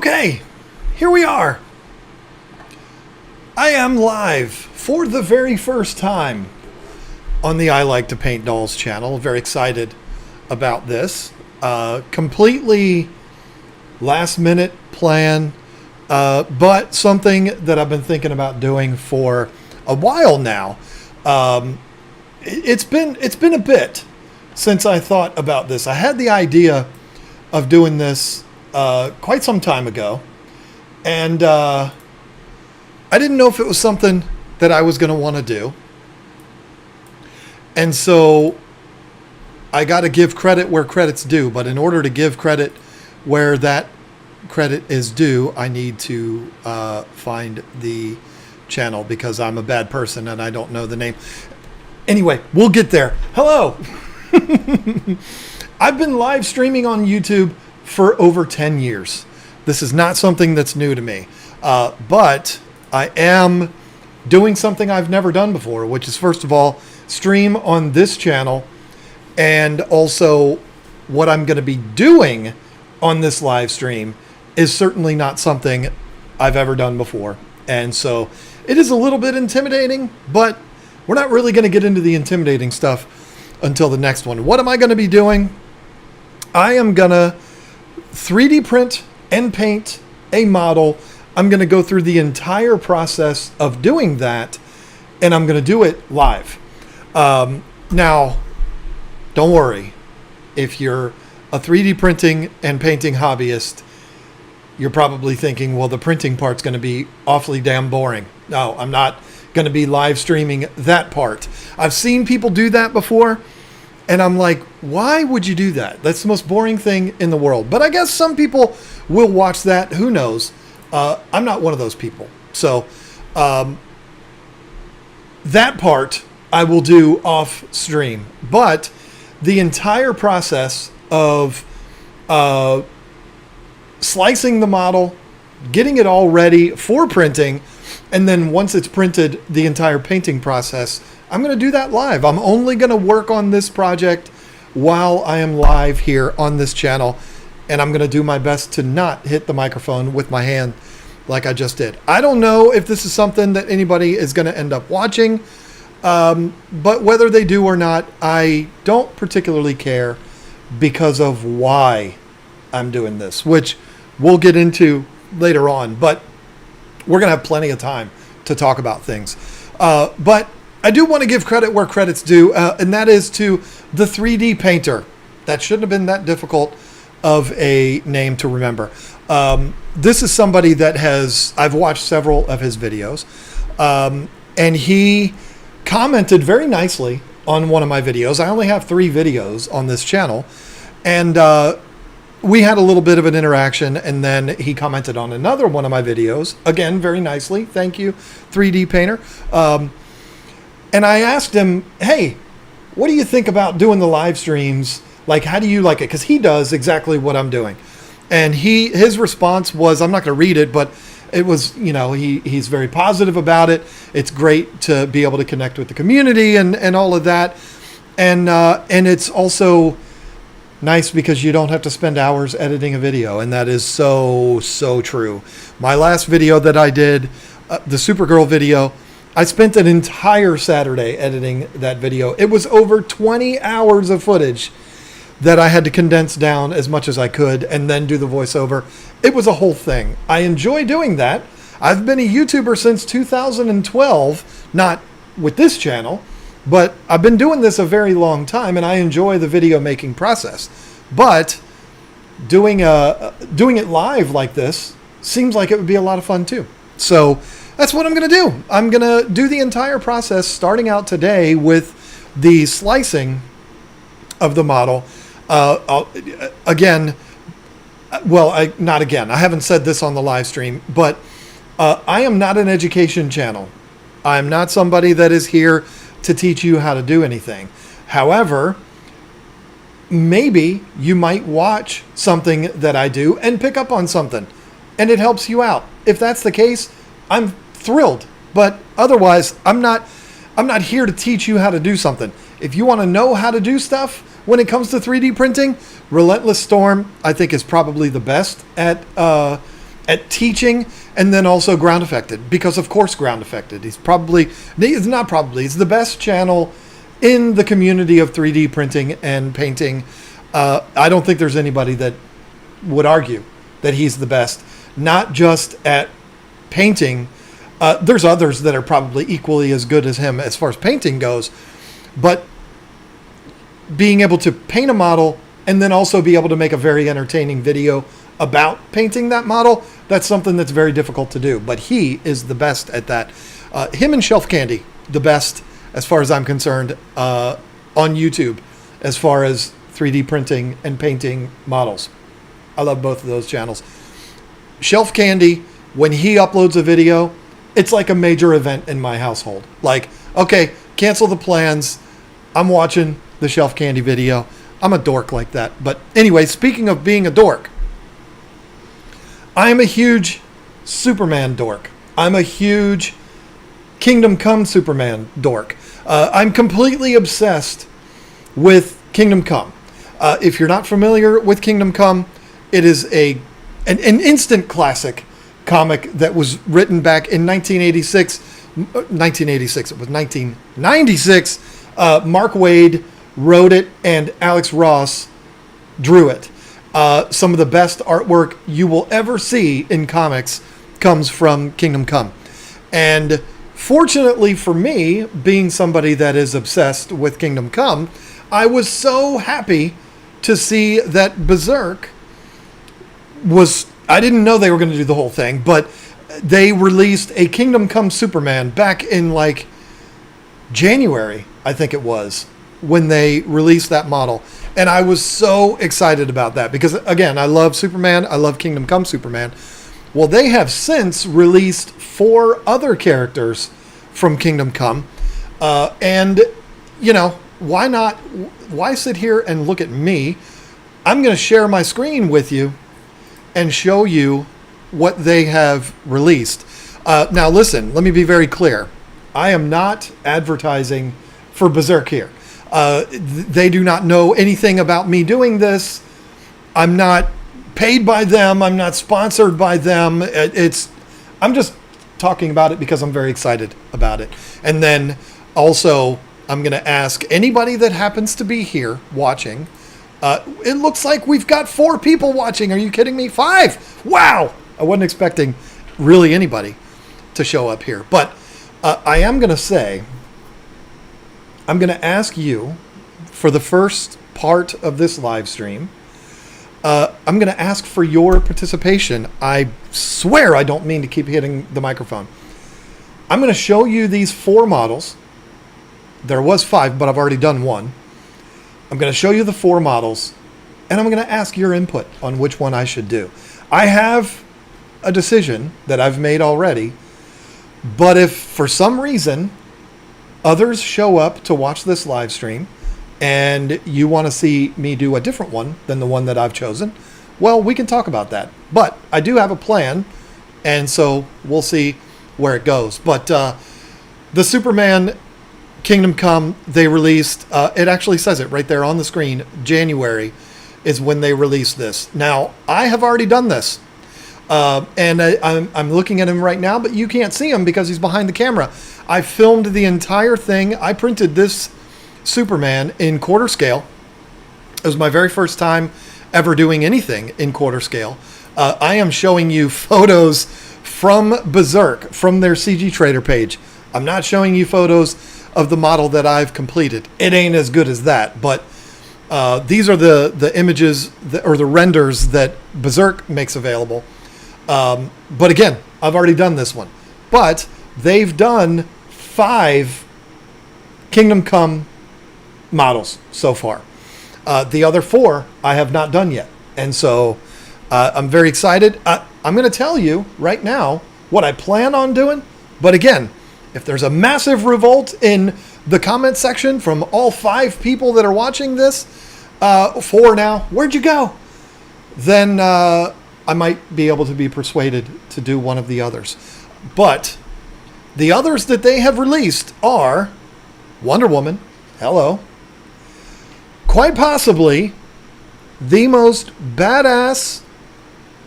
Okay, here we are. I am live for the very first time on the I Like to Paint Dolls channel. Very excited about this. Completely last minute plan, but something that I've been thinking about doing for a while now. It's been a bit since I thought about this. I had the idea of doing this quite some time ago, and I didn't know if it was something that I was going to want to do. And so I got to give credit where credit's due, but in order to give credit where that credit is due, I need to find the channel because I'm a bad person and I don't know the name. Anyway, we'll get there. Hello. I've been live streaming on YouTube for over 10 years. This is not something that's new to me, but I am doing something I've never done before, which is, first of all, stream on this channel, and also what I'm going to be doing on this live stream is certainly not something I've ever done before. And so it is a little bit intimidating, but we're not really going to get into the intimidating stuff until the next one. What am I going to be doing? I am going to 3D print and paint a model. I'm going to go through the entire process of doing that, and I'm going to do it live. Now, don't worry. If you're a 3D printing and painting hobbyist, you're probably thinking, well, the printing part's going to be awfully damn boring. No, I'm not going to be live streaming that part. I've seen people do that before, and I'm like, why would you do that? That's the most boring thing in the world. But I guess some people will watch that. Who knows? I'm not one of those people. So that part I will do off stream. But the entire process of slicing the model, getting it all ready for printing, and then once it's printed, the entire painting process, I'm going to do that live. I'm only going to work on this project while I am live here on this channel, and I'm going to do my best to not hit the microphone with my hand like I just did. I don't know if this is something that anybody is going to end up watching, but whether they do or not, I don't particularly care because of why I'm doing this, which we'll get into later on, but we're going to have plenty of time to talk about things. But I do want to give credit where credit's due, and that is to the 3D painter. That shouldn't have been that difficult of a name to remember. This is somebody that I've watched several of his videos, and he commented very nicely on one of my videos. I only have 3 videos on this channel, and we had a little bit of an interaction, and then he commented on another one of my videos, again, very nicely. Thank you, 3D painter. And I asked him, hey, what do you think about doing the live streams? Like, how do you like it? Because he does exactly what I'm doing. And his response was, I'm not going to read it, but it was, he's very positive about it. It's great to be able to connect with the community and all of that. And it's also nice because you don't have to spend hours editing a video. And that is so, so true. My last video that I did, the Supergirl video, I spent an entire Saturday editing that video. It was over 20 hours of footage that I had to condense down as much as I could and then do the voiceover. It was a whole thing. I enjoy doing that. I've been a YouTuber since 2012, not with this channel, but I've been doing this a very long time, and I enjoy the video making process. But doing it live like this seems like it would be a lot of fun too. So that's what I'm going to do. I'm going to do the entire process starting out today with the slicing of the model. I haven't said this on the live stream, but I am not an education channel. I'm not somebody that is here to teach you how to do anything. However, maybe you might watch something that I do and pick up on something, and it helps you out. If that's the case, I'm thrilled. But otherwise, I'm not here to teach you how to do something. If you want to know how to do stuff when it comes to 3D printing, Relentless Storm, I think, is probably the best at at teaching, and then also Ground Affected, because of course Ground Affected. He's the best channel in the community of 3D printing and painting. I don't think there's anybody that would argue that he's the best, not just at painting. There's others that are probably equally as good as him as far as painting goes, but being able to paint a model and then also be able to make a very entertaining video about painting that model, that's something that's very difficult to do. But he is the best at that. Him and Shelf Candy, the best as far as I'm concerned, on YouTube, as far as 3D printing and painting models. I love both of those channels. Shelf Candy, when he uploads a video, it's like a major event in my household. Like, okay, cancel the plans. I'm watching the Shelf Candy video. I'm a dork like that. But anyway, speaking of being a dork, I'm a huge Superman dork. I'm a huge Kingdom Come Superman dork. I'm completely obsessed with Kingdom Come. If you're not familiar with Kingdom Come, it is an instant classic comic that was written back in 1986. It was 1996. Mark Waid wrote it and Alex Ross drew it. Some of the best artwork you will ever see in comics comes from Kingdom Come. And fortunately for me, being somebody that is obsessed with Kingdom Come, I was so happy to see that Berserk I didn't know they were going to do the whole thing, but they released a Kingdom Come Superman back in like January, I think it was, when they released that model. And I was so excited about that because, again, I love Superman. I love Kingdom Come Superman. Well, they have since released 4 other characters from Kingdom Come. And, you know, why sit here and look at me? I'm going to share my screen with you and show you what they have released. Now, listen, let me be very clear. I am not advertising for Berserk here. They do not know anything about me doing this. I'm not paid by them. I'm not sponsored by them. I'm just talking about it because I'm very excited about it. And then also, I'm going to ask anybody that happens to be here watching. It looks like we've got 4 people watching. Are you kidding me? 5! Wow! I wasn't expecting really anybody to show up here. But I am going to say, I'm going to ask you for the first part of this live stream. I'm going to ask for your participation. I swear I don't mean to keep hitting the microphone. I'm going to show you these 4 models. There was 5, but I've already done 1. I'm going to show you the 4 models, and I'm going to ask your input on which one I should do. I have a decision that I've made already, but if for some reason others show up to watch this live stream and you want to see me do a different one than the one that I've chosen, well, we can talk about that. But I do have a plan, and so we'll see where it goes. But the Superman Kingdom Come, they released, it actually says it right there on the screen, January is when they released this. Now, I have already done this. And I'm looking at him right now, but you can't see him because he's behind the camera. I filmed the entire thing. I printed this Superman in quarter scale. It was my very first time ever doing anything in quarter scale. I am showing you photos from Berserk, from their CG Trader page. I'm not showing you photos of the model that I've completed. It ain't as good as that, but these are the images or the renders that Berserk makes available. But again, I've already done this one. But they've done 5 Kingdom Come models so far. The other 4 I have not done yet. And so I'm very excited. I'm going to tell you right now what I plan on doing. But again, if there's a massive revolt in the comment section from all 5 people that are watching this, 4 now, where'd you go? Then I might be able to be persuaded to do one of the others. But the others that they have released are Wonder Woman, hello, quite possibly the most badass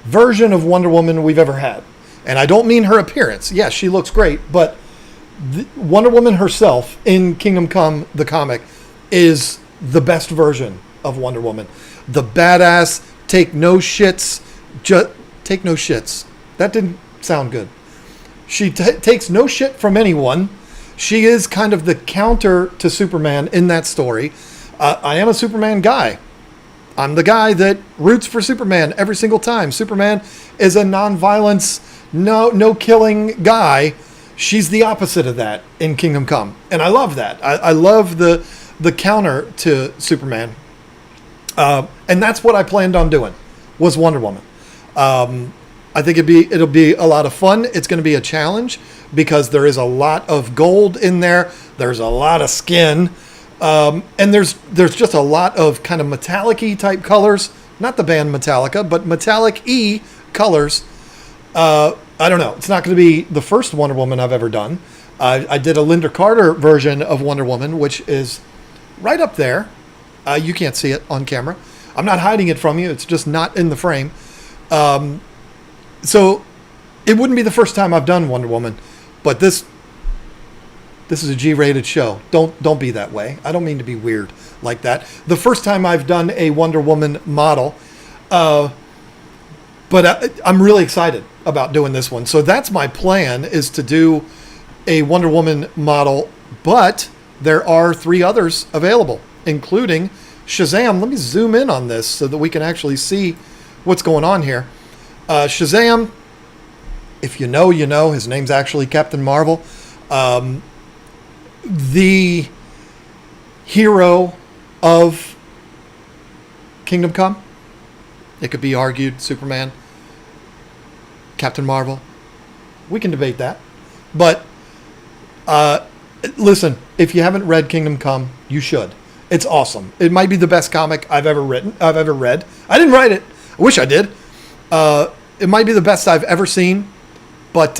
version of Wonder Woman we've ever had. And I don't mean her appearance. Yes, she looks great, but Wonder Woman herself in Kingdom Come, the comic, is the best version of Wonder Woman. The badass, take no shits, take no shits. That didn't sound good. She takes no shit from anyone. She is kind of the counter to Superman in that story. I am a Superman guy. I'm the guy that roots for Superman every single time. Superman is a non-violence, no killing guy. She's the opposite of that in Kingdom Come. And I love that. I love the counter to Superman. And that's what I planned on doing, was Wonder Woman. I think it'll be a lot of fun. It's going to be a challenge because there is a lot of gold in there. There's a lot of skin. And there's just a lot of kind of metallic-y type colors. Not the band Metallica, but metallic-y colors. I don't know. It's not going to be the first Wonder Woman I've ever done. I did a Linda Carter version of Wonder Woman, which is right up there. You can't see it on camera. I'm not hiding it from you. It's just not in the frame. So it wouldn't be the first time I've done Wonder Woman, but this is a G-rated show. Don't be that way. I don't mean to be weird like that. The first time I've done a Wonder Woman model, but I'm really excited about doing this one. So that's my plan, is to do a Wonder Woman model, but there are 3 others available, including Shazam. Let me zoom in on this so that we can actually see what's going on here. Shazam, if you know, you know. His name's actually Captain Marvel. The hero of Kingdom Come. It could be argued Superman, Captain Marvel. We can debate that. But listen, if you haven't read Kingdom Come, you should. It's awesome. It might be the best comic I've ever read. I didn't write it. I wish I did. It might be the best I've ever seen. But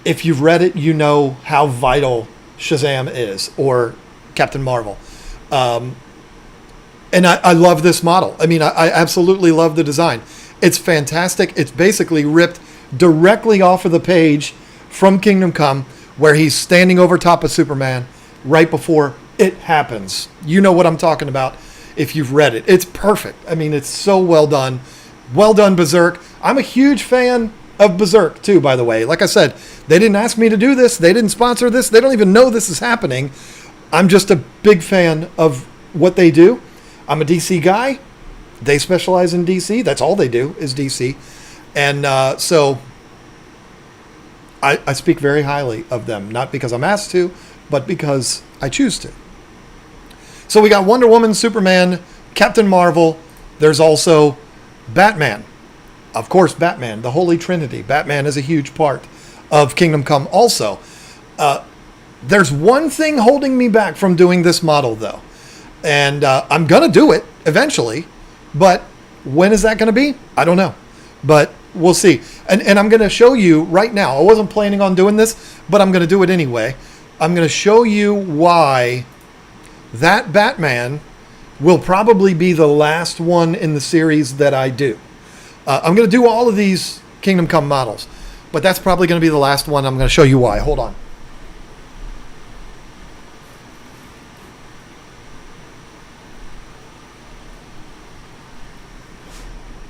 if you've read it, you know how vital Shazam is, or Captain Marvel. And I love this model. I mean, I absolutely love the design. It's fantastic. It's basically ripped directly off of the page from Kingdom Come, where he's standing over top of Superman right before it happens. You know what I'm talking about if you've read it. It's perfect. I mean, it's so well done. Well done, Berserk. I'm a huge fan of Berserk, too, by the way. Like I said, they didn't ask me to do this. They didn't sponsor this. They don't even know this is happening. I'm just a big fan of what they do. I'm a DC guy. They specialize in DC. That's all they do is DC. And so I speak very highly of them, not because I'm asked to, but because I choose to. So we got Wonder Woman, Superman, Captain Marvel. There's also Batman. Of course, Batman, the Holy Trinity. Batman is a huge part of Kingdom Come also. There's one thing holding me back from doing this model, though. And I'm going to do it eventually. But when is that going to be? I don't know. But we'll see. And I'm going to show you right now. I wasn't planning on doing this, but I'm going to do it anyway. I'm going to show you why that Batman will probably be the last one in the series that I do. I'm going to do all of these Kingdom Come models, but that's probably going to be the last one. I'm going to show you why. Hold on.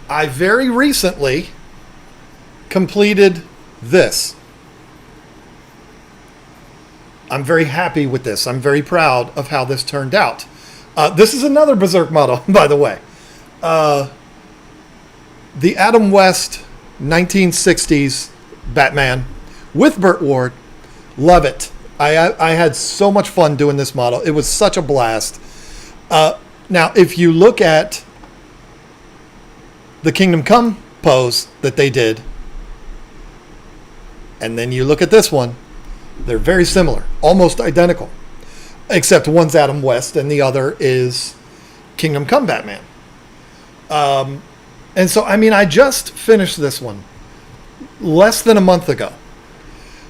I very recently completed this. I'm very happy with this. I'm very proud of how this turned out. This is another Berserk model, by the way. The Adam West 1960s Batman with Burt Ward. Love it. I had so much fun doing this model. It was such a blast. Now, if you look at the Kingdom Come pose that they did, and then you look at this one, they're very similar, almost identical, except one's Adam West and the other is Kingdom Come Batman. And so, I mean, I just finished this one less than a month ago.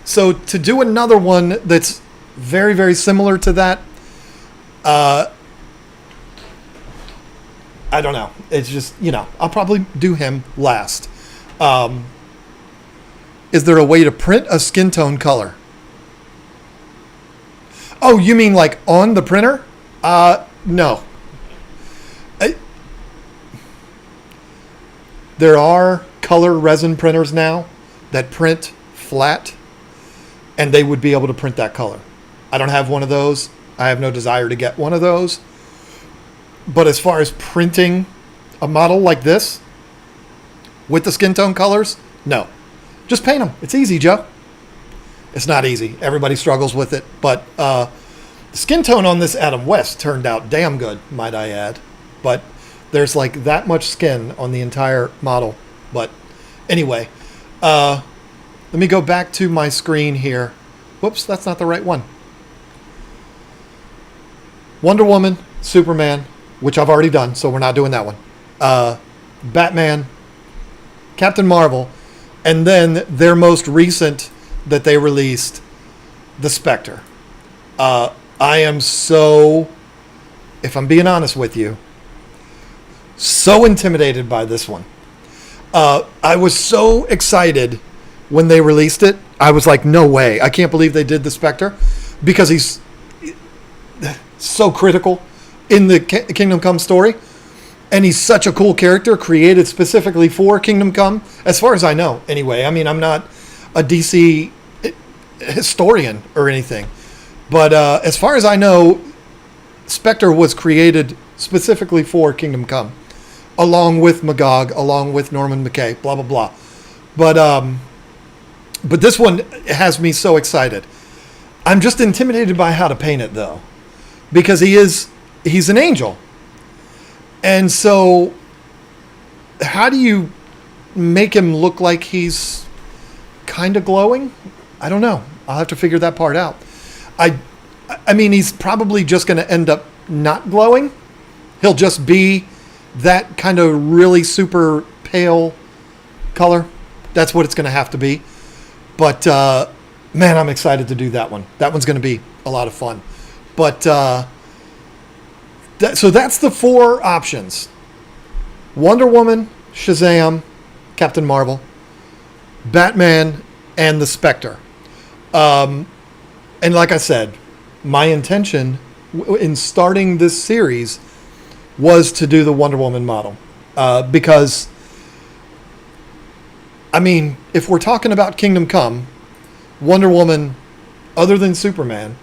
So to do another one that's very, very similar to that, I don't know. It's just, I'll probably do him last. Um, is there a way to print a skin tone color? Oh, you mean like on the printer? No. I, there are color resin printers now that print flat, and they would be able to print that color. I don't have one of those. I have no desire to get one of those. But as far as printing a model like this with the skin tone colors, no. Just paint them. It's easy, Joe. It's not easy. Everybody struggles with it. But the skin tone on this Adam West turned out damn good, might I add. But there's like that much skin on the entire model. But anyway, let me go back to my screen here. Whoops, that's not the right one. Wonder Woman, Superman, which I've already done, so we're not doing that one. Batman, Captain Marvel, and then their most recent that they released, the Spectre. I am so, if I'm being honest with you, so intimidated by this one. I was so excited when they released it. I was like, no way. I can't believe they did the Spectre, because he's so critical in the Kingdom Come story. And he's such a cool character created specifically for Kingdom Come, as far as I know, anyway. I mean, I'm not a DC historian or anything. But as far as I know, Spectre was created specifically for Kingdom Come, along with Magog, along with Norman McKay, blah, blah, blah. But this one has me so excited. I'm just intimidated by how to paint it, though, because he's an angel. And so how do you make him look like he's kind of glowing? I don't know. I'll have to figure that part out. I mean, he's probably just going to end up not glowing. He'll just be that kind of really super pale color. That's what it's going to have to be. But, man, I'm excited to do that one. That one's going to be a lot of fun. But, so that's the 4 options. Wonder Woman, Shazam, Captain Marvel, Batman, and the Spectre. And like I said, my intention in starting this series was to do the Wonder Woman model. Because, I mean, if we're talking about Kingdom Come, Wonder Woman, other than Superman,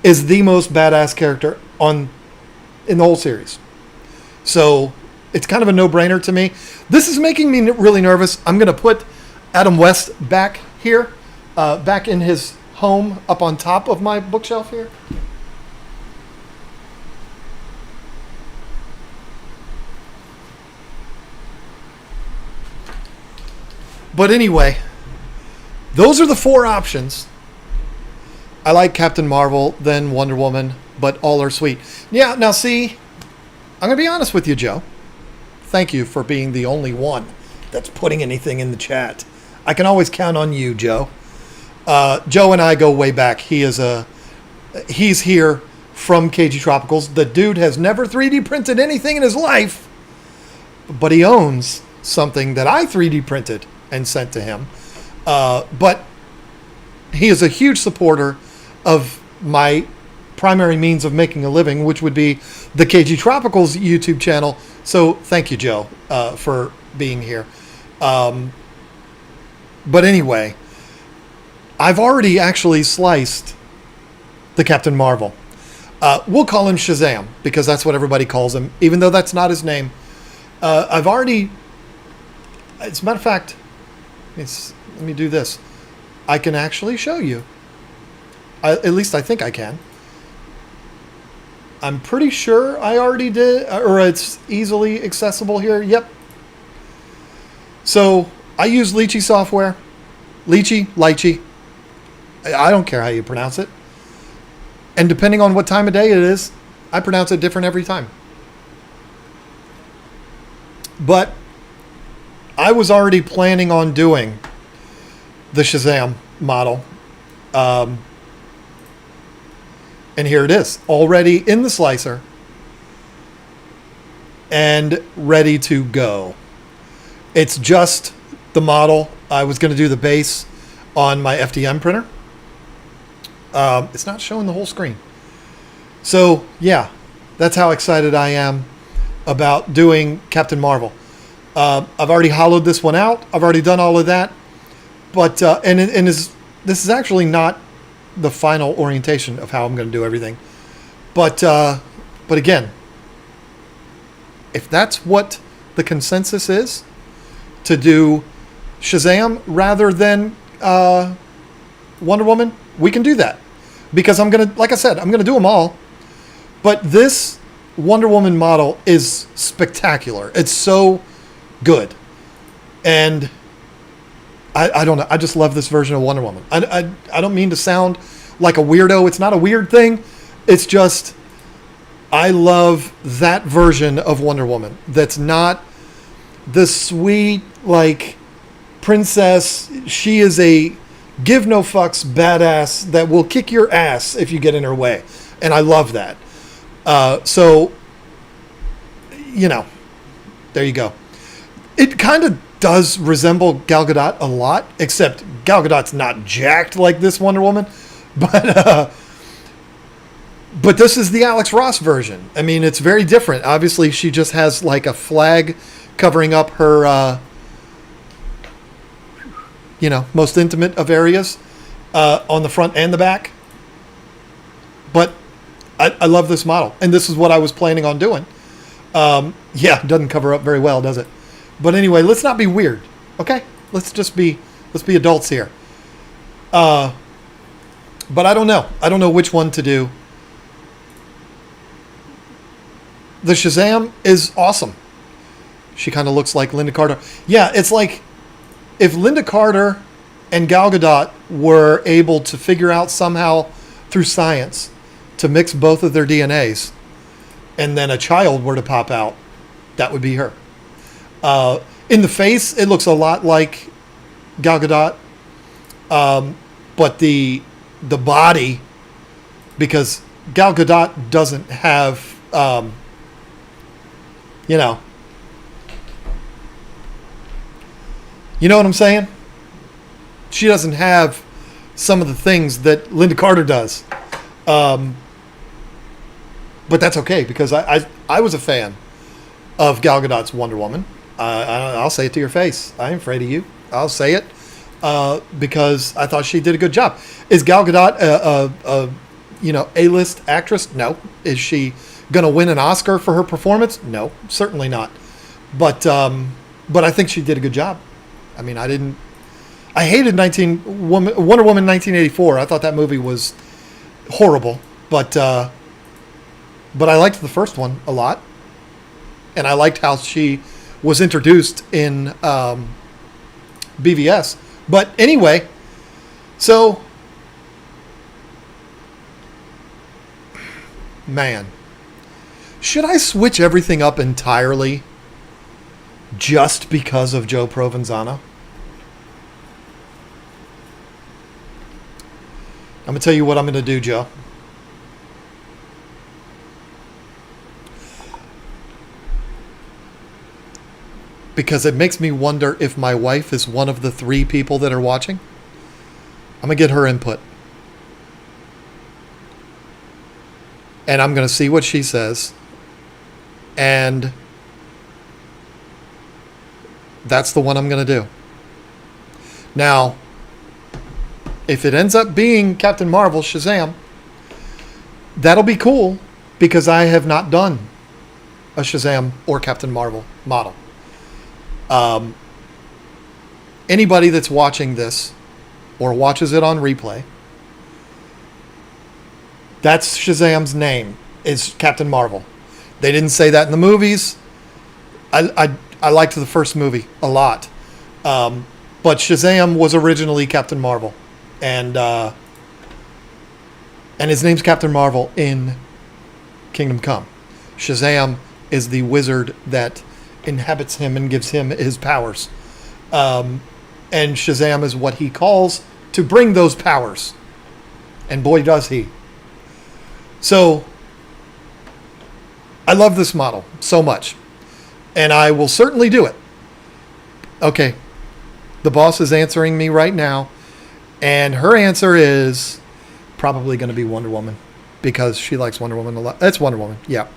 is the most badass character in the whole series. So it's kind of a no-brainer to me. This is making me really nervous. I'm going to put Adam West back here, back in his home up on top of my bookshelf here. But anyway, those are the 4 options. I like Captain Marvel, then Wonder Woman, but all are sweet. Yeah, now see, I'm going to be honest with you, Joe. Thank you for being the only one that's putting anything in the chat. I can always count on you, Joe. Joe and I go way back. He's here from KG Tropicals. The dude has never 3D printed anything in his life, but he owns something that I 3D printed and sent to him. But he is a huge supporter of my primary means of making a living, which would be the KG Tropicals YouTube channel. So thank you, Joe, for being here. But anyway, I've already actually sliced the Captain Marvel. We'll call him Shazam because that's what everybody calls him, even though that's not his name. I've already, as a matter of fact, let me do this. I can actually show you. At least I think I can. I'm pretty sure I already did, or it's easily accessible here. Yep. So I use Lychee software. Lychee. I don't care how you pronounce it. And depending on what time of day it is, I pronounce it different every time. But I was already planning on doing the Shazam model. And here it is, already in the slicer. and ready to go. It's just the model. I was going to do the base on my FDM printer. It's not showing the whole screen. So, yeah, that's how excited I am about doing Captain Marvel. I've already hollowed this one out. I've already done all of that. But, this is actually not the final orientation of how I'm going to do everything. But again, if that's what the consensus is, to do Shazam rather than Wonder Woman, we can do that. Because I'm going to, like I said, I'm going to do them all. But this Wonder Woman model is spectacular. It's so good. And I don't know. I just love this version of Wonder Woman. I don't mean to sound like a weirdo. It's not a weird thing. It's just, I love that version of Wonder Woman. That's not the sweet, like, princess. She is a give no fucks badass that will kick your ass if you get in her way. And I love that. So, you know, there you go. It kind of does resemble Gal Gadot a lot, except Gal Gadot's not jacked like this Wonder Woman. But this is the Alex Ross version. I mean, it's very different. Obviously, she just has like a flag covering up her, most intimate of areas on the front and the back. But I love this model, and this is what I was planning on doing. It doesn't cover up very well, does it? But anyway, let's not be weird, okay? Let's be adults here. But I don't know. I don't know which one to do. The Shazam is awesome. She kind of looks like Linda Carter. Yeah, it's like if Linda Carter and Gal Gadot were able to figure out somehow through science to mix both of their DNAs, and then a child were to pop out, that would be her. In the face, it looks a lot like Gal Gadot, but the body, because Gal Gadot doesn't have, you know what I'm saying? She doesn't have some of the things that Linda Carter does. But that's okay, because I was a fan of Gal Gadot's Wonder Woman. I'll say it to your face. I ain't afraid of you. I'll say it because I thought she did a good job. Is Gal Gadot a A-list actress? No. Is she going to win an Oscar for her performance? No, certainly not. But I think she did a good job. I mean, I hated Wonder Woman 1984. I thought that movie was horrible, but I liked the first one a lot, and I liked how she was introduced in BVS. But anyway, so man, should I switch everything up entirely just because of Joe Provenzano? I'm going to tell you what I'm going to do, Joe. Because it makes me wonder if my wife is one of the 3 people that are watching. I'm going to get her input. And I'm going to see what she says. And that's the one I'm going to do. Now, if it ends up being Captain Marvel, Shazam, that'll be cool, because I have not done a Shazam or Captain Marvel model. Anybody that's watching this or watches it on replay, that's Shazam's name, is Captain Marvel. They didn't say that in the movies. I liked the first movie a lot. But Shazam was originally Captain Marvel. And his name's Captain Marvel in Kingdom Come. Shazam is the wizard that inhabits him and gives him his powers. And Shazam is what he calls to bring those powers. And boy, does he. So, I love this model so much. And I will certainly do it. Okay. The boss is answering me right now. And her answer is probably going to be Wonder Woman. Because she likes Wonder Woman a lot. That's Wonder Woman. Yeah.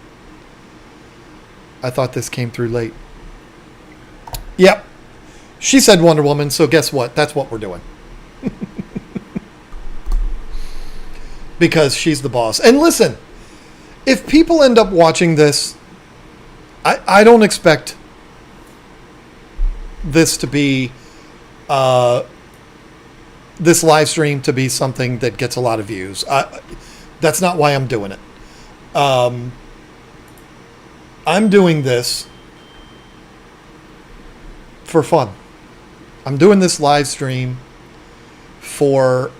I thought this came through late. Yep. She said Wonder Woman, so guess what? That's what we're doing. Because she's the boss. And listen, if people end up watching this, I don't expect this to be, this live stream to be something that gets a lot of views. That's not why I'm doing it. I'm doing this for fun. I'm doing this live stream to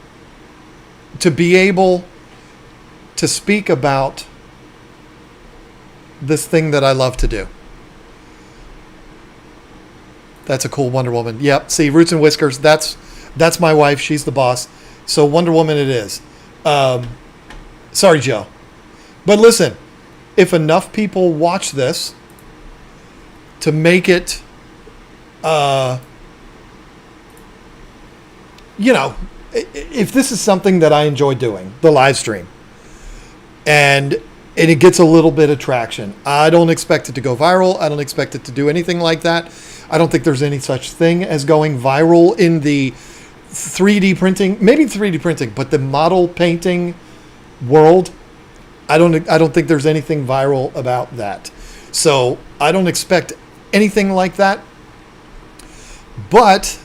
be able to speak about this thing that I love to do. That's a cool Wonder Woman. Yep. See, Roots and Whiskers. That's my wife. She's the boss. So Wonder Woman it is. Sorry, Joe. But listen, if enough people watch this to make it, if this is something that I enjoy doing, the live stream, and it gets a little bit of traction, I don't expect it to go viral. I don't expect it to do anything like that. I don't think there's any such thing as going viral in the 3D printing, maybe 3D printing, but the model painting world, I don't think there's anything viral about that. So I don't expect anything like that. But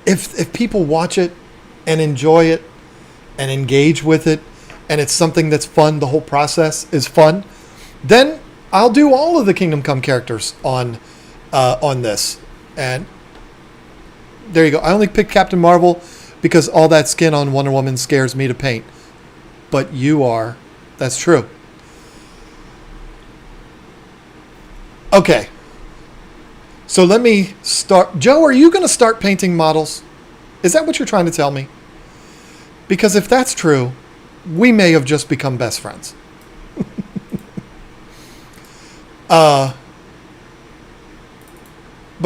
if people watch it and enjoy it and engage with it, and it's something that's fun, the whole process is fun, then I'll do all of the Kingdom Come characters on this. And there you go. I only picked Captain Marvel because all that skin on Wonder Woman scares me to paint. But you are. That's true. Okay. So let me start. Joe, are you going to start painting models? Is that what you're trying to tell me? Because if that's true, we may have just become best friends. But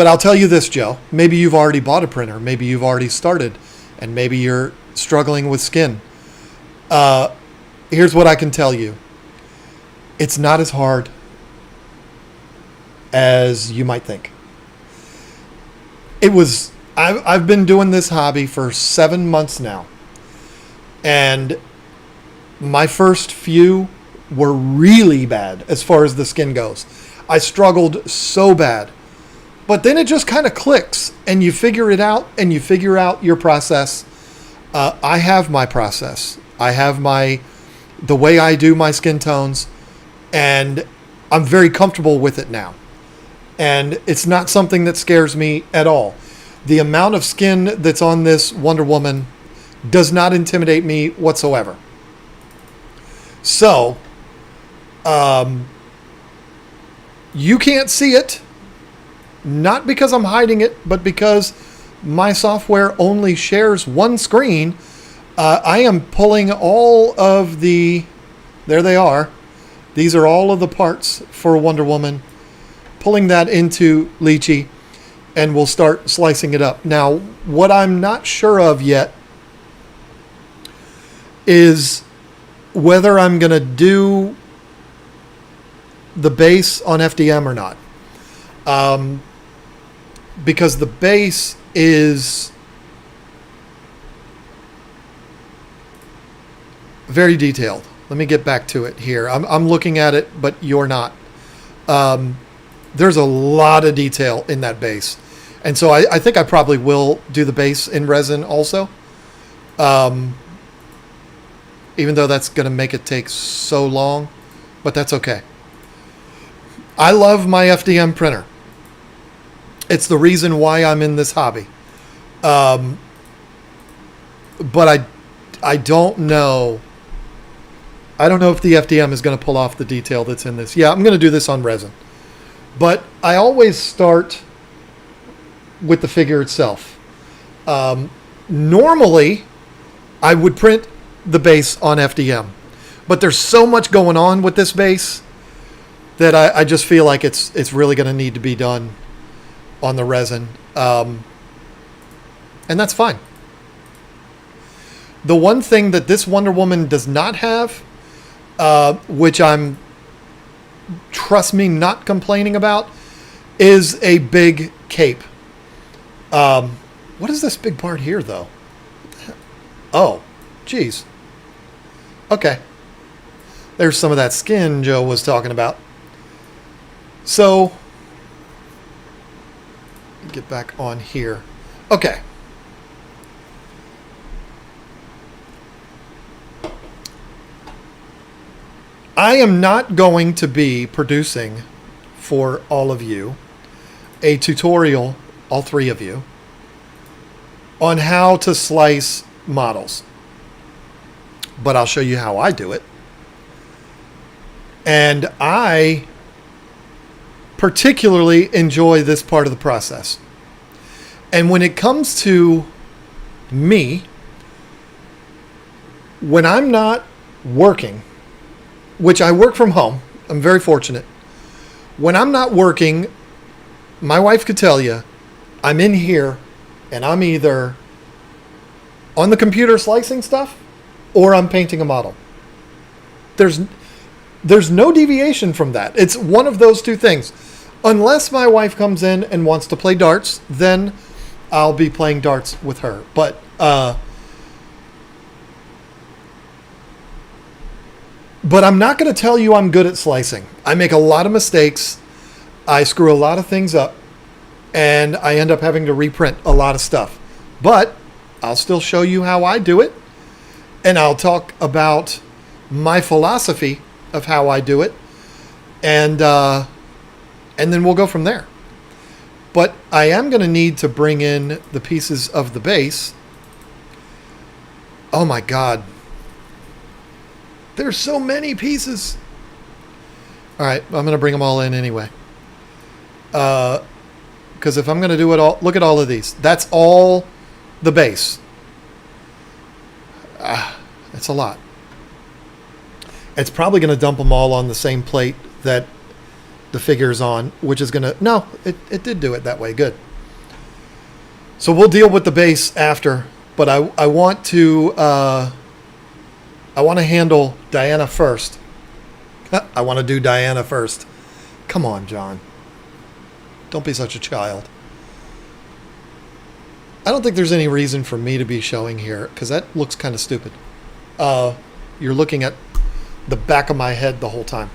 I'll tell you this, Joe. Maybe you've already bought a printer. Maybe you've already started. And maybe you're struggling with skin. Here's what I can tell you. It's not as hard as you might think. I've been doing this hobby for 7 months now. And my first few were really bad as far as the skin goes. I struggled so bad. But then it just kind of clicks and you figure it out and you figure out your process. I have my process. I have the way I do my skin tones, and I'm very comfortable with it now. And it's not something that scares me at all. The amount of skin that's on this Wonder Woman does not intimidate me whatsoever. So, you can't see it. Not because I'm hiding it, but because my software only shares one screen. I am pulling all of the... There they are. These are all of the parts for Wonder Woman. Pulling that into Lychee, and we'll start slicing it up. Now, what I'm not sure of yet is whether I'm going to do the base on FDM or not. Because the base is very detailed. Let me get back to it here. I'm looking at it, but you're not. There's a lot of detail in that base. And so I think I probably will do the base in resin also. Even though that's going to make it take so long. But that's okay. I love my FDM printer. It's the reason why I'm in this hobby. But I don't know. I don't know if the FDM is going to pull off the detail that's in this. Yeah, I'm going to do this on resin. But I always start with the figure itself. Normally, I would print the base on FDM. But there's so much going on with this base that I just feel like it's really going to need to be done on the resin. And that's fine. The one thing that this Wonder Woman does not have, which I'm, trust me, not complaining about, is a big cape. What is this big part here, though? Oh, geez. Okay. There's some of that skin Joe was talking about. So, get back on here. Okay. I am not going to be producing for all of you a tutorial, all three of you, on how to slice models. But I'll show you how I do it. And I particularly enjoy this part of the process. And when it comes to me, when I'm not working, which I work from home, I'm very fortunate. When I'm not working, my wife could tell you, I'm in here and I'm either on the computer slicing stuff or I'm painting a model. There's no deviation from that. It's one of those two things. Unless my wife comes in and wants to play darts, then I'll be playing darts with her. But I'm not going to tell you I'm good at slicing. I make a lot of mistakes. I screw a lot of things up. And I end up having to reprint a lot of stuff. But I'll still show you how I do it. And I'll talk about my philosophy of how I do it. And then we'll go from there. But I am going to need to bring in the pieces of the base. Oh my God. There's so many pieces. All right, I'm going to bring them all in anyway. Because if I'm going to do it all, look at all of these. That's all the base. It's a lot. It's probably going to dump them all on the same plate that the figure's on, which is going to... No, it did do it that way. Good. So we'll deal with the base after, but I want to... I want to handle Diana first. I want to do Diana first. Come on, John. Don't be such a child. I don't think there's any reason for me to be showing here, because that looks kind of stupid. You're looking at the back of my head the whole time.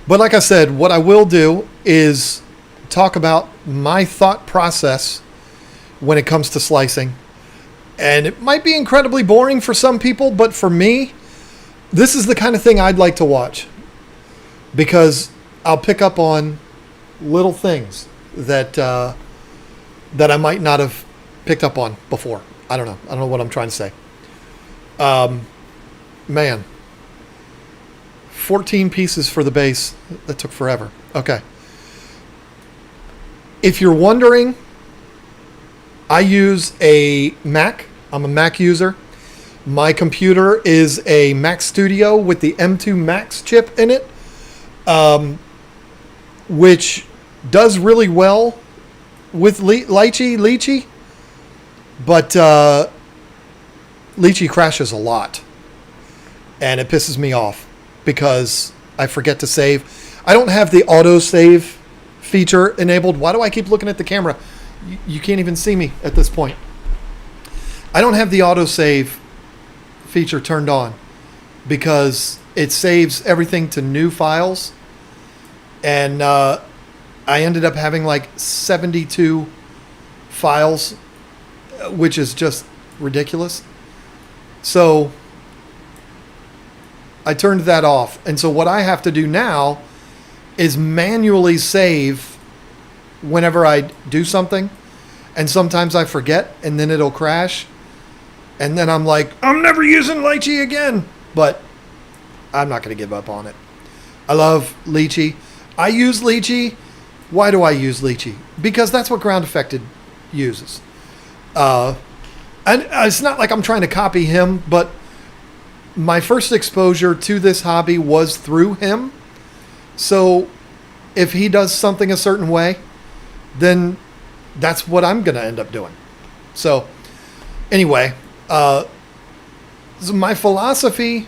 But like I said, what I will do is talk about my thought process when it comes to slicing. And it might be incredibly boring for some people, but for me, this is the kind of thing I'd like to watch. Because I'll pick up on little things that I might not have picked up on before. I don't know. I don't know what I'm trying to say. Man. 14 pieces for the base. That took forever. Okay. If you're wondering, I use a Mac. I'm a Mac user. My computer is a Mac Studio with the M2 Max chip in it, which does really well with Lychee, but Lychee crashes a lot, and it pisses me off because I forget to save. I don't have the auto save feature enabled. Why do I keep looking at the camera? You can't even see me at this point. I don't have the autosave feature turned on because it saves everything to new files. And I ended up having like 72 files, which is just ridiculous. So I turned that off. And so what I have to do now is manually save whenever I do something. And sometimes I forget and then it'll crash. And then I'm like, I'm never using Lychee again. But I'm not going to give up on it. I love Lychee. I use Lychee. Why do I use Lychee? Because that's what Ground Affected uses. And it's not like I'm trying to copy him, but my first exposure to this hobby was through him. So if he does something a certain way, then that's what I'm going to end up doing. So anyway, so my philosophy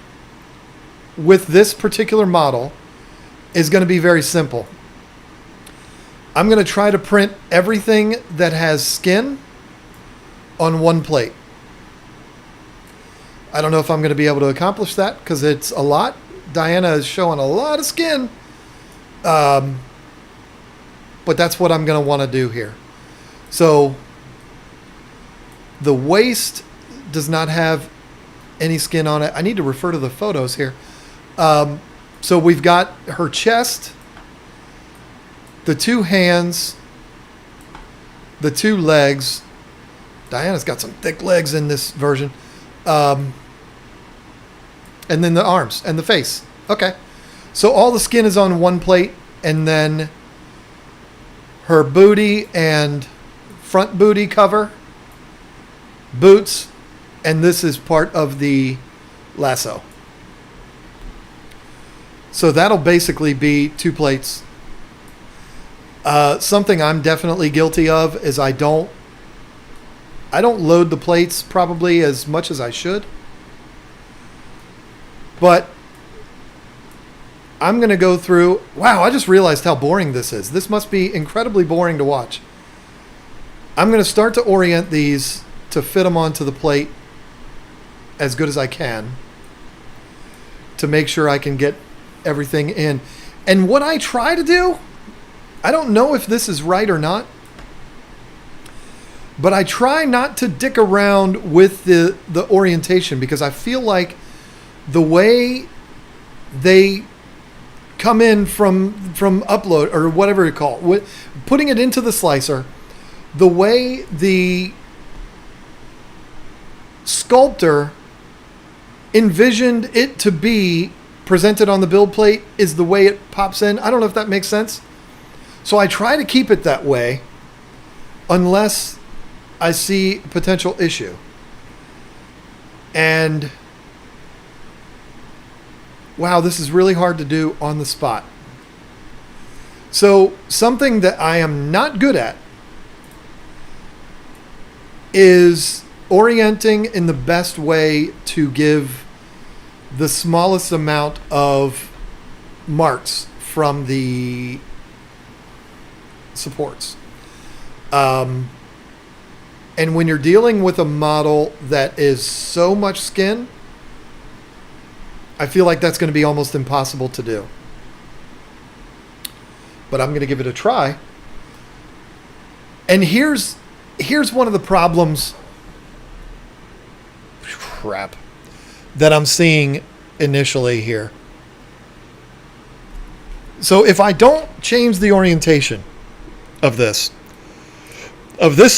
with this particular model is going to be very simple. I'm going to try to print everything that has skin on one plate. I don't know if I'm going to be able to accomplish that because it's a lot. Diana is showing a lot of skin. But that's what I'm going to want to do here. So the waist does not have any skin on it. I need to refer to the photos here. So we've got her chest, the two hands, the two legs. Diana's got some thick legs in this version. And then the arms and the face. Okay. So all the skin is on one plate, and then her booty and front booty cover, boots, and this is part of the lasso. So that'll basically be two plates. Something I'm definitely guilty of is I don't load the plates probably as much as I should. But I'm going to go through... Wow, I just realized how boring this is. This must be incredibly boring to watch. I'm going to start to orient these to fit them onto the plate as good as I can to make sure I can get everything in. And what I try to do, I don't know if this is right or not, but I try not to dick around with the orientation because I feel like the way they come in from upload or whatever you call it, putting it into the slicer, the way the sculptor envisioned it to be presented on the build plate is the way it pops in. I don't know if that makes sense. So I try to keep it that way unless I see potential issue. And wow, this is really hard to do on the spot. So something that I am not good at is orienting in the best way to give the smallest amount of marks from the supports. And when you're dealing with a model that is so much skin, I feel like that's going to be almost impossible to do. But I'm going to give it a try. And here's one of the problems that I'm seeing initially here. So if I don't change the orientation of this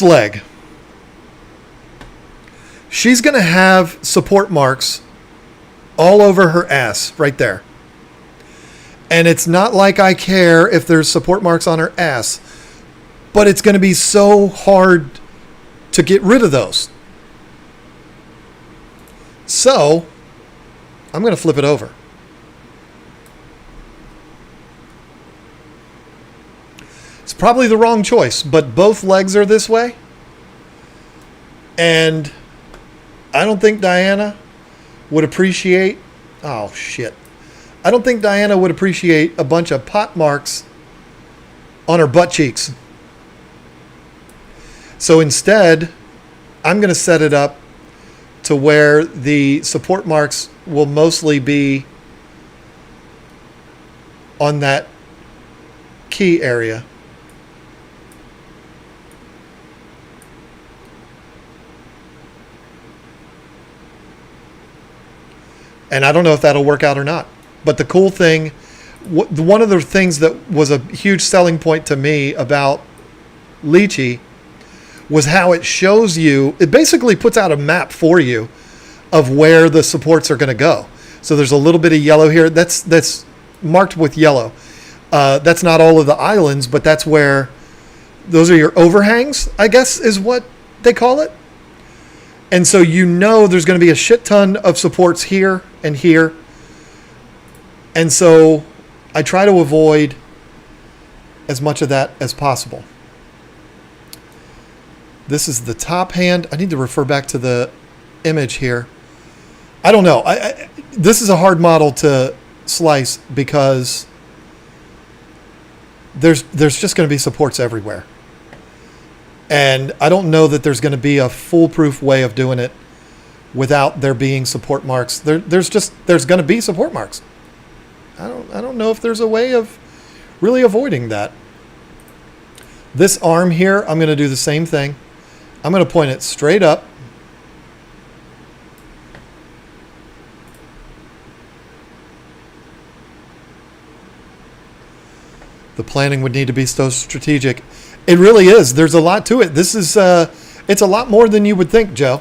leg, she's going to have support marks all over her ass right there. And it's not like I care if there's support marks on her ass, but it's going to be so hard to get rid of those. So I'm going to flip it over. It's probably the wrong choice, but both legs are this way. And I don't think Diana would appreciate... Oh, shit. I don't think Diana would appreciate a bunch of pot marks on her butt cheeks. So instead, I'm going to set it up to where the support marks will mostly be on that key area. And I don't know if that'll work out or not. But the cool thing, one of the things that was a huge selling point to me about Lychee was how it shows you, it basically puts out a map for you of where the supports are going to go. So there's a little bit of yellow here. That's marked with yellow. That's not all of the islands, but that's where, those are your overhangs, I guess is what they call it. And so you know there's going to be a shit ton of supports here and here. And so I try to avoid as much of that as possible. This is the top hand. I need to refer back to the image here. I don't know. This is a hard model to slice because there's just going to be supports everywhere. And I don't know that there's going to be a foolproof way of doing it without there being support marks. There's going to be support marks. I don't know if there's a way of really avoiding that. This arm here, I'm going to do the same thing. I'm going to point it straight up. The planning would need to be so strategic. It really is. There's a lot to it. This is, it's a lot more than you would think, Joe.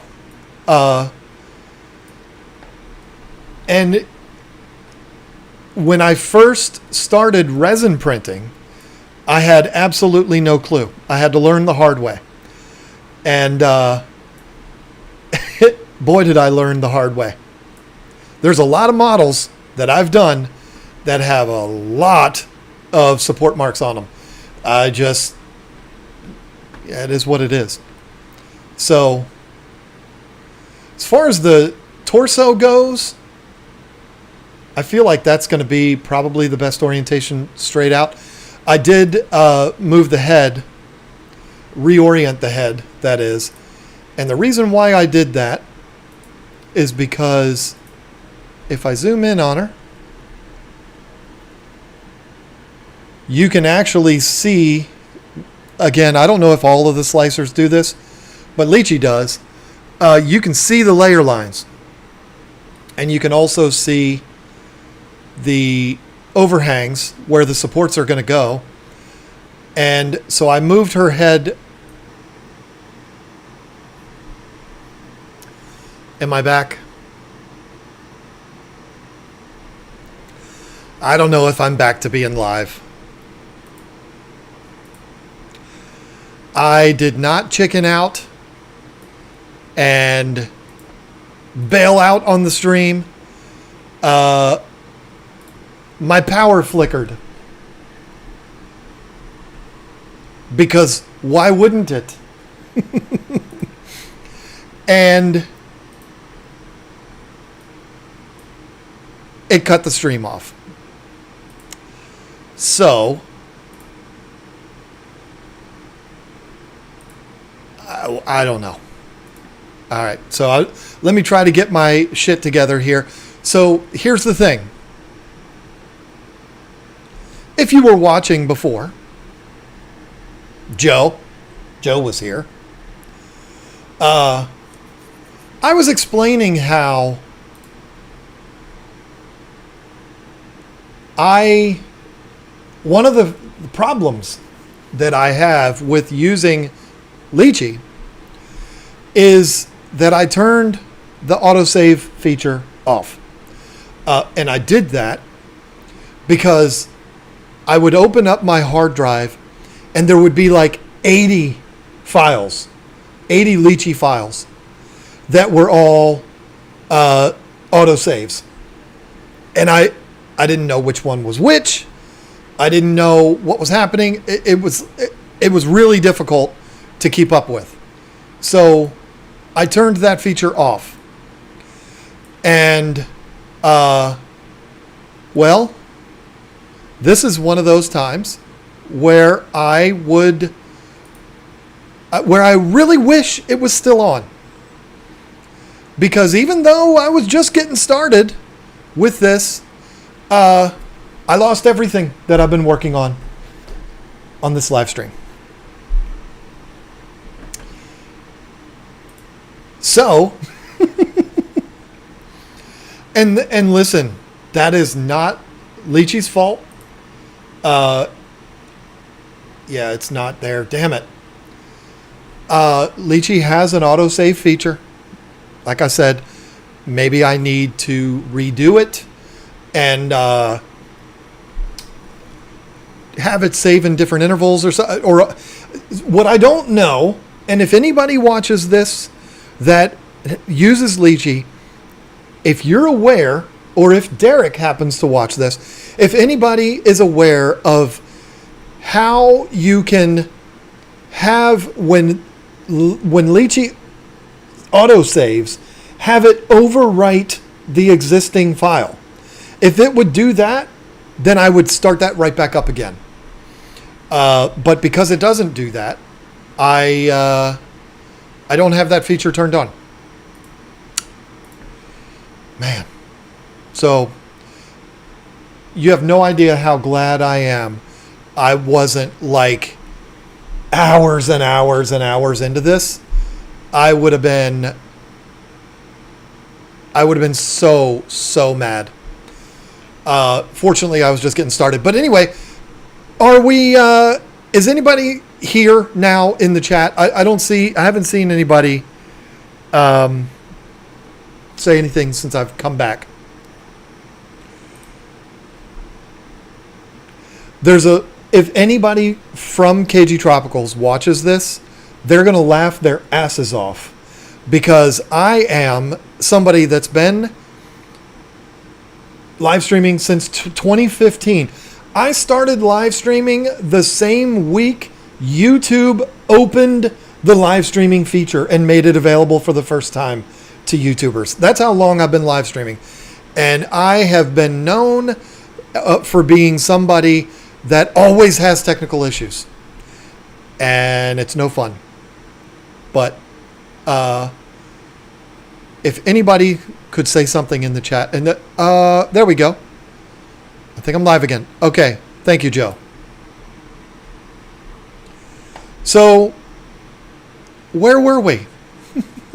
And when I first started resin printing, I had absolutely no clue. I had to learn the hard way. And boy, did I learn the hard way. There's a lot of models that I've done that have a lot of support marks on them. It is what it is. So, as far as the torso goes, I feel like that's going to be probably the best orientation straight out. I did move the head, reorient the head, that is. And the reason why I did that is because if I zoom in on her, you can actually see, again, I don't know if all of the slicers do this, but Lychee does. You can see the layer lines. And you can also see the overhangs where the supports are going to go. And so I moved her head. Am I back? I don't know if I'm back to being live. I did not chicken out and bail out on the stream. My power flickered. Because why wouldn't it? And it cut the stream off. So I don't know. All right. So let me try to get my shit together here. So here's the thing. If you were watching before, Joe was here. I was explaining how one of the problems that I have with using Lychee is that I turned the autosave feature off. And I did that because I would open up my hard drive and there would be like 80 files, 80 Lychee files that were all autosaves. And I didn't know which one was which. I didn't know what was happening. It was really difficult to keep up with. So I turned that feature off. And, well, this is one of those times where I really wish it was still on. Because even though I was just getting started with this, I lost everything that I've been working on this live stream. So, and listen, that is not Lychee's fault. Yeah, it's not there. Damn it. Lychee has an autosave feature. Like I said, maybe I need to redo it and have it save in different intervals or what I don't know. And if anybody watches this that uses Lychee, if you're aware or if Derek happens to watch this, if anybody is aware of how you can have when Leechy autosaves, have it overwrite the existing file. If it would do that, then I would start that right back up again. But because it doesn't do that, I don't have that feature turned on. Man. So you have no idea how glad I am I wasn't like hours and hours and hours into this. I would have been so mad. Fortunately, I was just getting started. But anyway, is anybody here now in the chat? I haven't seen anybody say anything since I've come back. If anybody from KG Tropicals watches this, they're going to laugh their asses off, because I am somebody that's been live streaming since 2015. I started live streaming the same week YouTube opened the live streaming feature and made it available for the first time to YouTubers. That's how long I've been live streaming. And I have been known for being somebody that always has technical issues. And it's no fun. But if anybody could say something in the chat. And there we go. I think I'm live again. Okay. Thank you, Joe. So, where were we?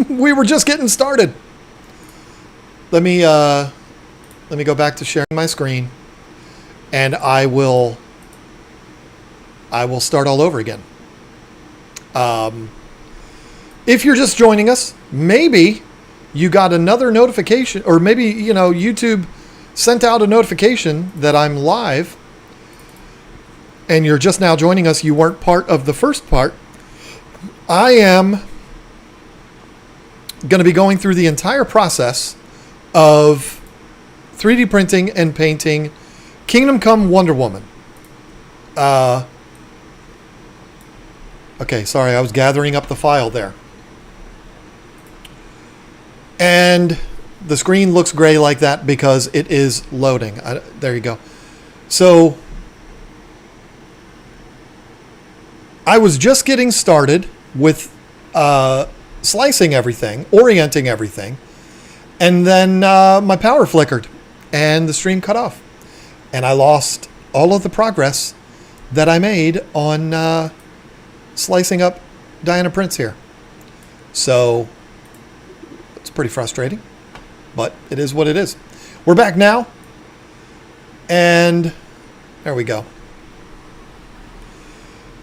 We were just getting started. Let me go back to sharing my screen, and I will start all over again. If you're just joining us, maybe you got another notification, or maybe, YouTube sent out a notification that I'm live, and you're just now joining us. You weren't part of the first part. I am going to be going through the entire process of 3D printing and painting Kingdom Come Wonder Woman. Okay, sorry, I was gathering up the file there. And the screen looks gray like that because it is loading. There you go. So I was just getting started with slicing everything, orienting everything, and then my power flickered and the stream cut off. And I lost all of the progress that I made on slicing up Diana Prince here. So it's pretty frustrating, but it is what it is. We're back now, and there we go.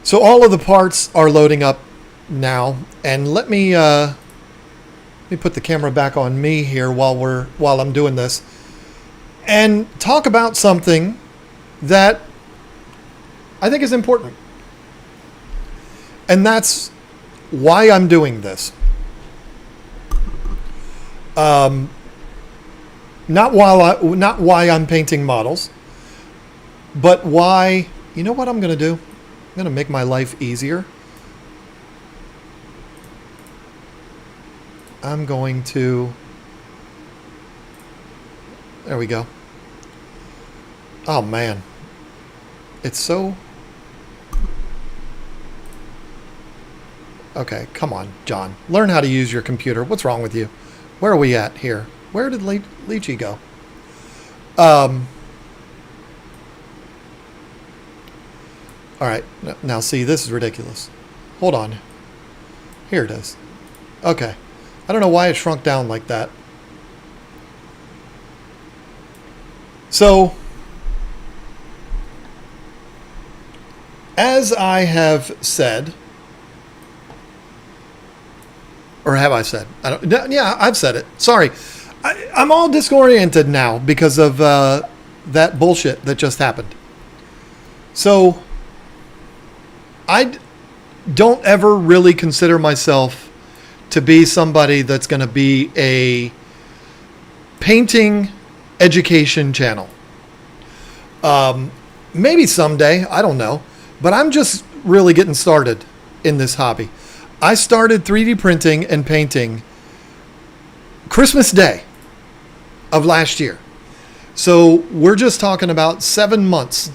So all of the parts are loading up now, and let me put the camera back on me here while I'm doing this, and talk about something that I think is important. And that's why I'm doing this. Not why I'm painting models, but why, you know what I'm going to do? I'm going to make my life easier. I'm going to, there we go. Oh man, it's so, okay, come on, John. Learn how to use your computer. What's wrong with you? Where are we at here? Where did Leechy go? All right, now see, this is ridiculous. Hold on. Here it is. Okay. I don't know why it shrunk down like that. So, as I have said, or have I said? Yeah, I've said it. Sorry. I'm all disoriented now because of that bullshit that just happened. So, I don't ever really consider myself to be somebody that's going to be a painting education channel. Maybe someday, I don't know, but I'm just really getting started in this hobby. I started 3D printing and painting Christmas Day of last year. So we're just talking about 7 months,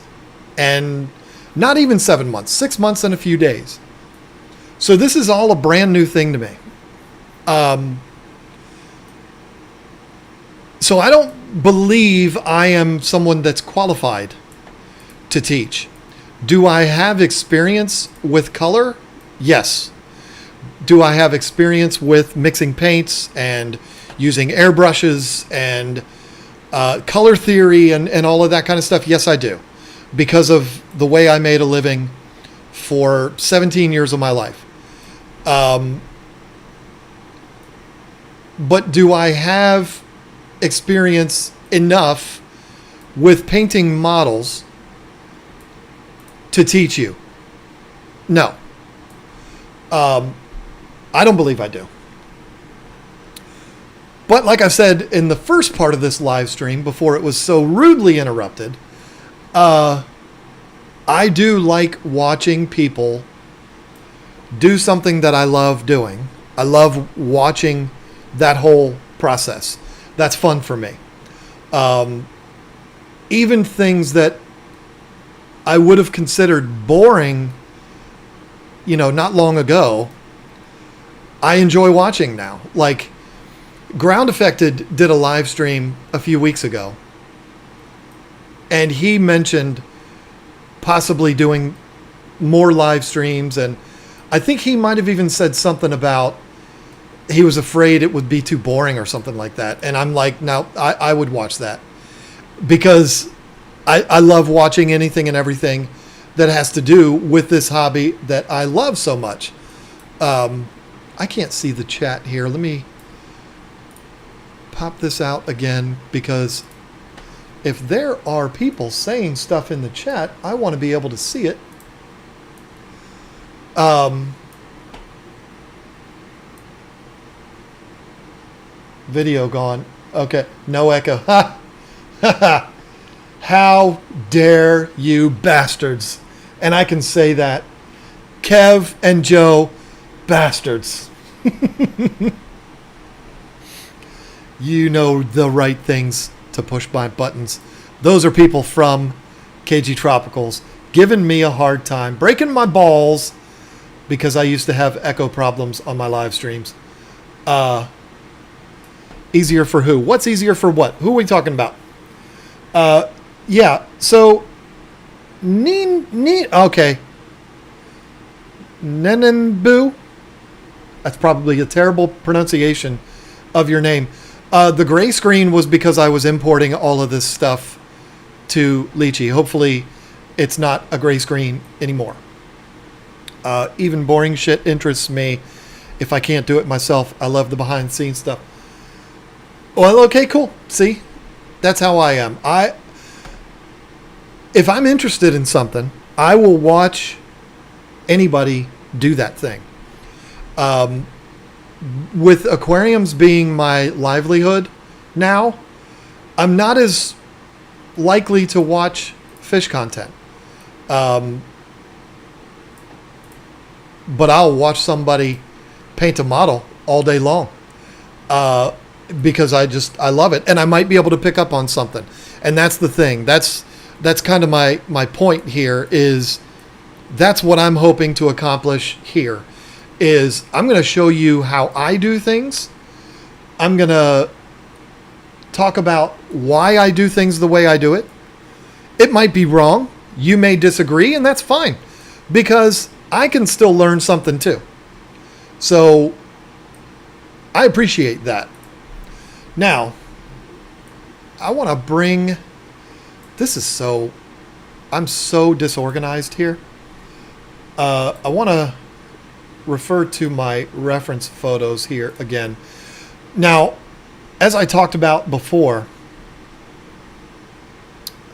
and not even 7 months, 6 months and a few days. So this is all a brand new thing to me. So I don't believe I am someone that's qualified to teach. Do I have experience with color? Yes. Do I have experience with mixing paints and using airbrushes and color theory and all of that kind of stuff? Yes, I do. Because of the way I made a living for 17 years of my life. But do I have experience enough with painting models to teach you? No. I don't believe I do. But like I said in the first part of this live stream, before it was so rudely interrupted, I do like watching people do something that I love doing. I love watching that whole process. That's fun for me. Even things that I would have considered boring, not long ago, I enjoy watching now. Like, Ground Affected did a live stream a few weeks ago, and he mentioned possibly doing more live streams, and I think he might have even said something about he was afraid it would be too boring or something like that. And I'm like, no, I would watch that, because I love watching anything and everything that has to do with this hobby that I love so much. I can't see the chat here. Let me pop this out again, because if there are people saying stuff in the chat, I want to be able to see it. Video gone. Okay, no echo. Ha! Ha! How dare you bastards? And I can say that. Kev and Joe, bastards. You know the right things to push my buttons. Those are people from KG Tropicals giving me a hard time, breaking my balls, because I used to have echo problems on my live streams. Easier for who? What's easier for what? Who are we talking about? Yeah, so okay. Nenenbu? That's probably a terrible pronunciation of your name. The gray screen was because I was importing all of this stuff to Lychee. Hopefully it's not a gray screen anymore. Even boring shit interests me if I can't do it myself. I love the behind the scenes stuff. Well, okay, cool. See, that's how I am. If I'm interested in something, I will watch anybody do that thing. With aquariums being my livelihood now, I'm not as likely to watch fish content. But I'll watch somebody paint a model all day long. Because I love it, and I might be able to pick up on something. And that's the thing. That's kind of my point here, is that's what I'm hoping to accomplish here, is I'm going to show you how I do things. I'm going to talk about why I do things the way I do it. It might be wrong. You may disagree, and that's fine, because I can still learn something too. So I appreciate that. Now, I want to bring, I'm so disorganized here. I want to refer to my reference photos here again. Now, as I talked about before,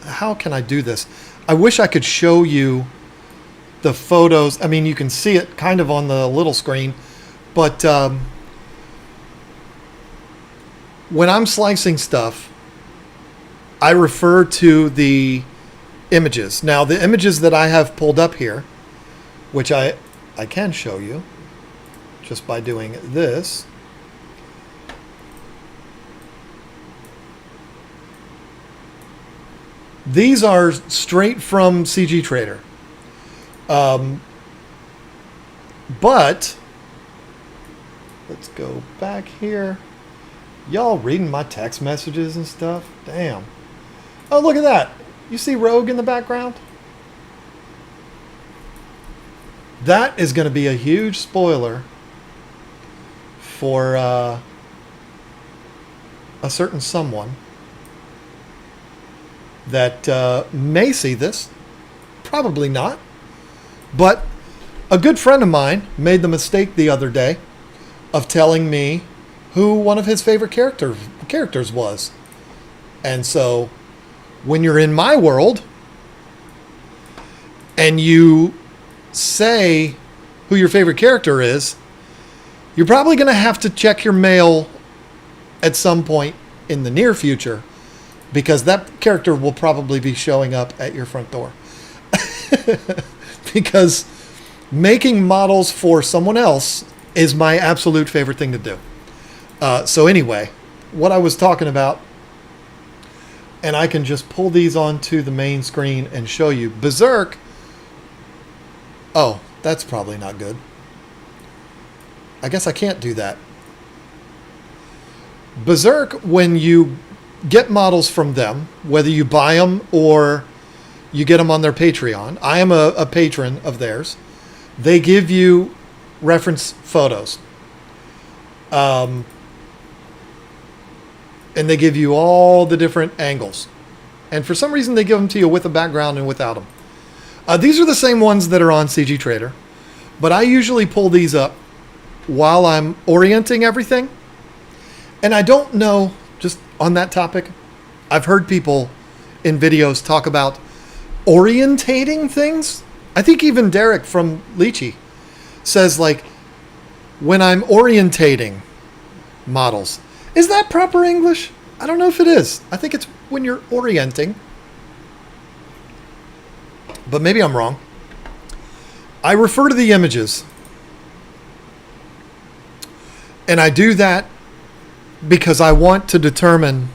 how can I do this? I wish I could show you the photos. I mean, you can see it kind of on the little screen, but when I'm slicing stuff, I refer to the images. Now, the images that I have pulled up here, which I can show you just by doing this. These are straight from CG Trader. But let's go back here. Y'all reading my text messages and stuff? Damn. Oh, look at that. You see Rogue in the background? That is going to be a huge spoiler for a certain someone that may see this. Probably not. But a good friend of mine made the mistake the other day of telling me who one of his favorite characters was. And so when you're in my world and you say who your favorite character is, you're probably going to have to check your mail at some point in the near future, because that character will probably be showing up at your front door. Because making models for someone else is my absolute favorite thing to do. So anyway, what I was talking about, and I can just pull these onto the main screen and show you. Berserk. Oh, that's probably not good. I guess I can't do that. Berserk, when you get models from them, whether you buy them or you get them on their Patreon. I am a patron of theirs. They give you reference photos. And they give you all the different angles. And for some reason, they give them to you with a background and without them. These are the same ones that are on CG Trader. But I usually pull these up while I'm orienting everything. And I don't know, just on that topic, I've heard people in videos talk about orientating things. I think even Derek from Lychee says, like, when I'm orientating models. Is that proper English? I don't know if it is. I think it's when you're orienting. But maybe I'm wrong. I refer to the images. And I do that because I want to determine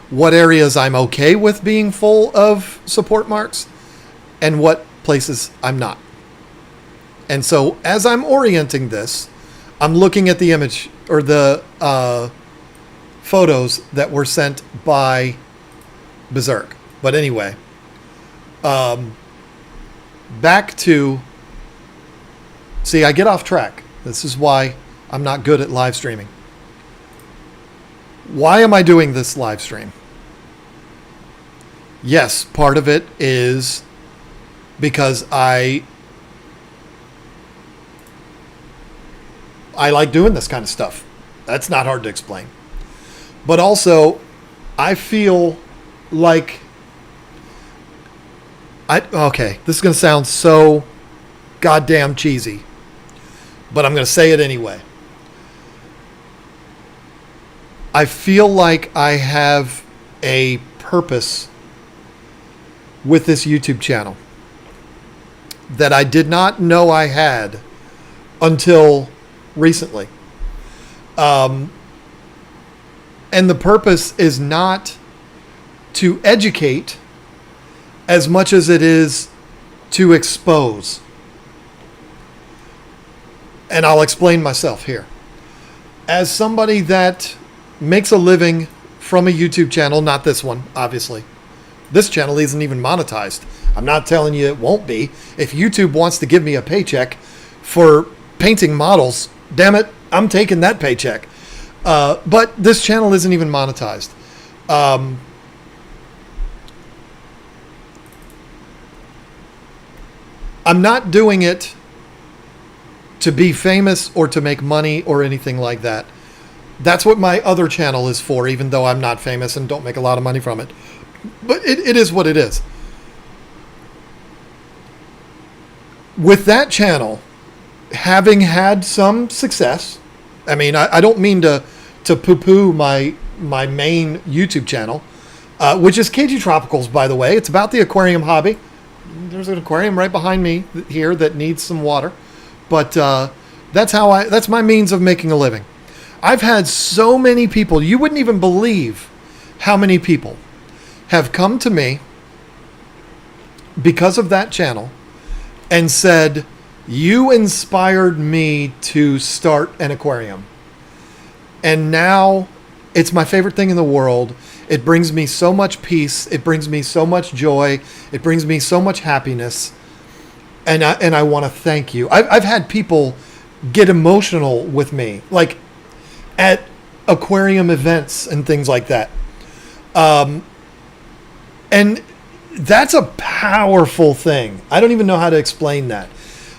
what areas I'm okay with being full of support marks and what places I'm not. And so as I'm orienting this, I'm looking at the image or the photos that were sent by Berserk. But anyway, back to, see, I get off track. This is why I'm not good at live streaming. Why am I doing this live stream? Yes, part of it is because I like doing this kind of stuff. That's not hard to explain. But also, I feel like okay, this is going to sound so goddamn cheesy, but I'm going to say it anyway. I feel like I have a purpose with this YouTube channel that I did not know I had until recently. And the purpose is not to educate as much as it is to expose. And I'll explain myself here. As somebody that makes a living from a YouTube channel, not this one, obviously. This channel isn't even monetized. I'm not telling you it won't be. If YouTube wants to give me a paycheck for painting models, damn it, I'm taking that paycheck. But this channel isn't even monetized. I'm not doing it to be famous or to make money or anything like that. That's what my other channel is for, even though I'm not famous and don't make a lot of money from it. But it is what it is. With that channel, having had some success, I mean, I don't mean to poo-poo my main YouTube channel. which is KG Tropicals, by the way. It's about the aquarium hobby. There's an aquarium right behind me here that needs some water, but that's my means of making a living. I've had so many people, you wouldn't even believe how many people have come to me because of that channel and said, you inspired me to start an aquarium. And now it's my favorite thing in the world. It brings me so much peace. It brings me so much joy. It brings me so much happiness. And I want to thank you. I've had people get emotional with me, like at aquarium events and things like that. And that's a powerful thing. I don't even know how to explain that.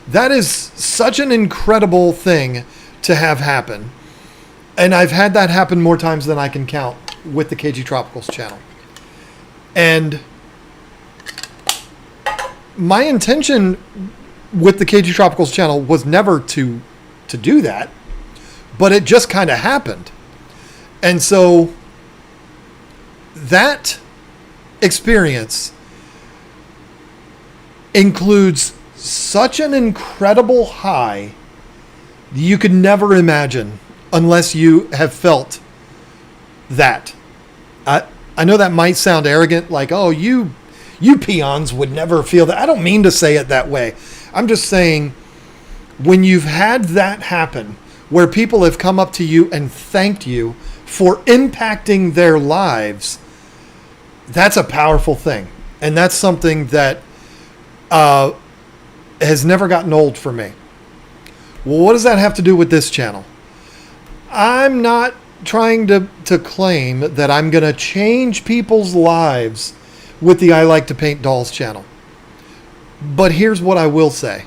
That is such an incredible thing to have happen. And I've had that happen more times than I can count with the KG Tropicals channel. And my intention with the KG Tropicals channel was never to do that, but it just kind of happened. And so that experience includes such an incredible high you could never imagine unless you have felt that. I know that might sound arrogant, like, oh, you peons would never feel that. I don't mean to say it that way. I'm just saying, when you've had that happen, where people have come up to you and thanked you for impacting their lives, that's a powerful thing. And that's something that has never gotten old for me. Well, what does that have to do with this channel? I'm not trying to claim that I'm going to change people's lives with the I Like to Paint Dolls channel. But here's what I will say.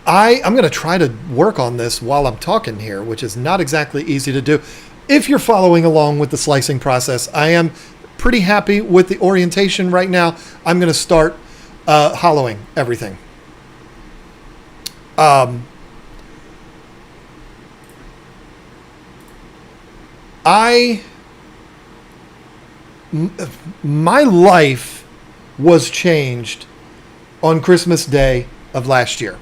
I'm going to try to work on this while I'm talking here, which is not exactly easy to do. If you're following along with the slicing process, I am pretty happy with the orientation right now. I'm going to start hollowing everything. My life was changed on Christmas Day of last year.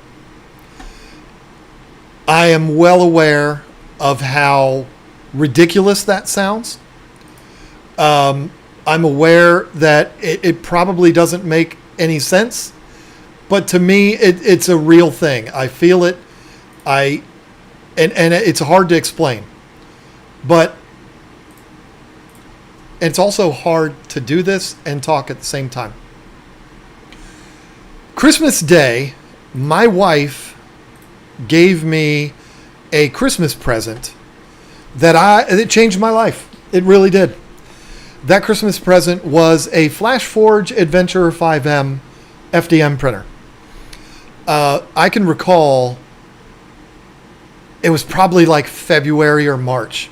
I am well aware of how ridiculous that sounds. I'm aware that it probably doesn't make any sense, but to me, it's a real thing. I feel it. And it's hard to explain, but it's also hard to do this and talk at the same time. Christmas Day, my wife gave me a Christmas present it changed my life. It really did. That Christmas present was a FlashForge Adventurer 5M FDM printer. I can recall it was probably like February or March.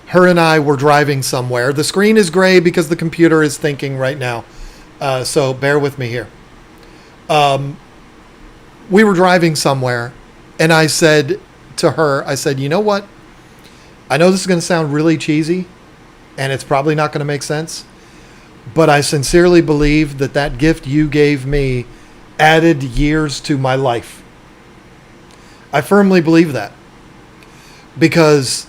Her and I were driving somewhere. The screen is gray because the computer is thinking right now. So bear with me here. We were driving somewhere, and I said to her, you know what? I know this is going to sound really cheesy, and it's probably not going to make sense, but I sincerely believe that gift you gave me added years to my life. I firmly believe that, because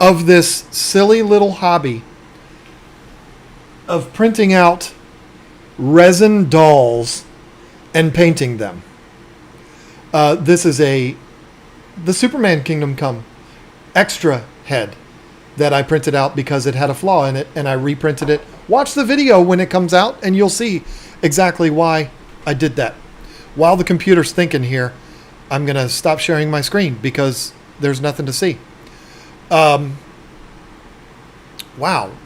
of this silly little hobby of printing out resin dolls and painting them. This is the Superman Kingdom Come extra head that I printed out because it had a flaw in it, and I reprinted it. Watch the video when it comes out and you'll see exactly why I did that. While the computer's thinking here, I'm going to stop sharing my screen because there's nothing to see. Wow,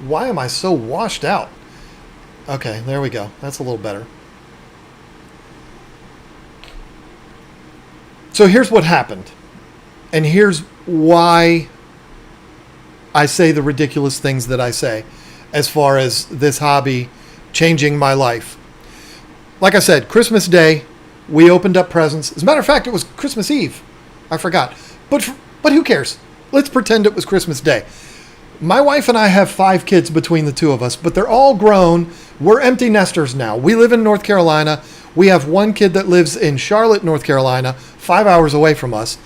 why am I so washed out? Okay, there we go. That's a little better. So here's what happened. And here's why I say the ridiculous things that I say as far as this hobby changing my life. Like I said, Christmas Day, we opened up presents. As a matter of fact, it was Christmas Eve. I forgot. But who cares? Let's pretend it was Christmas Day. My wife and I have 5 kids between the two of us, but they're all grown. We're empty nesters now. We live in North Carolina. We have one kid that lives in Charlotte, North Carolina, 5 hours away from us.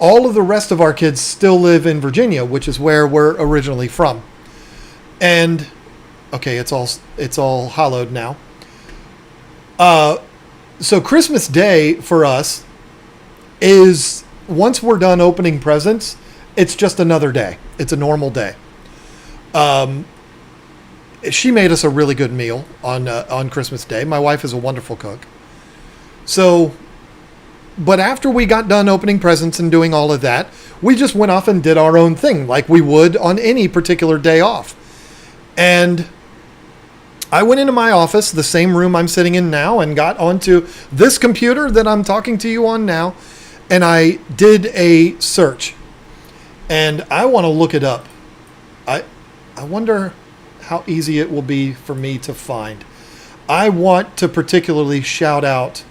All of the rest of our kids still live in Virginia, which is where we're originally from. And okay, it's all hollowed now. So Christmas Day for us is, once we're done opening presents, it's just another day. It's a normal day. She made us a really good meal on Christmas Day. My wife is a wonderful cook. So, but after we got done opening presents and doing all of that, we just went off and did our own thing like we would on any particular day off. And I went into my office, the same room I'm sitting in now, and got onto this computer that I'm talking to you on now, and I did a search. And I want to look it up. I wonder how easy it will be for me to find. I want to particularly shout out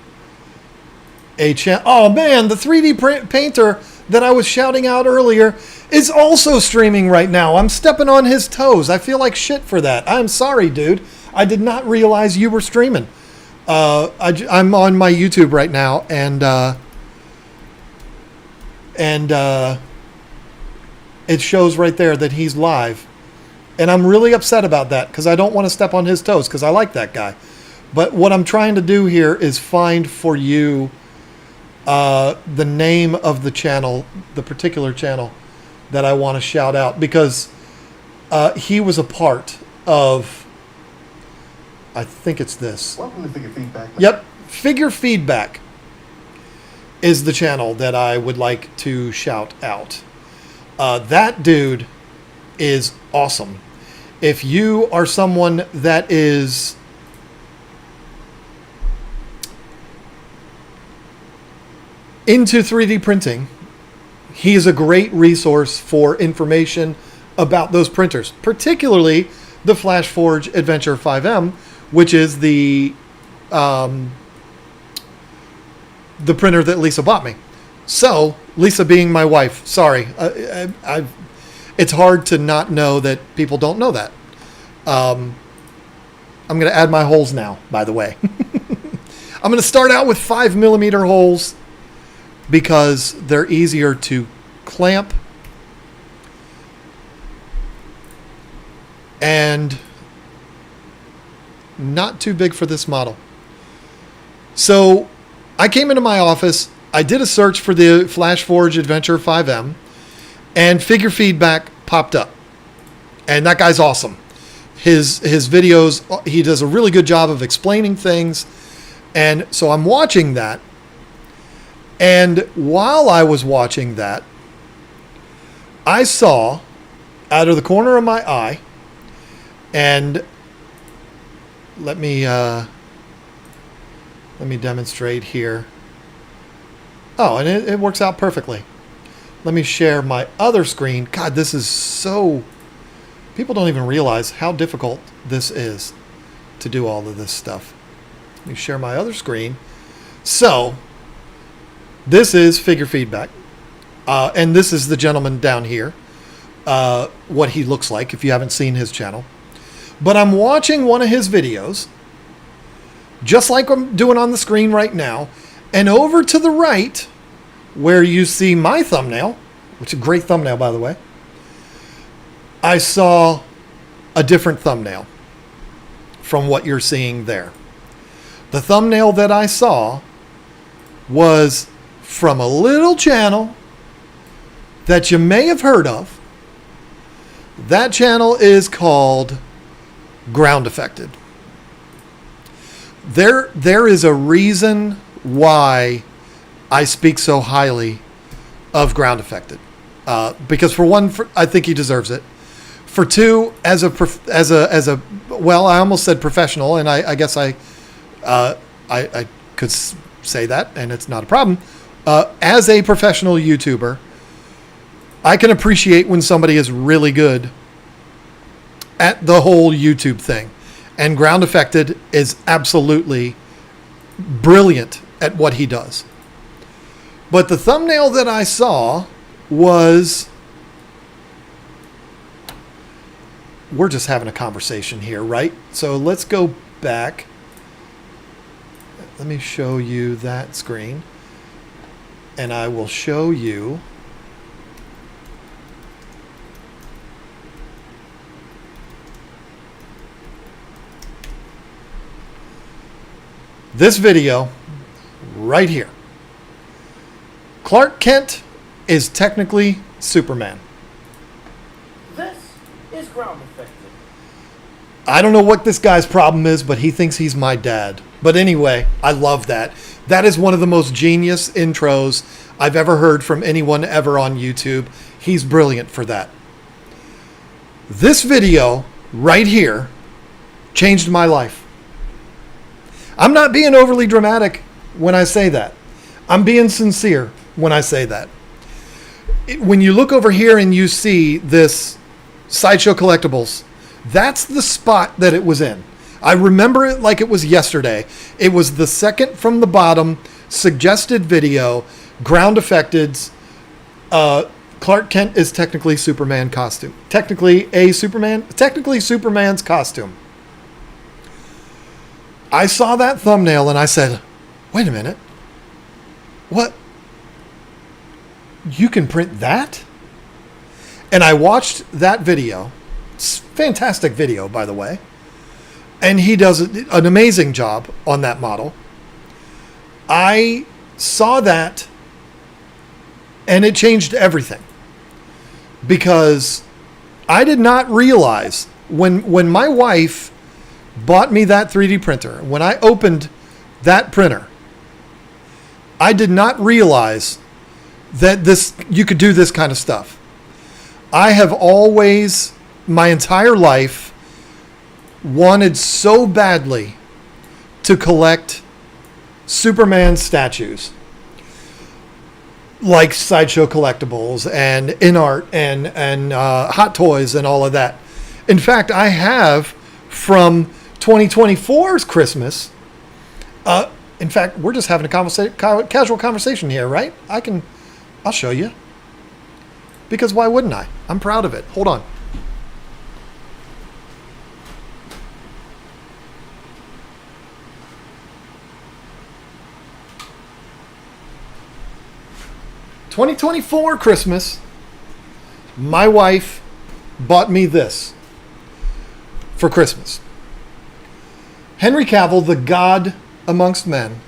a channel. Oh man, the 3D painter that I was shouting out earlier is also streaming right now. I'm stepping on his toes. I feel like shit for that. I'm sorry, dude. I did not realize you were streaming. I'm on my YouTube right now, and it shows right there that he's live. And I'm really upset about that because I don't want to step on his toes because I like that guy. But what I'm trying to do here is find for you the name of the channel, the particular channel that I want to shout out, because he was a part of, I think it's this. Welcome to Figure Feedback. Yep. Figure Feedback is the channel that I would like to shout out. That dude is awesome. If you are someone that is into 3D printing, he is a great resource for information about those printers, particularly the FlashForge Adventure 5M, which is the printer that Lisa bought me. So, Lisa being my wife, sorry, it's hard to not know that people don't know that. I'm going to add my holes now, by the way. I'm going to start out with 5mm holes because they're easier to clamp and not too big for this model. So I came into my office, I did a search for the FlashForge Adventure 5M, and Figure Feedback popped up. And that guy's awesome. His videos, he does a really good job of explaining things. And so I'm watching that. And while I was watching that, I saw out of the corner of my eye, and let me demonstrate here. Oh, and it works out perfectly. Let me share my other screen. God, this is so... People don't even realize how difficult this is to do all of this stuff. Let me share my other screen. So, this is Figure Feedback. And this is the gentleman down here. What he looks like, if you haven't seen his channel. But I'm watching one of his videos, just like I'm doing on the screen right now. And over to the right, where you see my thumbnail, which is a great thumbnail, by the way, I saw a different thumbnail from what you're seeing there. The thumbnail that I saw was from a little channel that you may have heard of. That channel is called Ground Affected. There is a reason why I speak so highly of Ground Affected. Because for one, I think he deserves it. For two, as a well, I almost said professional, and I guess I could say that, and it's not a problem. As a professional YouTuber, I can appreciate when somebody is really good at the whole YouTube thing. And Ground Affected is absolutely brilliant at what he does. But the thumbnail that I saw was we're just having a conversation here, right? So let's go back. Let me show you that screen. And I will show you this video right here. Clark Kent is technically Superman. This is ground affected. I don't know what this guy's problem is, but he thinks he's my dad. But anyway, I love that. That is one of the most genius intros I've ever heard from anyone ever on YouTube. He's brilliant for that. This video right here changed my life. I'm not being overly dramatic when I say that. I'm being sincere when I say that. When you look over here and you see this Sideshow Collectibles, that's the spot that it was in. I remember it like it was yesterday. It was the second from the bottom, suggested video, ground affecteds. Clark Kent is technically Superman costume. Technically Superman's costume. I saw that thumbnail and I said, wait a minute. What? You can print that? And I watched that video. It's a fantastic video, by the way. And he does an amazing job on that model. I saw that and it changed everything. Because I did not realize when my wife bought me that 3D printer, when I opened that printer, I did not realize that you could do this kind of stuff. I have always, my entire life, wanted so badly to collect Superman statues, like Sideshow Collectibles and InArt and Hot Toys and all of that. In fact, I have from 2024's Christmas. In fact, we're just having a casual conversation here, right? I'll show you. Because why wouldn't I? I'm proud of it. Hold on. $2024 Christmas, my wife bought me this for Christmas. Henry Cavill, the God amongst men,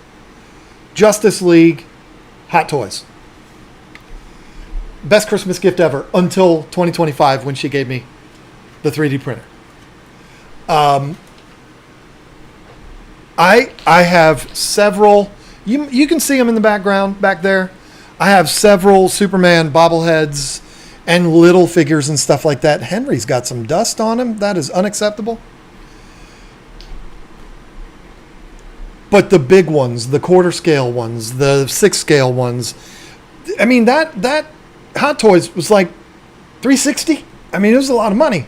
Justice League, Hot Toys. Best Christmas gift ever until 2025 when she gave me the 3D printer. I have several, you can see them in the background back there. I have several Superman bobbleheads and little figures and stuff like that. Henry's got some dust on him. That is unacceptable. But the big ones, the quarter scale ones, the 6 scale ones, I mean, that Hot Toys was like $360. I mean, it was a lot of money.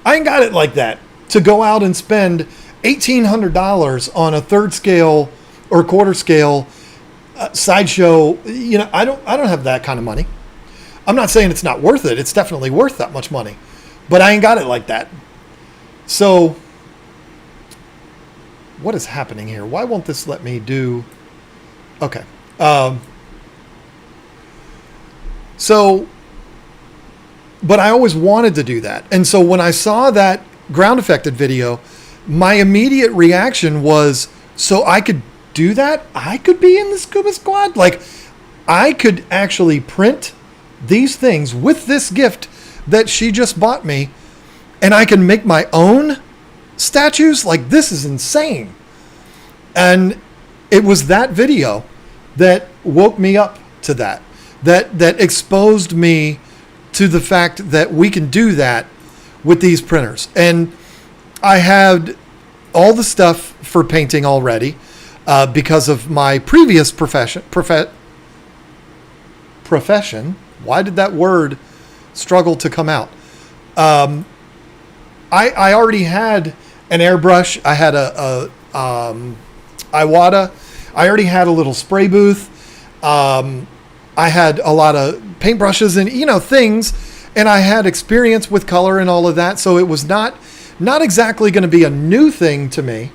I ain't got it like that to go out and spend $1,800 on a 3rd scale or quarter scale Sideshow. You know, I don't have that kind of money. I'm not saying it's not worth it. It's definitely worth that much money, but I ain't got it like that. So what is happening here? Why won't this let me do? Okay. So, but I always wanted to do that. And so when I saw that ground affected video, my immediate reaction was, so I could do that? I could be in the Scuba Squad? Like, I could actually print these things with this gift that she just bought me, and I can make my own statues? Like, this is insane. And it was that video that woke me up to that exposed me to the fact that we can do that with these printers. And I had all the stuff for painting already because of my previous profession. Why did that word struggle to come out? I already had an airbrush. I had a Iwata. I already had a little spray booth. I had a lot of paintbrushes and, things. and I had experience with color and all of that, so it was not exactly going to be a new thing to me.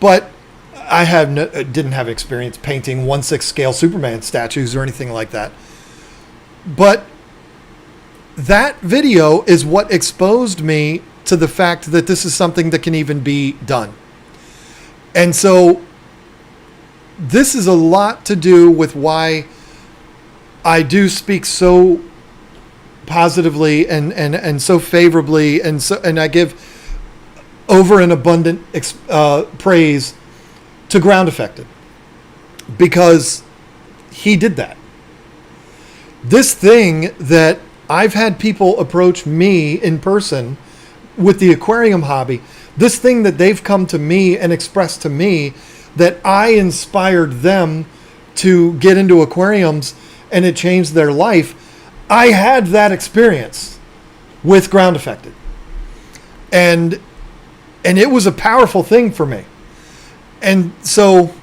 But I didn't have experience painting 1/6 scale Superman statues or anything like that. But that video is what exposed me to the fact that this is something that can even be done. And so this is a lot to do with why I do speak so positively and so favorably, and I give over an abundant praise to Ground Affected, because he did that. This thing that I've had people approach me in person with the aquarium hobby, this thing that they've come to me and expressed to me that I inspired them to get into aquariums and it changed their life. I had that experience with Ground Affected. And it was a powerful thing for me. And so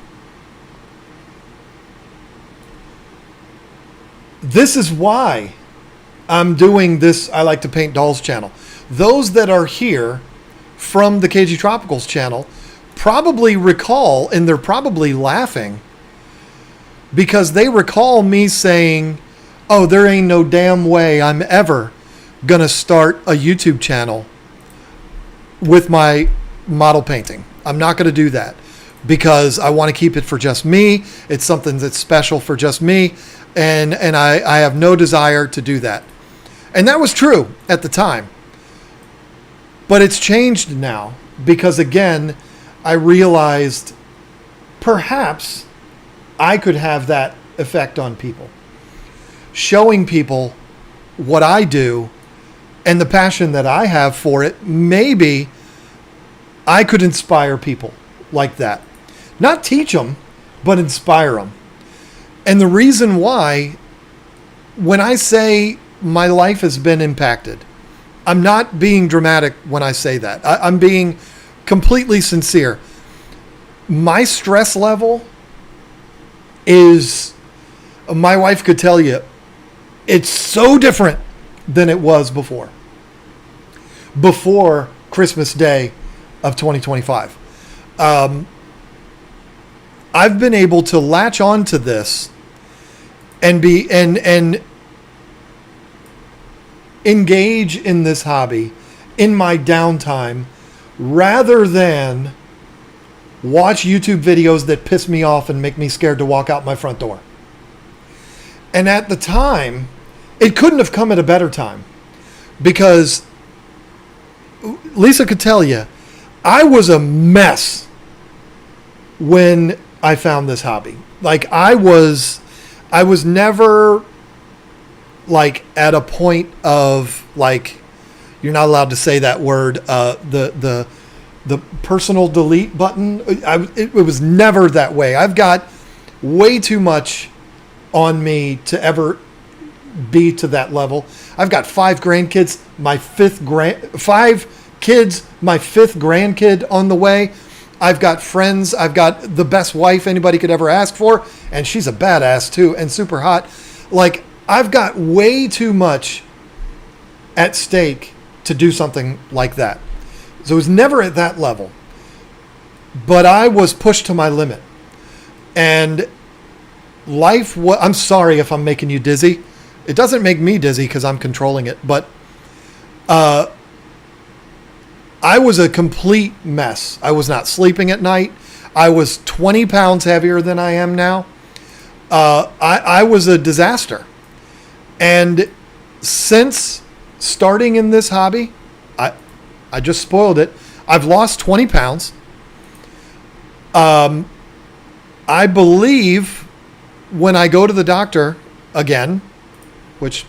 this is why I'm doing this I Like to Paint Dolls channel. Those that are here from the KG Tropicals channel probably recall, and they're probably laughing, because they recall me saying, oh, there ain't no damn way I'm ever going to start a YouTube channel with my model painting. I'm not going to do that because I want to keep it for just me. It's something that's special for just me. And I have no desire to do that. And that was true at the time. But it's changed now because, again, I realized perhaps I could have that effect on people. Showing people what I do and the passion that I have for it, maybe I could inspire people like that. Not teach them, but inspire them. And the reason why, when I say my life has been impacted, I'm not being dramatic when I say that. I'm being completely sincere. My stress level is, my wife could tell you, it's so different than it was before Christmas Day of 2025. I've been able to latch on to this and engage in this hobby in my downtime rather than watch YouTube videos that piss me off and make me scared to walk out my front door. And at the time, it couldn't have come at a better time, because Lisa could tell you, I was a mess when I found this hobby. Like I was never like at a point of like, you're not allowed to say that word, the personal delete button. It was never that way. I've got way too much on me to ever be to that level. I've got 5 grandkids, my 5 kids, my 5th grandkid on the way. I've got friends. I've got the best wife anybody could ever ask for. And she's a badass too and super hot. Like, I've got way too much at stake to do something like that. So it was never at that level. But I was pushed to my limit. And I'm sorry if I'm making you dizzy. It doesn't make me dizzy because I'm controlling it. But I was a complete mess. I was not sleeping at night. I was 20 pounds heavier than I am now. I was a disaster. And since starting in this hobby, I just spoiled it. I've lost 20 pounds. I believe when I go to the doctor again, which,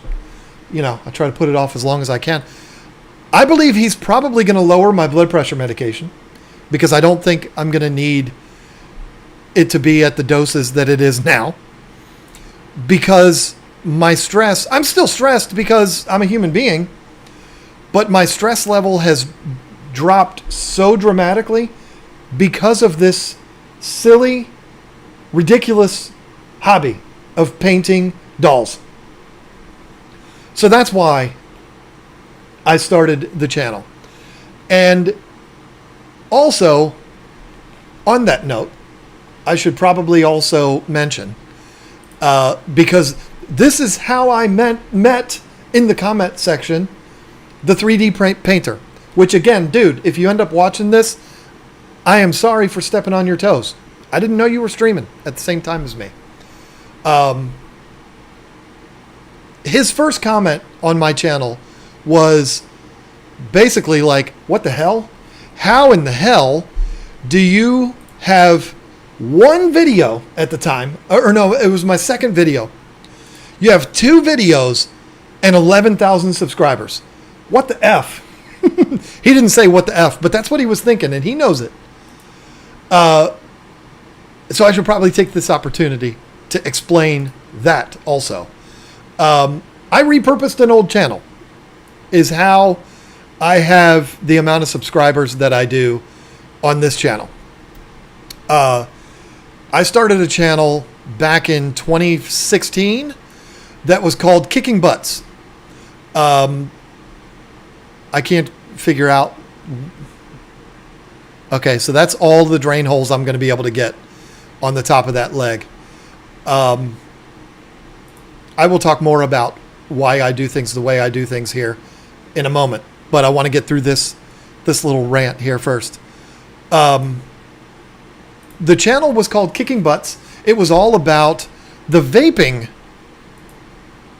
I try to put it off as long as I can, I believe he's probably going to lower my blood pressure medication, because I don't think I'm going to need it to be at the doses that it is now, because my stress, I'm still stressed because I'm a human being, but my stress level has dropped so dramatically because of this silly, ridiculous hobby of painting dolls. So that's why I started the channel. And also, on that note, I should probably also mention, because this is how I met in the comment section, the 3D painter. Which again, dude, if you end up watching this, I am sorry for stepping on your toes. I didn't know you were streaming at the same time as me. His first comment on my channel was basically like, what the hell? How in the hell do you have one video at the time? Or no, it was my second video. You have 2 videos and 11,000 subscribers. What the F? He didn't say what the F, but that's what he was thinking, and he knows it. So I should probably take this opportunity to explain that also. I repurposed an old channel, is how I have the amount of subscribers that I do on this channel. I started a channel back in 2016 that was called Kicking Butts. I can't figure out. Okay, so that's all the drain holes I'm going to be able to get on the top of that leg. I will talk more about why I do things the way I do things here in a moment, but I want to get through this little rant here first. The channel was called Kicking Butts. It was all about the vaping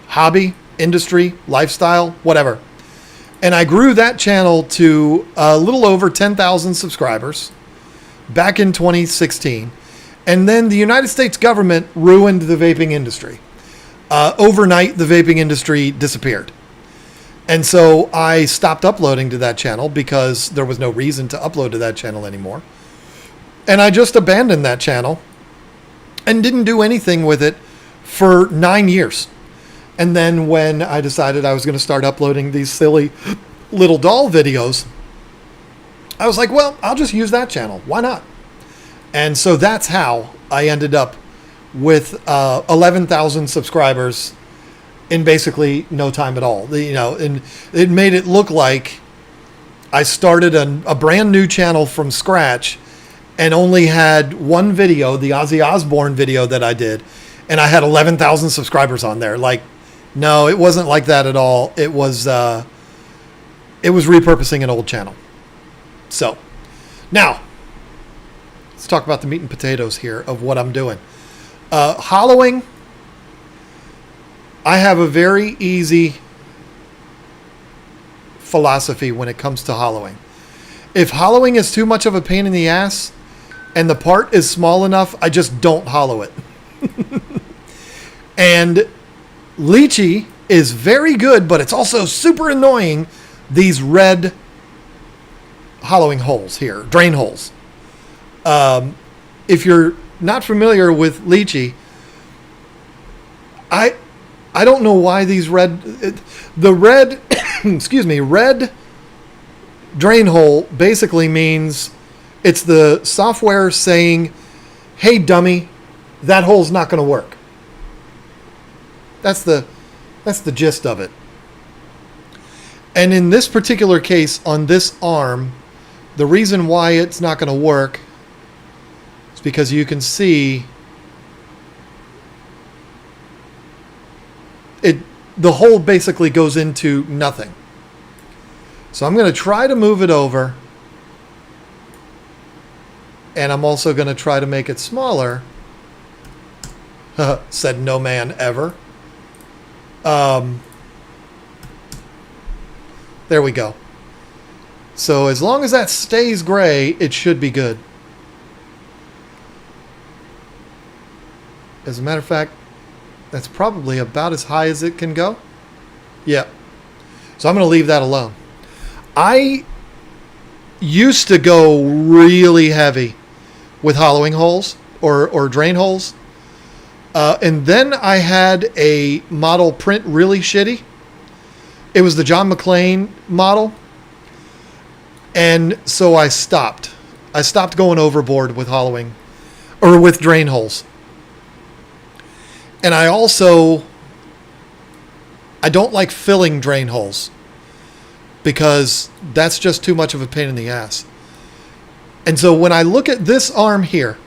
hobby, industry, lifestyle, whatever. And I grew that channel to a little over 10,000 subscribers back in 2016. And then the United States government ruined the vaping industry. Overnight, the vaping industry disappeared. And so I stopped uploading to that channel because there was no reason to upload to that channel anymore. And I just abandoned that channel and didn't do anything with it for 9 years. And then when I decided I was going to start uploading these silly little doll videos, I was like, well, I'll just use that channel. Why not? And so that's how I ended up with 11,000 subscribers in basically no time at all. And it made it look like I started a brand new channel from scratch and only had one video, the Ozzy Osbourne video that I did, and I had 11,000 subscribers on there. Like, no, it wasn't like that at all. It was repurposing an old channel. So, now, let's talk about the meat and potatoes here of what I'm doing. Hollowing, I have a very easy philosophy when it comes to hollowing. If hollowing is too much of a pain in the ass and the part is small enough, I just don't hollow it. And lychee is very good, but it's also super annoying, these red hollowing holes here, drain holes. If you're not familiar with lychee, I don't know why these red excuse me, red drain hole basically means it's the software saying, hey dummy, that hole's not going to work. That's the gist of it. And in this particular case, on this arm, the reason why it's not going to work is because you can see the hole basically goes into nothing. So I'm going to try to move it over, and I'm also going to try to make it smaller. Said no man ever. There we go. So as long as that stays gray, it should be good. As a matter of fact, that's probably about as high as it can go. Yeah. So I'm going to leave that alone. I used to go really heavy with hollowing holes or drain holes. And then I had a model print really shitty. It was the John McClane model. And so I stopped. I stopped going overboard with hollowing or with drain holes. And I also I don't like filling drain holes because that's just too much of a pain in the ass. And so when I look at this arm here,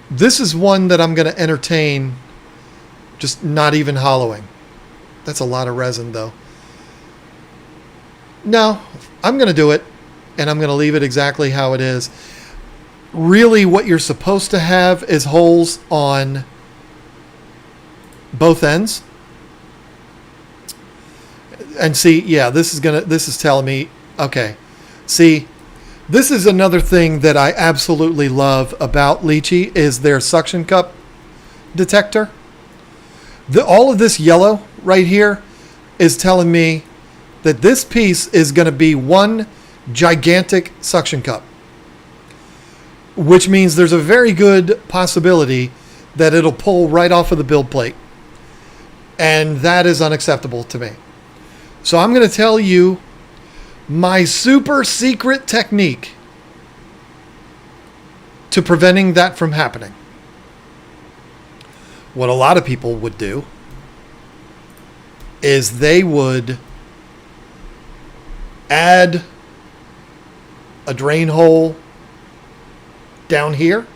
this is one that I'm going to entertain just not even hollowing. That's a lot of resin though. No, I'm going to do it, and I'm going to leave it exactly how it is. Really, what you're supposed to have is holes on both ends. And see, yeah, this is telling me, okay. See, this is another thing that I absolutely love about Lychee is their suction cup detector. All of this yellow right here is telling me that this piece is going to be one gigantic suction cup, which means there's a very good possibility that it'll pull right off of the build plate. And that is unacceptable to me. So I'm going to tell you my super secret technique to preventing that from happening. What a lot of people would do is they would add a drain hole down here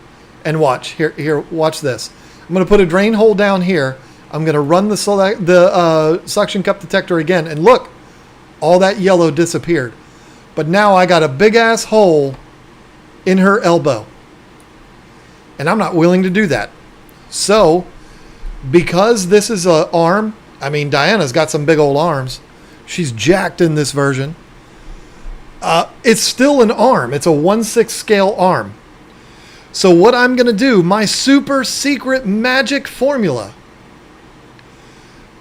and watch here watch this. I'm going to put a drain hole down here. I'm going to run the suction cup detector again, and look, all that yellow disappeared. But now I got a big ass hole in her elbow, and I'm not willing to do that. So because this is an arm, I mean, Diana's got some big old arms. She's jacked in this version. It's still an arm. It's a 1/6 scale arm. So what I'm going to do, my super secret magic formula,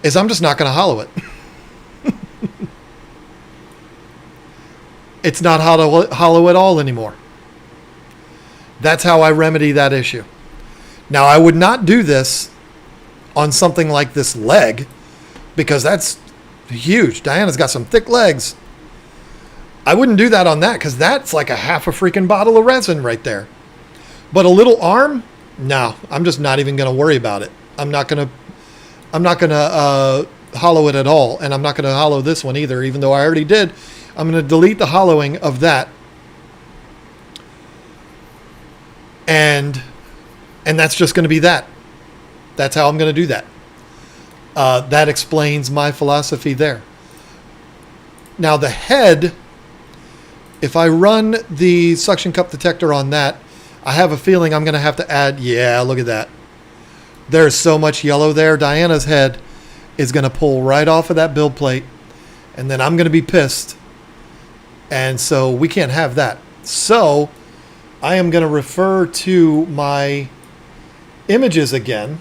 is I'm just not going to hollow it. It's not hollow at all anymore. That's how I remedy that issue. Now, I would not do this on something like this leg because that's huge. Diana's got some thick legs. I wouldn't do that on that because that's like a half a freaking bottle of resin right there. But a little arm? No, I'm just not even going to worry about it. I'm not going to hollow it at all. And I'm not going to hollow this one either, even though I already did. I'm going to delete the hollowing of that. And that's just going to be that. That's how I'm going to do that. That explains my philosophy there. Now the head, if I run the suction cup detector on that, I have a feeling I'm going to have to add, yeah, look at that. There's so much yellow there. Diana's head is going to pull right off of that build plate, and then I'm going to be pissed. And so we can't have that. So I am going to refer to my images again.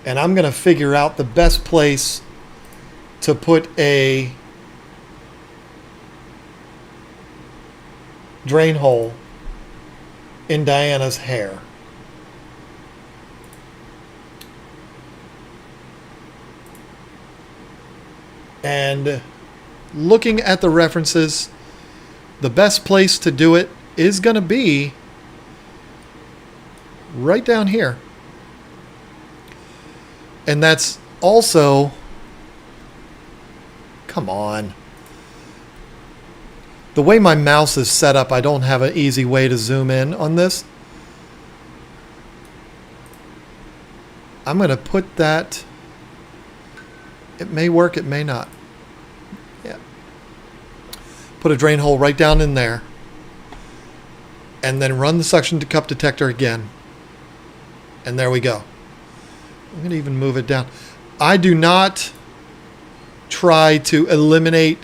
And I'm going to figure out the best place to put a drain hole in Diana's hair. And looking at the references, the best place to do it is going to be right down here. And that's also, come on. The way my mouse is set up, I don't have an easy way to zoom in on this. I'm going to put that, it may work, it may not. Yeah. Put a drain hole right down in there. And then run the suction cup detector again. And there we go. I'm going to even move it down. I do not try to eliminate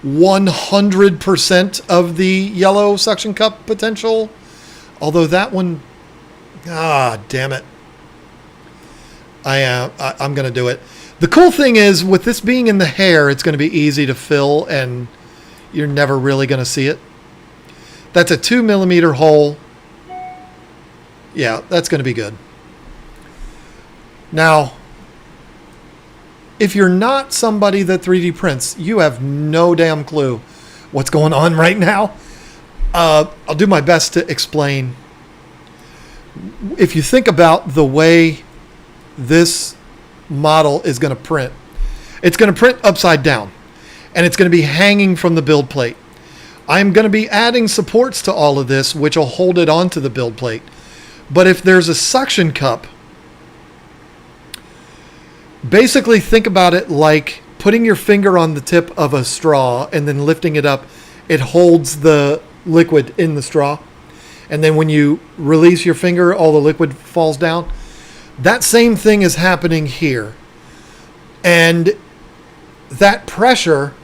100% of the yellow suction cup potential. Although that one, damn it. I'm going to do it. The cool thing is with this being in the hair, it's going to be easy to fill and you're never really going to see it. That's a 2mm hole. Yeah, that's going to be good. Now, if you're not somebody that 3D prints, you have no damn clue what's going on right now. I'll do my best to explain. If you think about the way this model is going to print, it's going to print upside down, and it's going to be hanging from the build plate. I'm going to be adding supports to all of this, which will hold it onto the build plate. But if there's a suction cup, basically think about it like putting your finger on the tip of a straw and then lifting it up. It holds the liquid in the straw. And then when you release your finger, all the liquid falls down. That same thing is happening here. And that pressure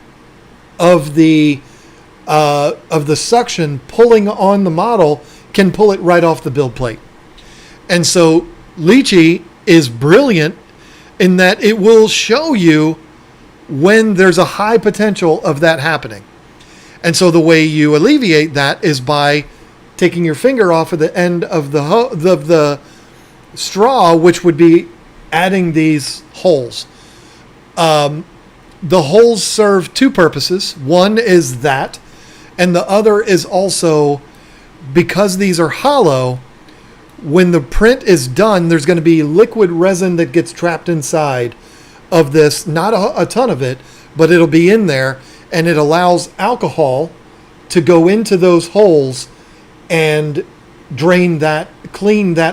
of the suction pulling on the model can pull it right off the build plate. And so Leechy is brilliant in that it will show you when there's a high potential of that happening. And so the way you alleviate that is by taking your finger off of the end of the straw, which would be adding these holes. The holes serve two purposes. One is that, and the other is also because these are hollow, when the print is done, there's going to be liquid resin that gets trapped inside of this. Not a ton of it, but it'll be in there, and it allows alcohol to go into those holes and clean that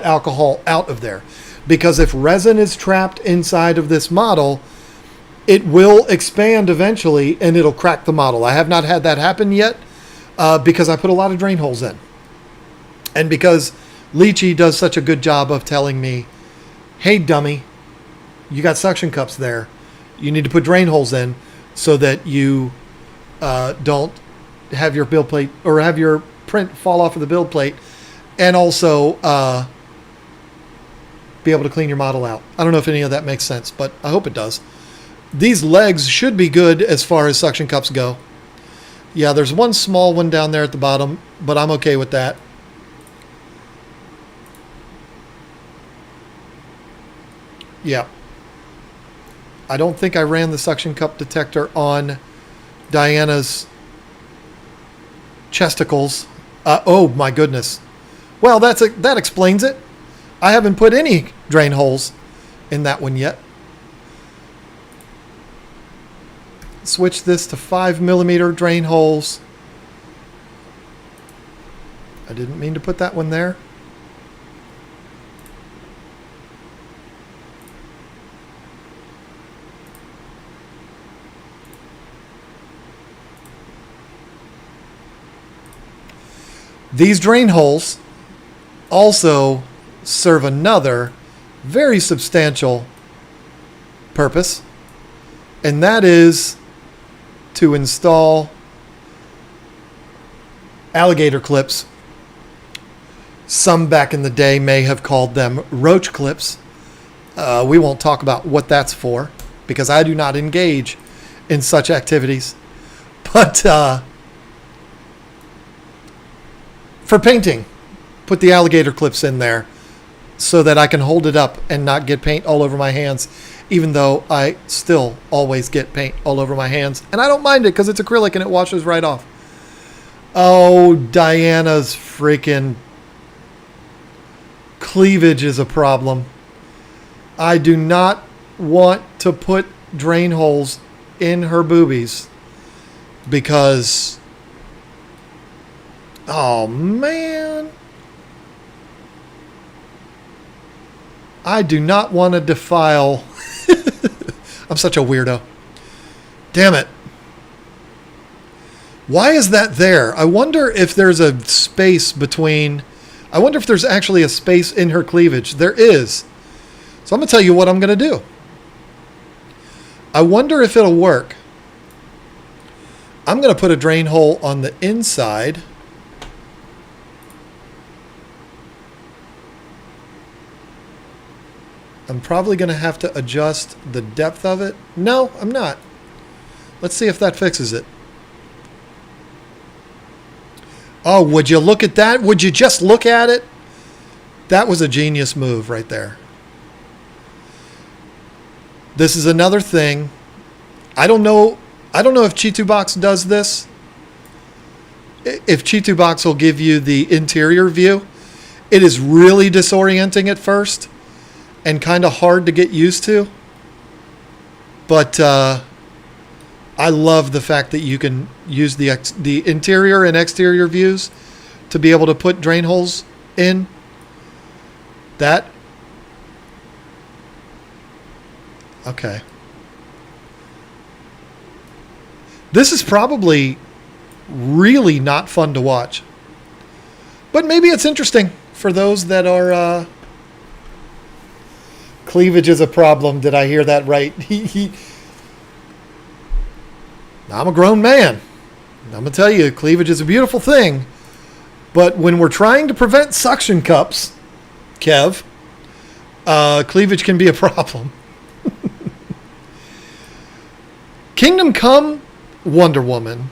alcohol out of there. Because if resin is trapped inside of this model, it will expand eventually and it'll crack the model. I have not had that happen yet because I put a lot of drain holes in. And because Leechy does such a good job of telling me, hey dummy, you got suction cups there. You need to put drain holes in so that you don't have your build plate or have your print fall off of the build plate, and also be able to clean your model out. I don't know if any of that makes sense, but I hope it does. These legs should be good as far as suction cups go. Yeah, there's one small one down there at the bottom, but I'm okay with that. Yeah. I don't think I ran the suction cup detector on Diana's chesticles. Oh my goodness. Well, that explains it. I haven't put any drain holes in that one yet. Switch this to 5mm drain holes. I didn't mean to put that one there. These drain holes also serve another very substantial purpose, and that is to install alligator clips. Some back in the day may have called them roach clips. We won't talk about what that's for because I do not engage in such activities. But for painting, put the alligator clips in there so that I can hold it up and not get paint all over my hands, even though I still always get paint all over my hands. And I don't mind it because it's acrylic and it washes right off. Oh, Diana's freaking cleavage is a problem. I do not want to put drain holes in her boobies because, oh man, I do not want to defile. I'm such a weirdo. Damn it. Why is that there? I wonder if there's a space between... I wonder if there's actually a space in her cleavage. There is. So I'm going to tell you what I'm going to do. I wonder if it'll work. I'm going to put a drain hole on the inside. I'm probably going to have to adjust the depth of it. No, I'm not. Let's see if that fixes it. Oh, would you look at that? Would you just look at it? That was a genius move right there. This is another thing. I don't know if Chitubox does this, if Chitu Box will give you the interior view, it is really disorienting at first and kind of hard to get used to. But I love the fact that you can use the interior and exterior views to be able to put drain holes in. That. Okay. This is probably really not fun to watch. But maybe it's interesting for those that are... Cleavage is a problem. Did I hear that right? I'm a grown man. I'm going to tell you, cleavage is a beautiful thing. But when we're trying to prevent suction cups, Kev, cleavage can be a problem. Kingdom Come Wonder Woman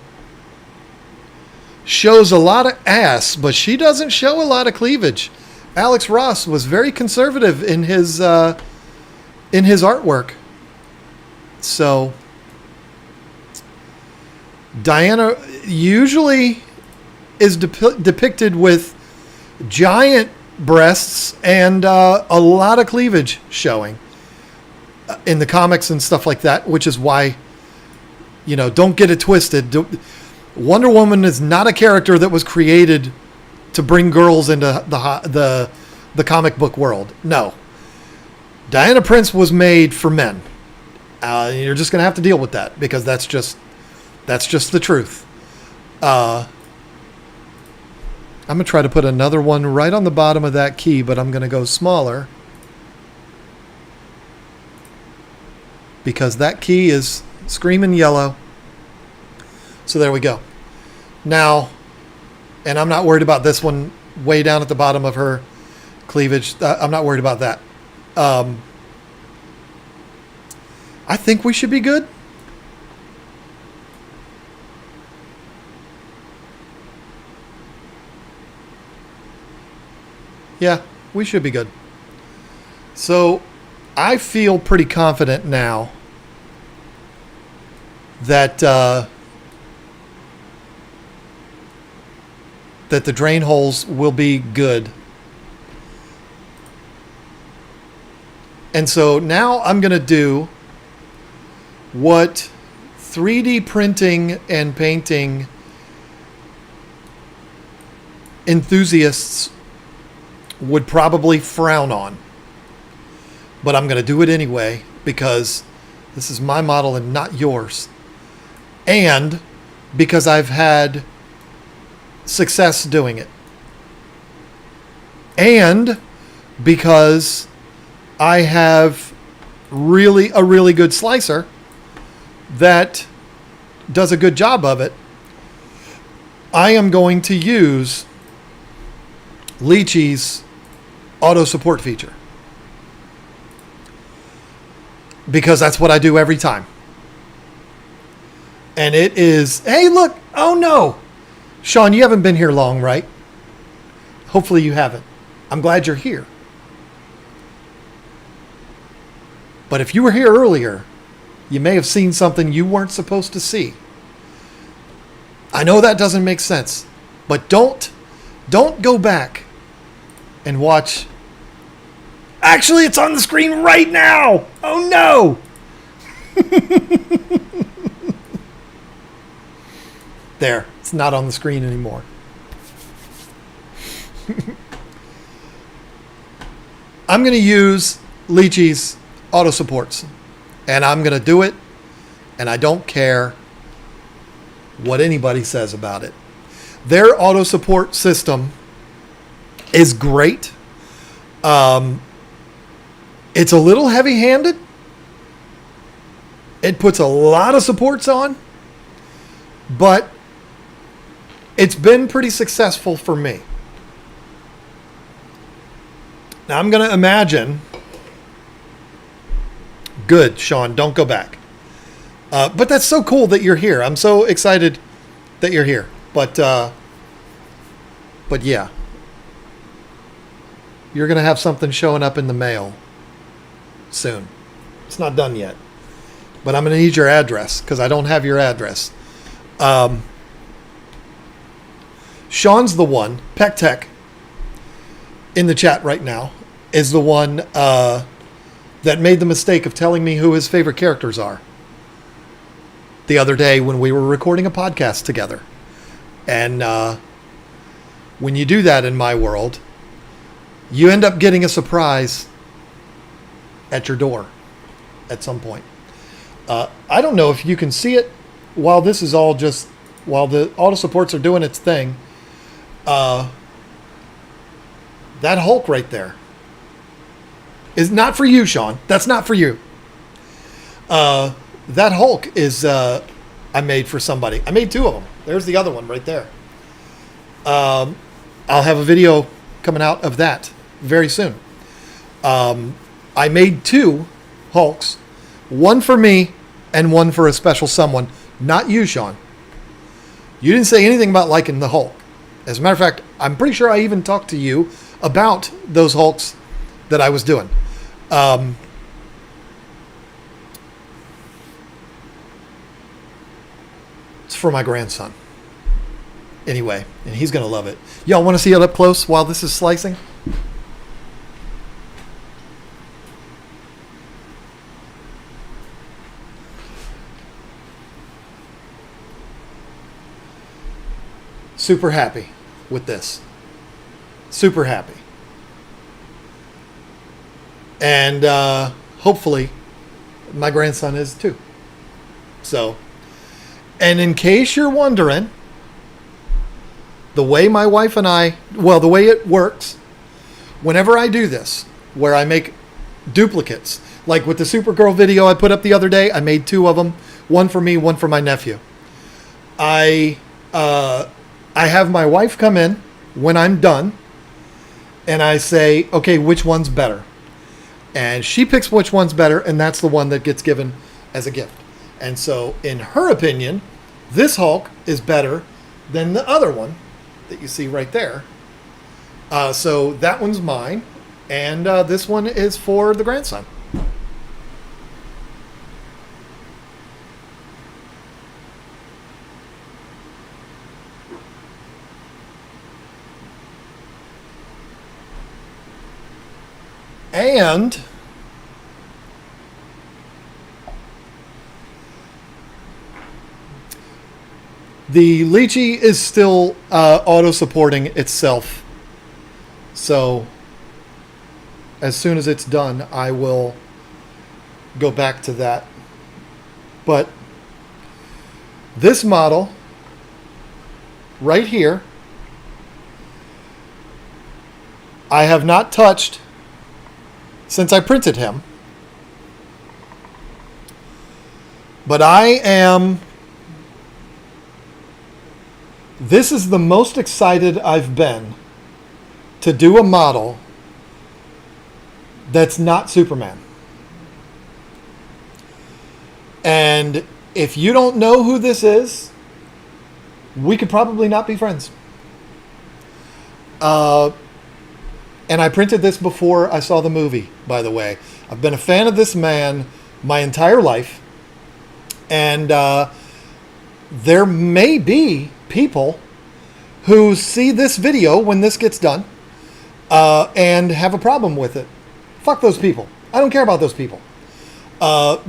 shows a lot of ass, but she doesn't show a lot of cleavage. Alex Ross was very conservative in his artwork. So Diana usually is depicted with giant breasts and a lot of cleavage showing in the comics and stuff like that, which is why, don't get it twisted. Wonder Woman is not a character that was created to bring girls into the comic book world. No. Diana Prince was made for men. You're just going to have to deal with that because that's just the truth. I'm going to try to put another one right on the bottom of that key, but I'm going to go smaller because that key is screaming yellow. So there we go. Now, and I'm not worried about this one way down at the bottom of her cleavage. I'm not worried about that. I think we should be good. Yeah, we should be good. So I feel pretty confident now that that the drain holes will be good. And so now I'm going to do what 3D printing and painting enthusiasts would probably frown on. But I'm going to do it anyway because this is my model and not yours. And because I've had success doing it. And because I have a really good slicer that does a good job of it, I am going to use Lychee's auto support feature. Because that's what I do every time. And it is, hey, look, oh no. Sean, you haven't been here long, right? Hopefully you haven't. I'm glad you're here. But if you were here earlier, you may have seen something you weren't supposed to see. I know that doesn't make sense, but don't go back and watch. Actually, it's on the screen right now. Oh no. There, it's not on the screen anymore. I'm going to use Lychee's auto supports, and I'm going to do it, and I don't care what anybody says about it. Their auto support system is great. It's a little heavy-handed. It puts a lot of supports on, but it's been pretty successful for me. Now I'm going to imagine. Good, Sean, don't go back. But that's so cool that you're here. I'm so excited that you're here. But yeah. You're going to have something showing up in the mail soon. It's not done yet. But I'm going to need your address because I don't have your address. Sean's the one, Peck Tech, in the chat right now, is the one that made the mistake of telling me who his favorite characters are the other day when we were recording a podcast together. And when you do that in my world, you end up getting a surprise at your door at some point. I don't know if you can see it while this is all just, while the auto supports are doing its thing. That Hulk right there is not for you, Sean. That's not for you. That Hulk is, I made for somebody. I made 2 of them. There's the other one right there. I'll have a video coming out of that very soon. I made 2 Hulks, one for me and one for a special someone. Not you, Sean. You didn't say anything about liking the Hulk. As a matter of fact, I'm pretty sure I even talked to you about those Hulks that I was doing. It's for my grandson. Anyway, and he's going to love it. Y'all want to see it up close while this is slicing? Super happy with this. Super happy. And hopefully my grandson is too. So, and in case you're wondering, the way my wife and I, well, the way it works, whenever I do this, where I make duplicates, like with the Supergirl video I put up the other day, I made 2 of them, one for me, one for my nephew. I have my wife come in when I'm done, and I say, okay, which one's better? And she picks which one's better, and that's the one that gets given as a gift. And so, in her opinion, this Hulk is better than the other one that you see right there. So that one's mine, and this one is for the grandson. And the Lychee is still auto-supporting itself. So as soon as it's done, I will go back to that. But this model right here, I have not touched since I printed him. But this is the most excited I've been to do a model that's not Superman. And if you don't know who this is, we could probably not be friends. And I printed this before I saw the movie, by the way. I've been a fan of this man my entire life. And there may be people who see this video when this gets done and have a problem with it. Fuck those people. I don't care about those people.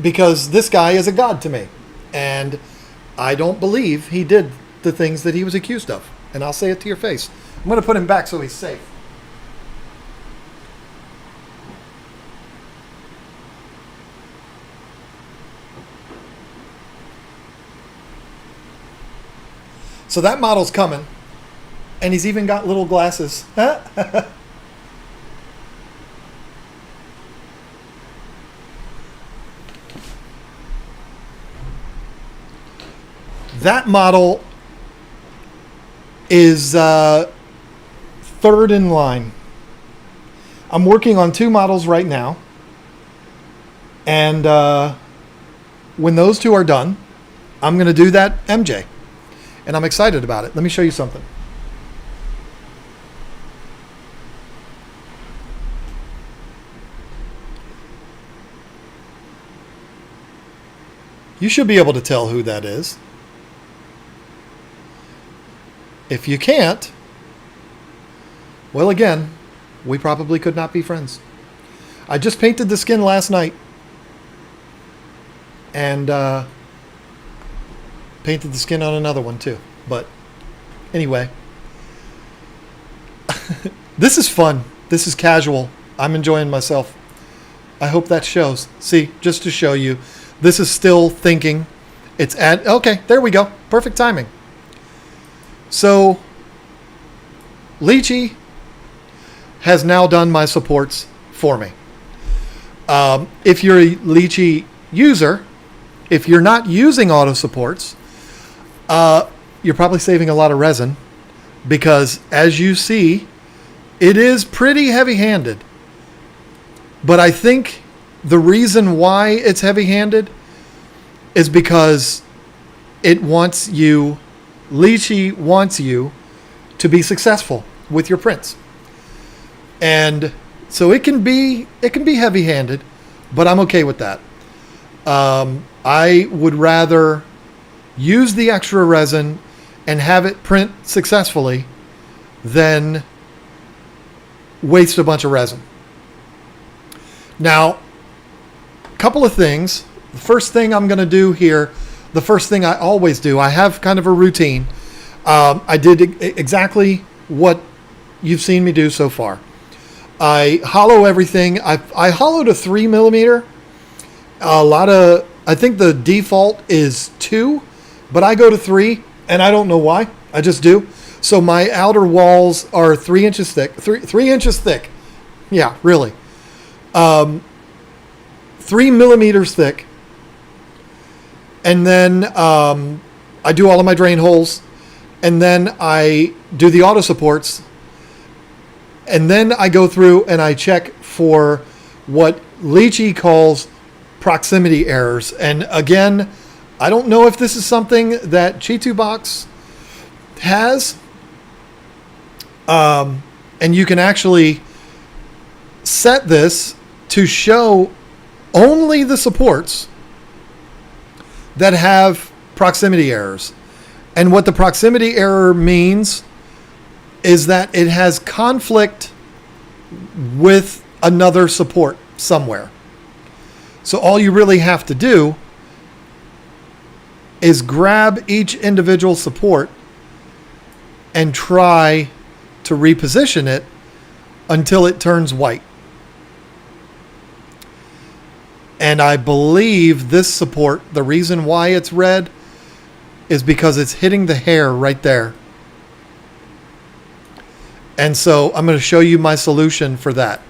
Because this guy is a god to me. And I don't believe he did the things that he was accused of. And I'll say it to your face. I'm going to put him back so he's safe. So that model's coming, and he's even got little glasses. That model is third in line. I'm working on 2 models right now, and when those 2 are done, I'm going to do that MJ. And I'm excited about it. Let me show you something. You should be able to tell who that is. If you can't, Well, again, we probably could not be friends. I just painted the skin last night. And painted the skin on another one too. But anyway, this is fun. This is casual. I'm enjoying myself. I hope that shows. See, just to show you, this is still thinking. It's at, okay, there we go. Perfect timing. So, Lychee has now done my supports for me. If you're a Lychee user, if you're not using auto supports, you're probably saving a lot of resin because, as you see, it is pretty heavy-handed. But I think the reason why it's heavy-handed is because it wants you, Lychee wants you to be successful with your prints. And so it can be heavy-handed, but I'm okay with that. I would rather use the extra resin and have it print successfully than waste a bunch of resin. Now, a couple of things. The first thing I'm going to do here, the first thing I always do, I have kind of a routine. I did exactly what you've seen me do so far. I hollow everything. I hollowed a 3 millimeter. I think the default is 2, but I go to 3, and I don't know why. I just do. So my outer walls are 3 inches thick. 3 inches thick. Yeah, really. 3 millimeters thick. And then I do all of my drain holes. And then I do the auto supports. And then I go through and I check for what Lychee calls proximity errors. And again, I don't know if this is something that Chitubox has. And you can actually set this to show only the supports that have proximity errors. And what the proximity error means is that it has conflict with another support somewhere. So all you really have to do is grab each individual support and try to reposition it until it turns white. And I believe this support, the reason why it's red is because it's hitting the hair right there. And so I'm going to show you my solution for that.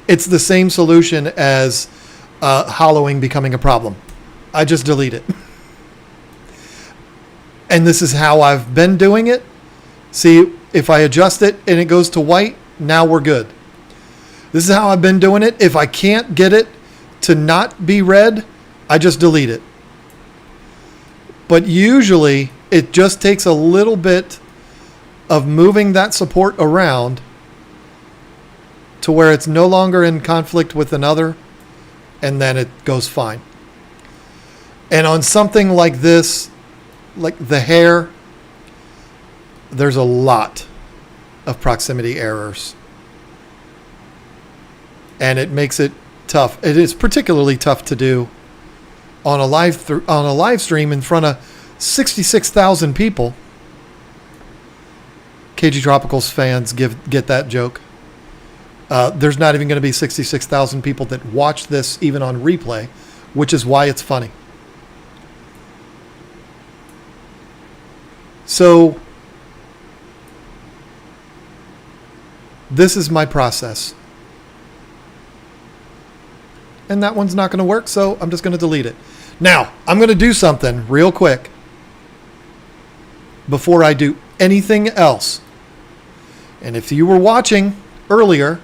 It's the same solution as hollowing becoming a problem. I just delete it. And this is how I've been doing it. See, if I adjust it and it goes to white, now we're good. This is how I've been doing it. If I can't get it to not be red, I just delete it. But usually it just takes a little bit of moving that support around to where it's no longer in conflict with another, and then it goes fine. And on something like this, like the hair, there's a lot of proximity errors. And it makes it tough. It is particularly tough to do on a live stream in front of 66,000 people. KG Tropicals fans get that joke. There's not even going to be 66,000 people that watch this even on replay, which is why it's funny. So this is my process. And that one's not going to work, so I'm just going to delete it. Now, I'm going to do something real quick before I do anything else. And if you were watching earlier,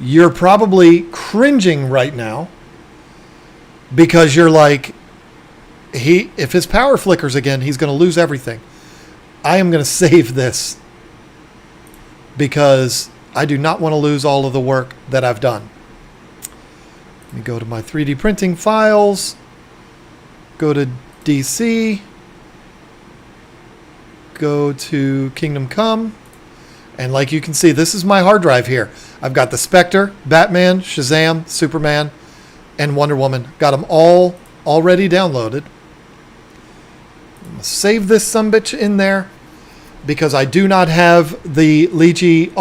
you're probably cringing right now because you're like, if his power flickers again, he's going to lose everything. I am going to save this because I do not want to lose all of the work that I've done. Let me go to my 3D printing files, go to DC, go to Kingdom Come, And like you can see, this is my hard drive here. I've got the Spectre, Batman, Shazam, Superman, and Wonder Woman. Got them all already downloaded. I'm gonna save this sumbitch in there because I do not have the Leechy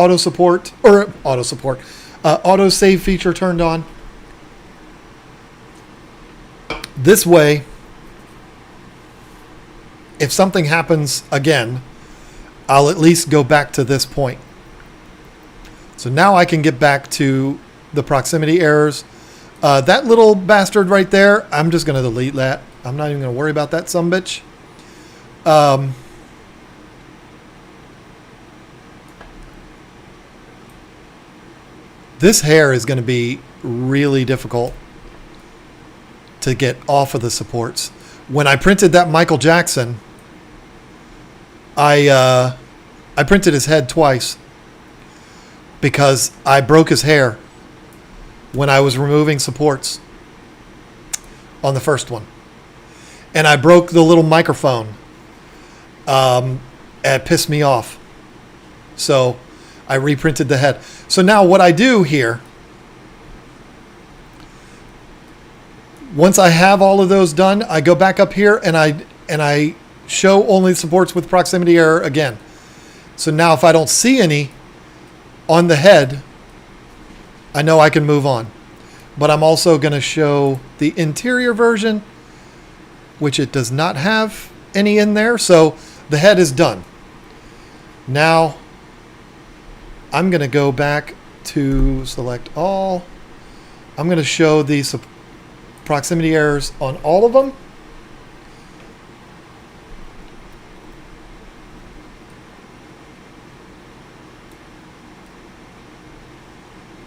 auto save feature turned on. This way, if something happens again, I'll at least go back to this point. So now I can get back to the proximity errors. That little bastard right there, I'm just going to delete that. I'm not even going to worry about that sumbitch. This hair is going to be really difficult to get off of the supports. When I printed that Michael Jackson, I printed his head twice because I broke his hair when I was removing supports on the first one. And I broke the little microphone. It pissed me off. So I reprinted the head. So now what I do here, once I have all of those done, I go back up here and I show only supports with proximity error again. So now if I don't see any on the head, I know I can move on. But I'm also going to show the interior version, which it does not have any in there. So the head is done. Now I'm going to go back to select all. I'm going to show the proximity errors on all of them.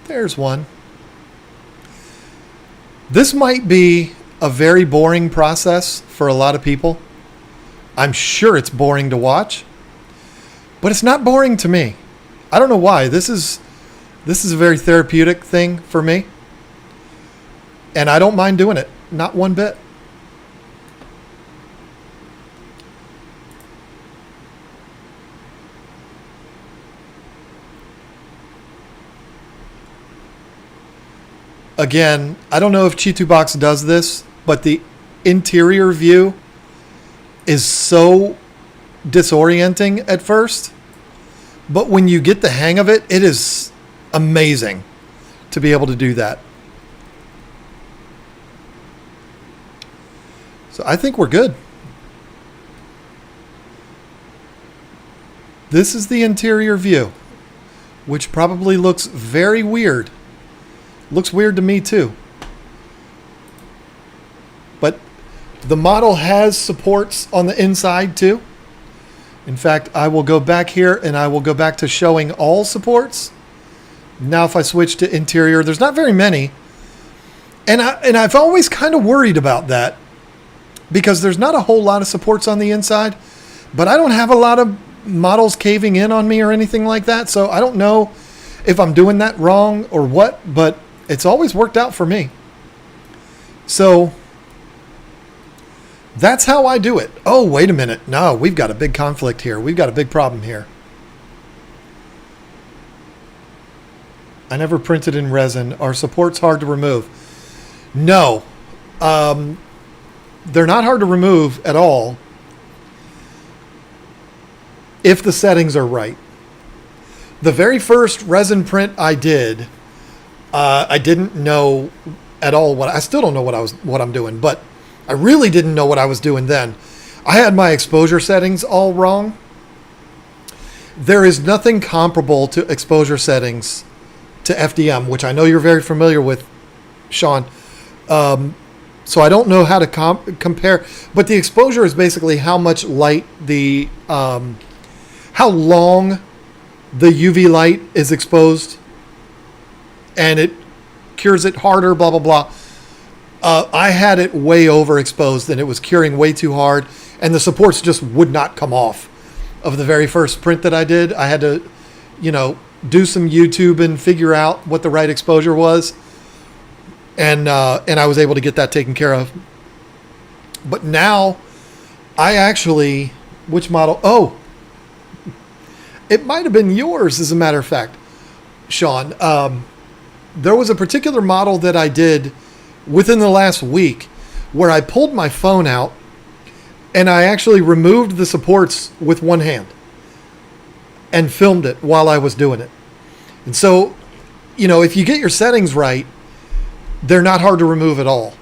There's one. This might be a very boring process for a lot of people. I'm sure it's boring to watch, but it's not boring to me. I don't know why. This is a very therapeutic thing for me, and I don't mind doing it, not one bit. Again, I don't know if Chitubox does this, but the interior view is so disorienting at first. But when you get the hang of it, it is amazing to be able to do that. So I think we're good. This is the interior view, which probably looks very weird. Looks weird to me too. But the model has supports on the inside too. In fact, I will go back here and I will go back to showing all supports. Now if I switch to interior, there's not very many. And I've always kind of worried about that because there's not a whole lot of supports on the inside, but I don't have a lot of models caving in on me or anything like that. So I don't know if I'm doing that wrong or what, but it's always worked out for me. So that's how I do it. Oh, wait a minute. No, we've got a big conflict here. We've got a big problem here. I never printed in resin. Are supports hard to remove? No. They're not hard to remove at all if the settings are right. The very first resin print I did, I didn't know at all I still don't know what I'm doing, but I really didn't know what I was doing then. I had my exposure settings all wrong. There is nothing comparable to exposure settings to FDM, which I know you're very familiar with, Sean. So I don't know how to compare, but the exposure is basically how much light how long the UV light is exposed, and it cures it harder, blah, blah, blah. I had it way overexposed and it was curing way too hard, and the supports just would not come off of the very first print that I did. I had to, do some YouTube and figure out what the right exposure was. And I was able to get that taken care of. But now I actually, which model? Oh, It might have been yours, as a matter of fact, Sean. There was a particular model that I did within the last week where I pulled my phone out and I actually removed the supports with one hand and filmed it while I was doing it. And so, if you get your settings right, they're not hard to remove at all.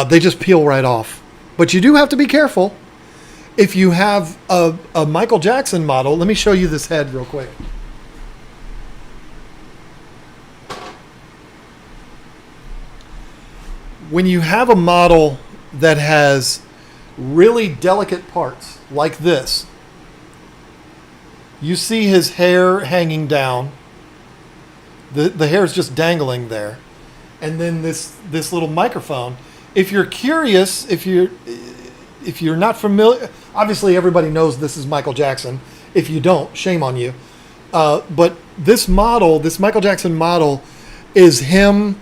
They just peel right off. But you do have to be careful. If you have a Michael Jackson model, let me show you this head real quick. When you have a model that has really delicate parts like this, you see his hair hanging down. The hair is just dangling there. And then this little microphone. If you're curious, if you're not familiar, obviously everybody knows this is Michael Jackson. If you don't, shame on you. But this Michael Jackson model, is him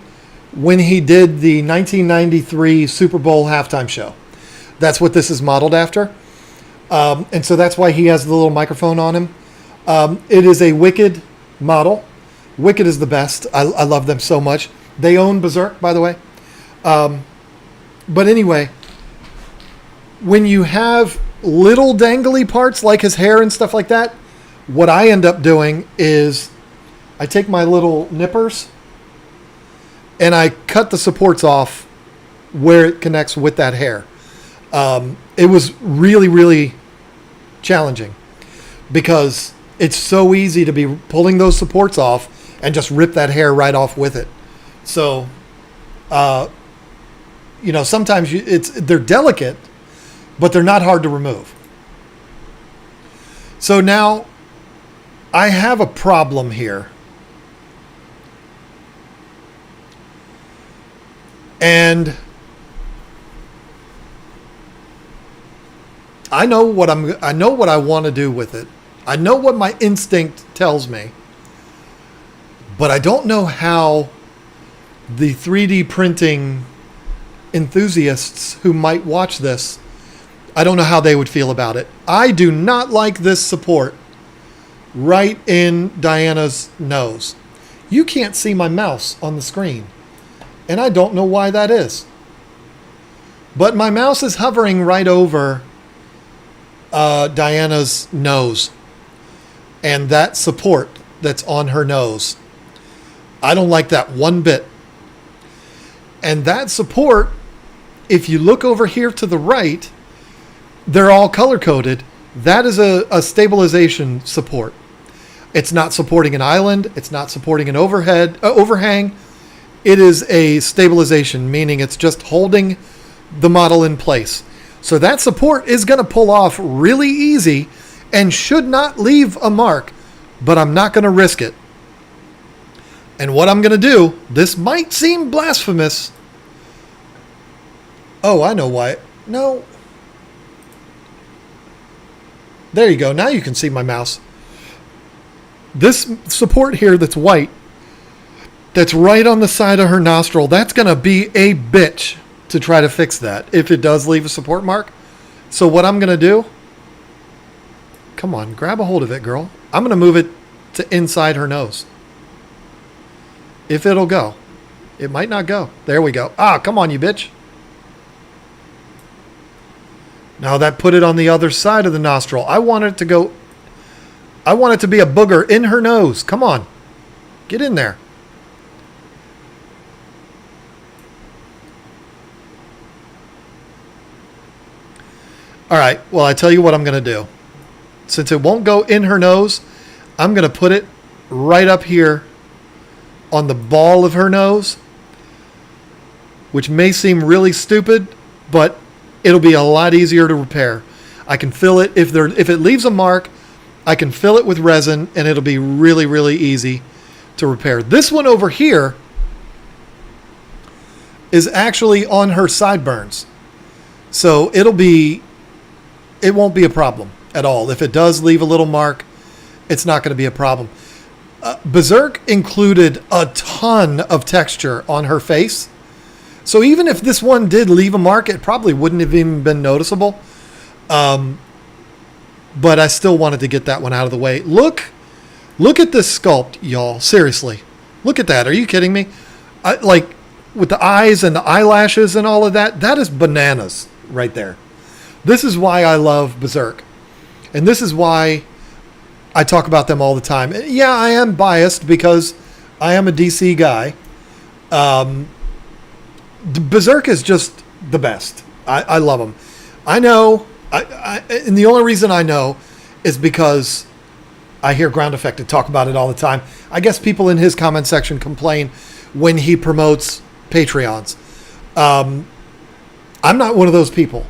when he did the 1993 Super Bowl halftime show. That's what this is modeled after. And so that's why he has the little microphone on him. It is a Wicked model. Wicked is the best. I love them so much. They own Berserk, by the way. But anyway, when you have little dangly parts like his hair and stuff like that, what I end up doing is I take my little nippers and I cut the supports off where it connects with that hair. It was really, really challenging because it's so easy to be pulling those supports off and just rip that hair right off with it. So, sometimes they're delicate, but they're not hard to remove. So now I have a problem here. And I know what I want to do with it. I know what my instinct tells me. But I don't know how the 3D printing enthusiasts who might watch this, I don't know how they would feel about it. I do not like this support right in Diana's nose. You can't see my mouse on the screen, and I don't know why that is. But my mouse is hovering right over Diana's nose, and that support that's on her nose, I don't like that one bit. And that support, if you look over here to the right, they're all color-coded. That is a stabilization support. It's not supporting an island. It's not supporting an overhang. It is a stabilization, meaning it's just holding the model in place. So that support is going to pull off really easy and should not leave a mark, but I'm not going to risk it. And what I'm going to do, this might seem blasphemous. Oh, I know why. No. There you go. Now you can see my mouse. This support here that's white, that's right on the side of her nostril, that's going to be a bitch to try to fix that if it does leave a support mark. So what I'm going to do, come on, grab a hold of it, girl. I'm going to move it to inside her nose. If it'll go. It might not go. There we go. Ah, come on, you bitch. Now that put it on the other side of the nostril. I want it to go. I want it to be a booger in her nose. Come on. Get in there. All right. Well, I tell you what I'm going to do. Since it won't go in her nose, I'm going to put it right up here on the ball of her nose, which may seem really stupid, but it'll be a lot easier to repair. I can fill it. If it leaves a mark, I can fill it with resin, and it'll be really, really easy to repair. This one over here is actually on her sideburns. So it won't be a problem at all. If it does leave a little mark, it's not going to be a problem. Berserk included a ton of texture on her face. So even if this one did leave a mark, it probably wouldn't have even been noticeable. but I still wanted to get that one out of the way. Look at this sculpt, y'all. Seriously. Look at that. Are you kidding me? Like, with the eyes and the eyelashes and all of that, that is bananas right there. This is why I love Berserk. And this is why I talk about them all the time. Yeah, I am biased because I am a DC guy. Berserk is just the best. I love them. I know, and the only reason I know is because I hear Ground Affected talk about it all the time. I guess people in his comment section complain when he promotes Patreons. I'm not one of those people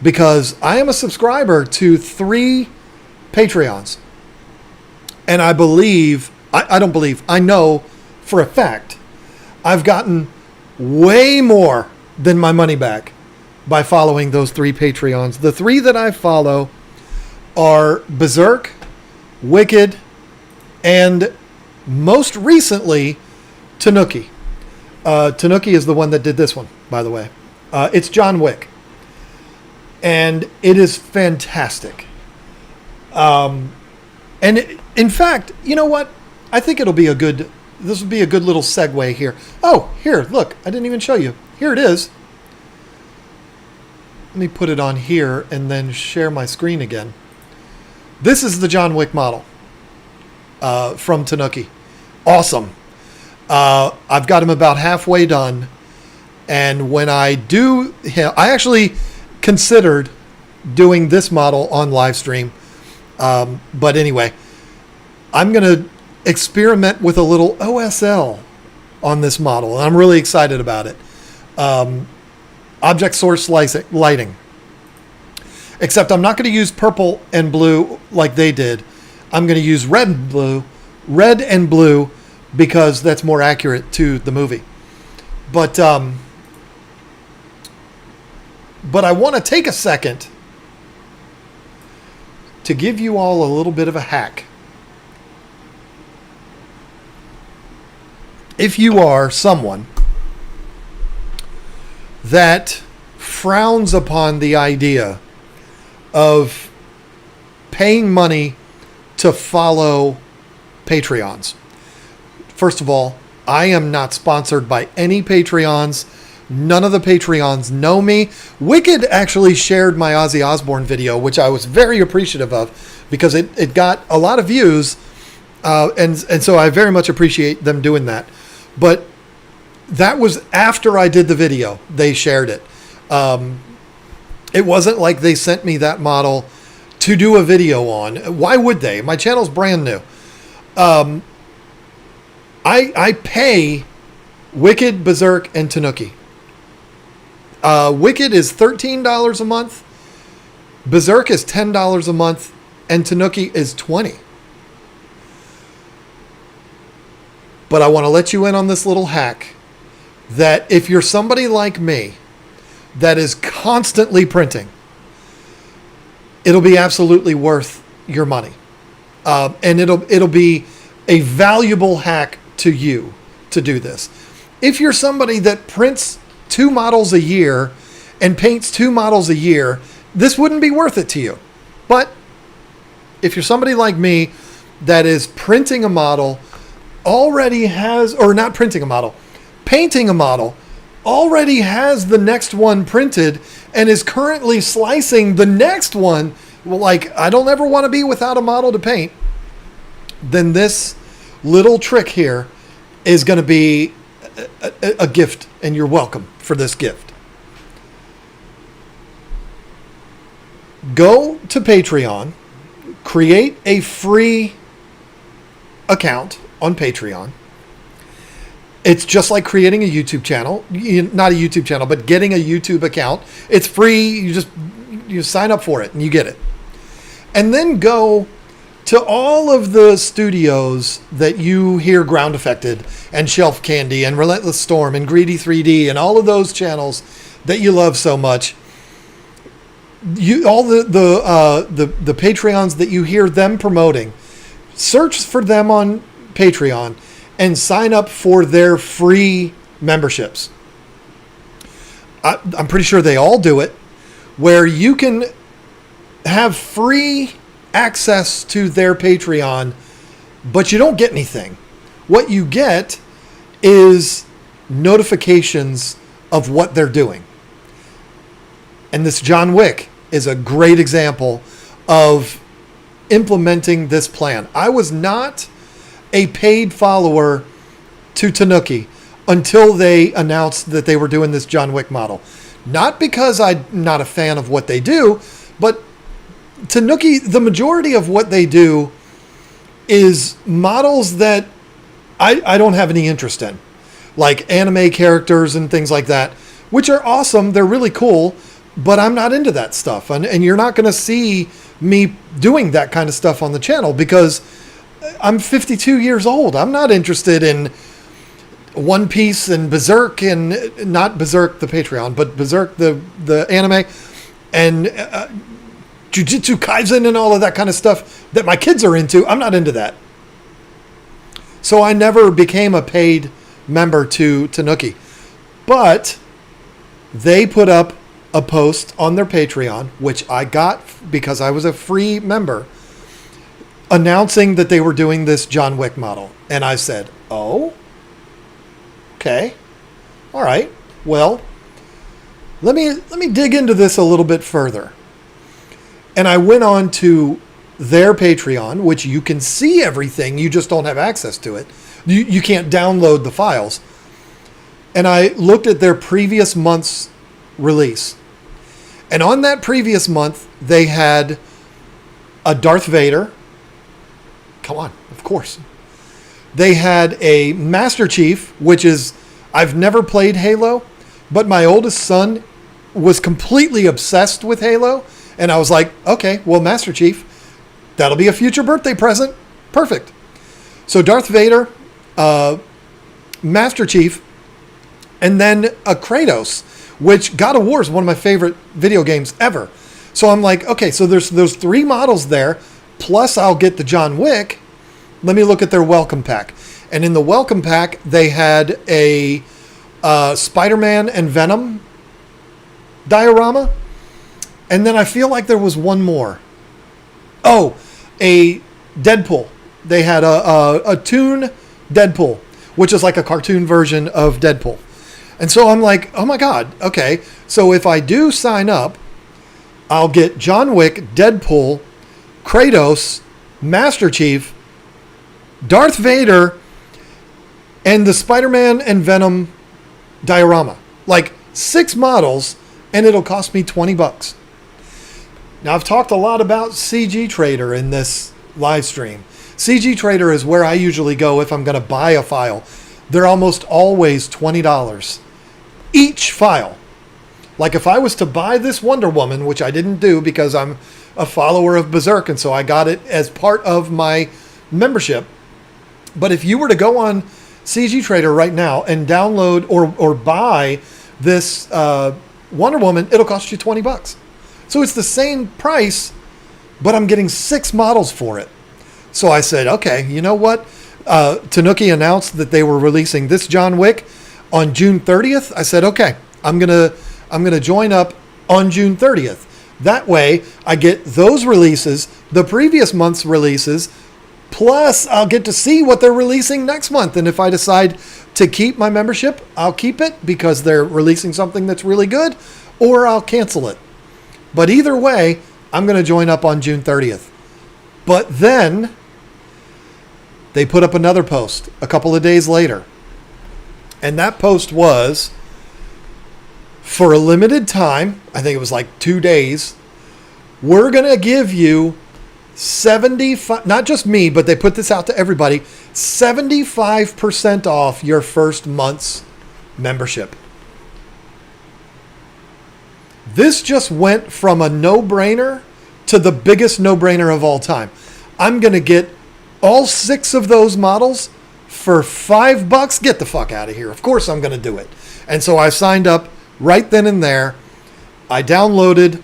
because I am a subscriber to 3 Patreons. And I believe, I don't believe, I know for a fact, I've gotten way more than my money back by following those 3 Patreons. The 3 that I follow are Berserk, Wicked, and most recently, Tanuki. Tanuki is the one that did this one, by the way. It's John Wick. And it is fantastic. In fact, you know what? I think this will be a good little segue here. Oh, here, look, I didn't even show you. Here it is. Let me put it on here and then share my screen again. This is the John Wick model from Tanuki. Awesome. I've got him about halfway done. And when I do, I actually considered doing this model on live stream. But anyway, I'm going to experiment with a little OSL on this model. And I'm really excited about it. Object source lighting. Except I'm not going to use purple and blue like they did. I'm going to use red and blue because that's more accurate to the movie. But I want to take a second to give you all a little bit of a hack. If you are someone that frowns upon the idea of paying money to follow Patreons. First of all, I am not sponsored by any Patreons. None of the Patreons know me. Wicked actually shared my Ozzy Osbourne video, which I was very appreciative of because it got a lot of views. And so I very much appreciate them doing that. But that was after I did the video. They shared it. It wasn't like they sent me that model to do a video on. Why would they? My channel's brand new. I pay Wicked, Berserk, and Tanuki. Wicked is $13 a month. Berserk is $10 a month. And Tanuki is $20. But I want to let you in on this little hack that if you're somebody like me that is constantly printing, it'll be absolutely worth your money. And it'll be a valuable hack to you to do this. If you're somebody that prints 2 models a year and paints 2 models a year, this wouldn't be worth it to you. But if you're somebody like me that is printing a model, already has, or not printing a model, painting a model, already has the next one printed and is currently slicing the next one, like, I don't ever want to be without a model to paint, then this little trick here is going to be a gift, and you're welcome for this gift. Go to Patreon, create a free account on Patreon. It's just like creating a YouTube channel. Not a YouTube channel, but getting a YouTube account. It's free. You sign up for it and you get it. And then go to all of the studios that you hear Ground Affected and Shelf Candy and Relentless Storm and Greedy 3D and all of those channels that you love so much. All the Patreons that you hear them promoting, search for them on Patreon and sign up for their free memberships. I'm pretty sure they all do it, where you can have free access to their Patreon, but you don't get anything. What you get is notifications of what they're doing. And this John Wick is a great example of implementing this plan. I was not a paid follower to Tanuki until they announced that they were doing this John Wick model. Not because I'm not a fan of what they do, but Tanuki, the majority of what they do is models that I don't have any interest in. Like anime characters and things like that, which are awesome. They're really cool, but I'm not into that stuff. And you're not going to see me doing that kind of stuff on the channel because I'm 52 years old. I'm not interested in One Piece and Berserk, and not Berserk the Patreon, but Berserk the anime, and Jujutsu Kaisen and all of that kind of stuff that my kids are into. I'm not into that. So I never became a paid member to Tanuki. But they put up a post on their Patreon, which I got because I was a free member, announcing that they were doing this John Wick model. And I said, oh, okay. All right. Well, let me dig into this a little bit further. And I went on to their Patreon, which you can see everything. You just don't have access to it. You can't download the files. And I looked at their previous month's release. And on that previous month, they had a Darth Vader. Come on, of course. They had a Master Chief, which is, I've never played Halo, but my oldest son was completely obsessed with Halo. And I was like, okay, well, Master Chief, that'll be a future birthday present. Perfect. So Darth Vader, Master Chief, and then a Kratos, which God of War is one of my favorite video games ever. So I'm like, okay, so there's those three models there, plus I'll get the John Wick. Let me look at their welcome pack. And in the welcome pack, they had a Spider-Man and Venom diorama. And then I feel like there was one more. Oh, a Deadpool. They had a Toon Deadpool, which is like a cartoon version of Deadpool. And so I'm like, oh my God, okay. So if I do sign up, I'll get John Wick, Deadpool, Kratos, Master Chief, Darth Vader, and the Spider-Man and Venom diorama. Like 6 models, and it'll cost me $20. Now, I've talked a lot about CG Trader in this live stream. CG Trader is where I usually go if I'm going to buy a file. They're almost always $20 each file. Like if I was to buy this Wonder Woman, which I didn't do because I'm a follower of Berserk, and so I got it as part of my membership. But if you were to go on CG Trader right now and download or buy this Wonder Woman, it'll cost you $20. So it's the same price, but I'm getting 6 models for it. So I said, okay, you know what? Tanuki announced that they were releasing this John Wick on June 30th. I said, okay, I'm gonna join up on June 30th. That way I get those releases, the previous month's releases, plus I'll get to see what they're releasing next month. And if I decide to keep my membership, I'll keep it because they're releasing something that's really good, or I'll cancel it. But either way, I'm going to join up on June 30th. But then they put up another post a couple of days later. And that post was, for a limited time, I think it was like 2 days, we're going to give you 75, not just me, but they put this out to everybody, 75% off your first month's membership. This just went from a no-brainer to the biggest no-brainer of all time. I'm going to get all 6 of those models for $5. Get the fuck out of here. Of course I'm going to do it. And so I signed up right then and there. I downloaded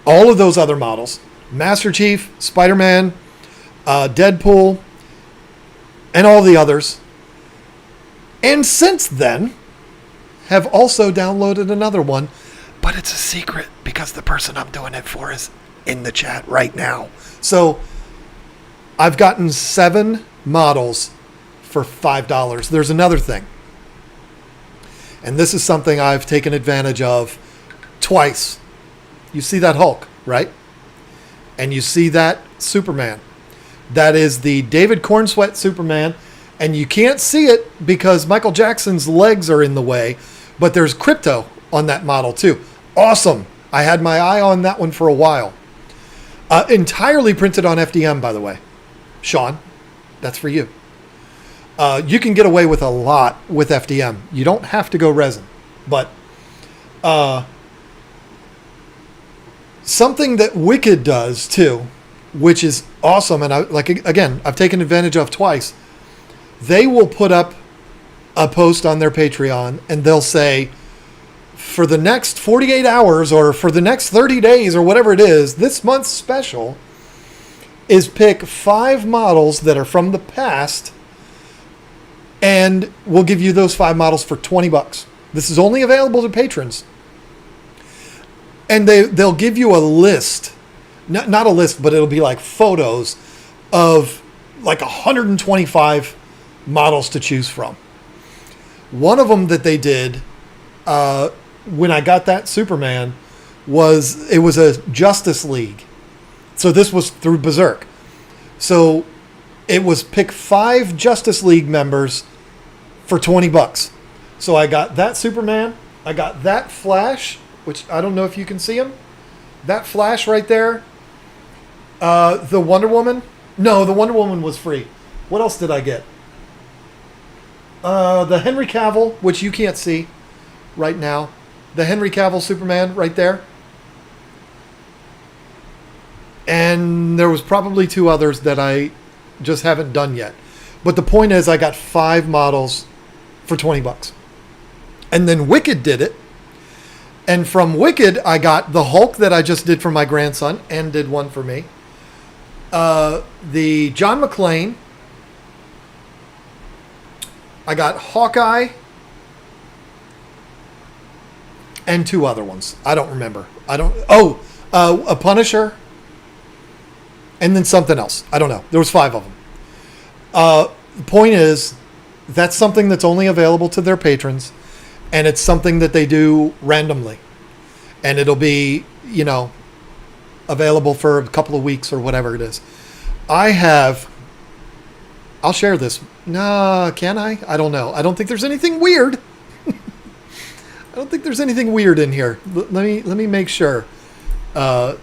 all of those other models. Master Chief, Spider-Man, Deadpool, and all the others. And since then, have also downloaded another one. But it's a secret because the person I'm doing it for is in the chat right now. So I've gotten 7 models for $5. There's another thing. And this is something I've taken advantage of twice. You see that Hulk, right? And you see that Superman. That is the David Cornsweet Superman. And you can't see it because Michael Jackson's legs are in the way. But there's Crypto on that model too. Awesome. I had my eye on that one for a while. Entirely printed on FDM, by the way. Sean, that's for you. You can get away with a lot with FDM. You don't have to go resin. But something that Wicked does too, which is awesome, and I've taken advantage of twice. They will put up a post on their Patreon and they'll say, for the next 48 hours or for the next 30 days or whatever it is, this month's special is pick 5 models that are from the past, and we'll give you those 5 models for $20. This is only available to patrons. And they'll give you a list, not a list, but it'll be like photos of like 125 models to choose from. One of them that they did when I got that Superman was a Justice League. So this was through Berserk. So it was pick 5 Justice League members for $20. So I got that Superman. I got that Flash, which I don't know if you can see him. That Flash right there. The Wonder Woman. No, the Wonder Woman was free. What else did I get? The Henry Cavill, which you can't see right now. The Henry Cavill Superman right there. And there was probably 2 others that I just haven't done yet. But the point is I got 5 models for $20. And then Wicked did it. And from Wicked, I got the Hulk that I just did for my grandson and did one for me. The John McClane. I got Hawkeye. And 2 other ones. I don't remember. A Punisher. And then something else. I don't know. There was 5 of them. The point is, that's something that's only available to their patrons. And it's something that they do randomly. And it'll be, available for a couple of weeks or whatever it is. I'll share this. No, can I? I don't know. I don't think there's anything weird. I don't think there's anything weird in here. Let me make sure. I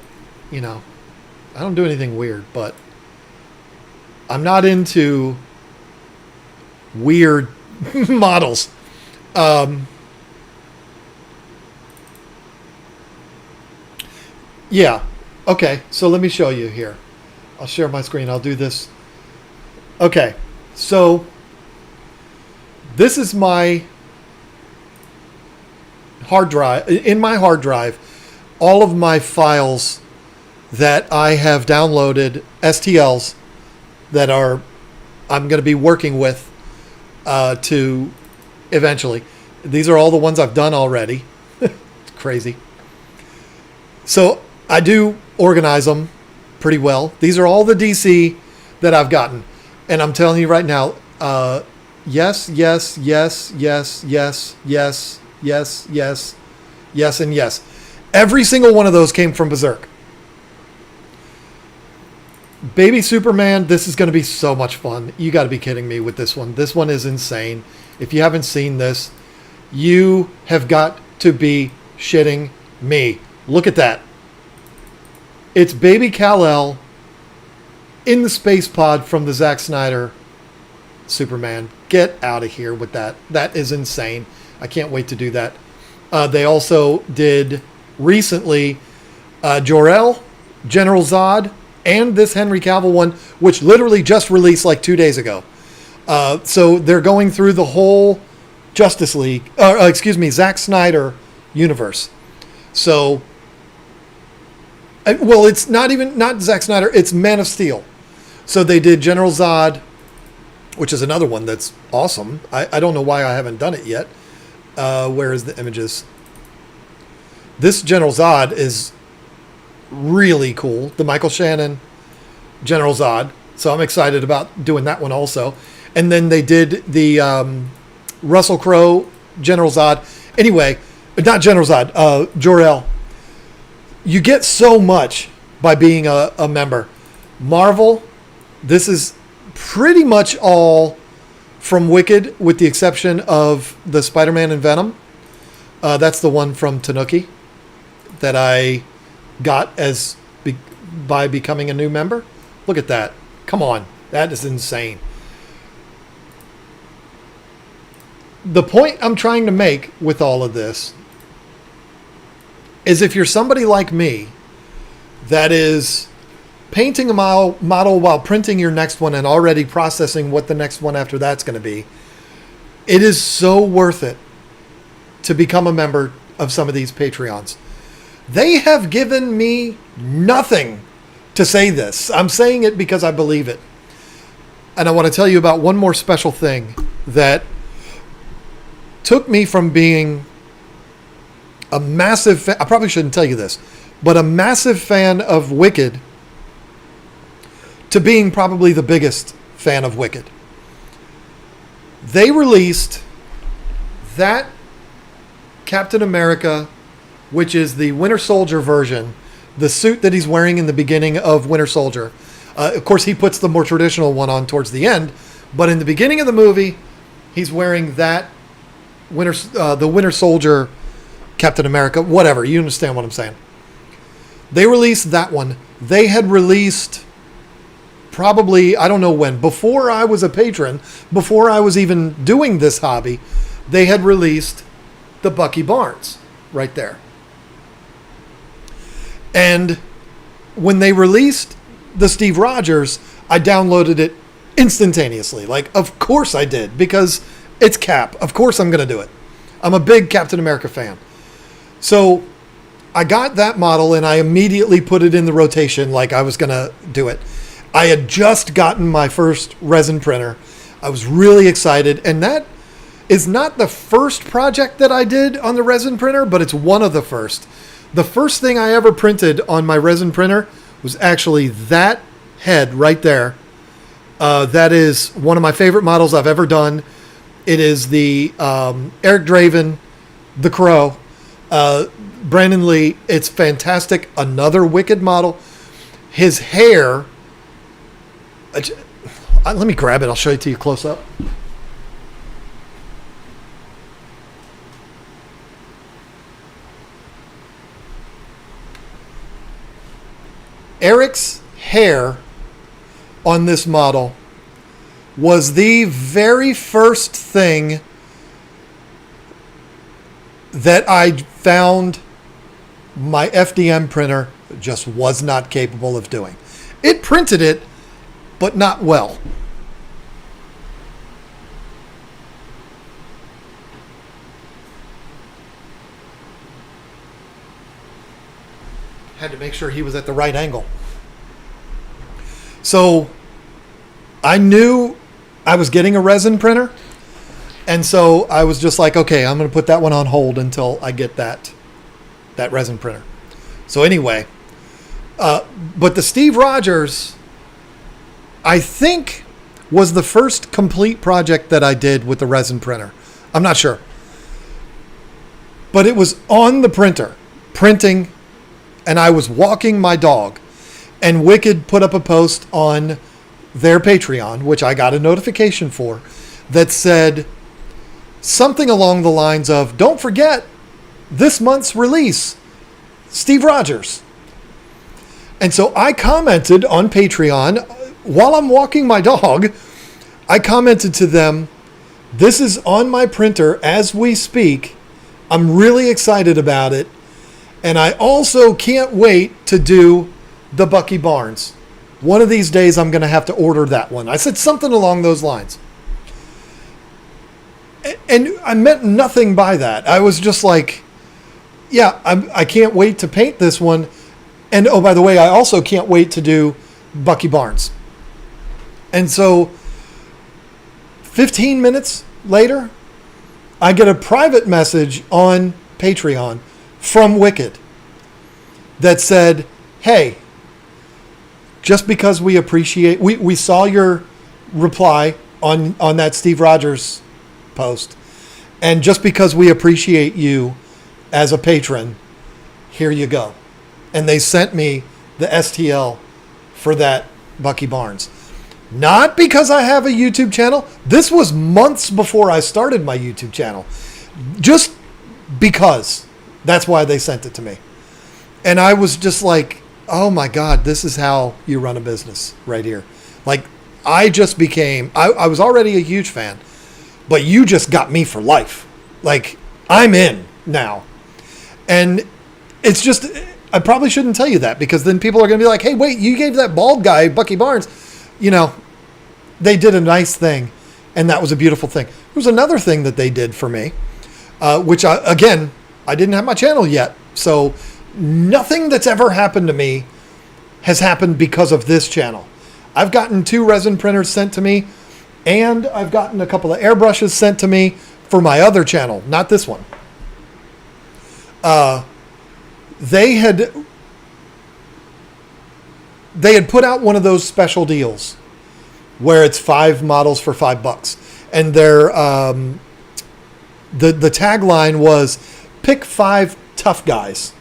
don't do anything weird, but I'm not into weird models. Yeah. Okay. So let me show you here. I'll share my screen. I'll do this. Okay. So this is my hard drive. In my hard drive, all of my files that I have downloaded, STLs that I'm going to be working with to eventually. These are all the ones I've done already. It's crazy. So I do organize them pretty well. These are all the DC that I've gotten. And I'm telling you right now, yes, yes, yes, yes, yes, yes, yes, yes, yes, and yes. Every single one of those came from Berserk. Baby Superman, this is going to be so much fun. You got to be kidding me with this one. This one is insane. If you haven't seen this, you have got to be shitting me. Look at that. It's Baby Kal-El in the space pod from the Zack Snyder Superman. Get out of here with that. That is insane. I can't wait to do that. They also did recently Jor-El, General Zod, and this Henry Cavill one, which literally just released like 2 days ago. So they're going through the whole Justice League, Zack Snyder universe. So, well, it's not Zack Snyder, it's Man of Steel. So they did General Zod, which is another one that's awesome. I don't know why I haven't done it yet. Where is the images? This General Zod is really cool. The Michael Shannon General Zod. So I'm excited about doing that one also. And then they did the Russell Crowe General Zod. Anyway, not General Zod, Jor-El. You get so much by being a member. Marvel, this is pretty much all from Wicked, with the exception of the Spider-Man and Venom. That's the one from Tanuki that I got by becoming a new member. Look at that. Come on. That is insane. The point I'm trying to make with all of this is, if you're somebody like me that is painting a model while printing your next one and already processing what the next one after that's going to be, it is so worth it to become a member of some of these Patreons. They have given me nothing to say this. I'm saying it because I believe it. And I want to tell you about one more special thing that took me from being a massive fan. I probably shouldn't tell you this, but a massive fan of Wicked to being probably the biggest fan of Wicked. They released that Captain America, which is the Winter Soldier version, the suit that he's wearing in the beginning of Winter Soldier. Of course, he puts the more traditional one on towards the end, but in the beginning of the movie, he's wearing that the Winter Soldier Captain America, whatever. You understand what I'm saying. They released that one. They had released probably, I don't know when, before I was a patron, before I was even doing this hobby, they had released the Bucky Barnes right there. And when they released the Steve Rogers, I downloaded it instantaneously. Like, of course I did, because it's Cap. Of course I'm going to do it. I'm a big Captain America fan. So I got that model and I immediately put it in the rotation like I was going to do it. I had just gotten my first resin printer. I was really excited. And that is not the first project that I did on the resin printer, but it's one of the first. The first thing I ever printed on my resin printer was actually that head right there. That is one of my favorite models I've ever done. It is the Eric Draven, the Crow, Brandon Lee. It's fantastic. Another Wicked model. His hair. Let me grab it. I'll show it to you close up. Eric's hair on this model was the very first thing that I found my FDM printer just was not capable of doing. It printed it, but not well. Had to make sure he was at the right angle. So I knew I was getting a resin printer. And so I was just like, okay, I'm going to put that one on hold until I get that resin printer. So anyway, but the Steve Rogers, I think, was the first complete project that I did with the resin printer. I'm not sure. But it was on the printer, printing, and I was walking my dog. And Wicked put up a post on their Patreon, which I got a notification for, that said something along the lines of, don't forget this month's release, Steve Rogers. And so I commented on Patreon while I'm walking my dog. I commented to them, this is on my printer as we speak. I'm really excited about it. And I also can't wait to do the Bucky Barnes. One of these days I'm going to have to order that one. I said something along those lines. And I meant nothing by that. I was just like, yeah, I can't wait to paint this one. And oh, by the way, I also can't wait to do Bucky Barnes. And so 15 minutes later, I get a private message on Patreon from Wicked that said, hey, just because we appreciate, we saw your reply on that Steve Rogers post, and just because we appreciate you as a patron, here you go. And they sent me the STL for that Bucky Barnes. Not because I have a YouTube channel. This was months before I started my YouTube channel. Just because. That's why they sent it to me. And I was just like, oh my God, this is how you run a business right here. Like, I just became, I was already a huge fan, but you just got me for life. Like, I'm in now. And it's just, I probably shouldn't tell you that, because then people are going to be like, hey, wait, you gave that bald guy, Bucky Barnes. You know, they did a nice thing, and that was a beautiful thing. There was another thing that they did for me, which, I didn't have my channel yet. So nothing that's ever happened to me has happened because of this channel. I've gotten 2 resin printers sent to me, and I've gotten a couple of airbrushes sent to me for my other channel, not this one. They had put out one of those special deals where it's 5 models for $5, and their the tagline was pick 5 tough guys.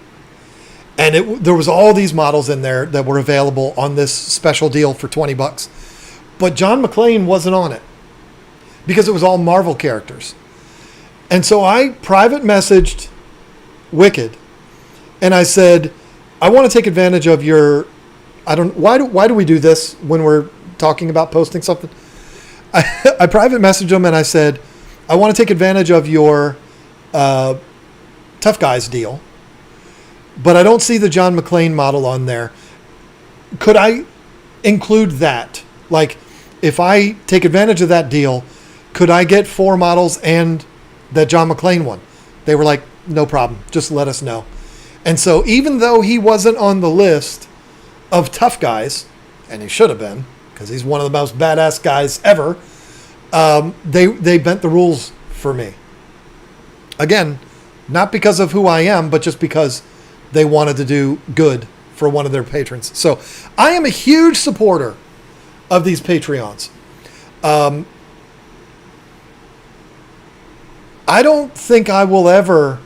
And there was all these models in there that were available on this special deal for $20. But John McClane wasn't on it because it was all Marvel characters. And so I private messaged Wicked, and I said, I want to take advantage of your, why do we do this when we're talking about posting something? I private messaged them and I said, I want to take advantage of your Tough Guys deal, but I don't see the John McClane model on there. Could I include that? Like, if I take advantage of that deal, could I get 4 models and that John McClane one? They were like, no problem. Just let us know. And so even though he wasn't on the list of tough guys, and he should have been, because he's one of the most badass guys ever, they bent the rules for me. Again, not because of who I am, but just because they wanted to do good for one of their patrons. So I am a huge supporter of these Patreons. I don't think I will ever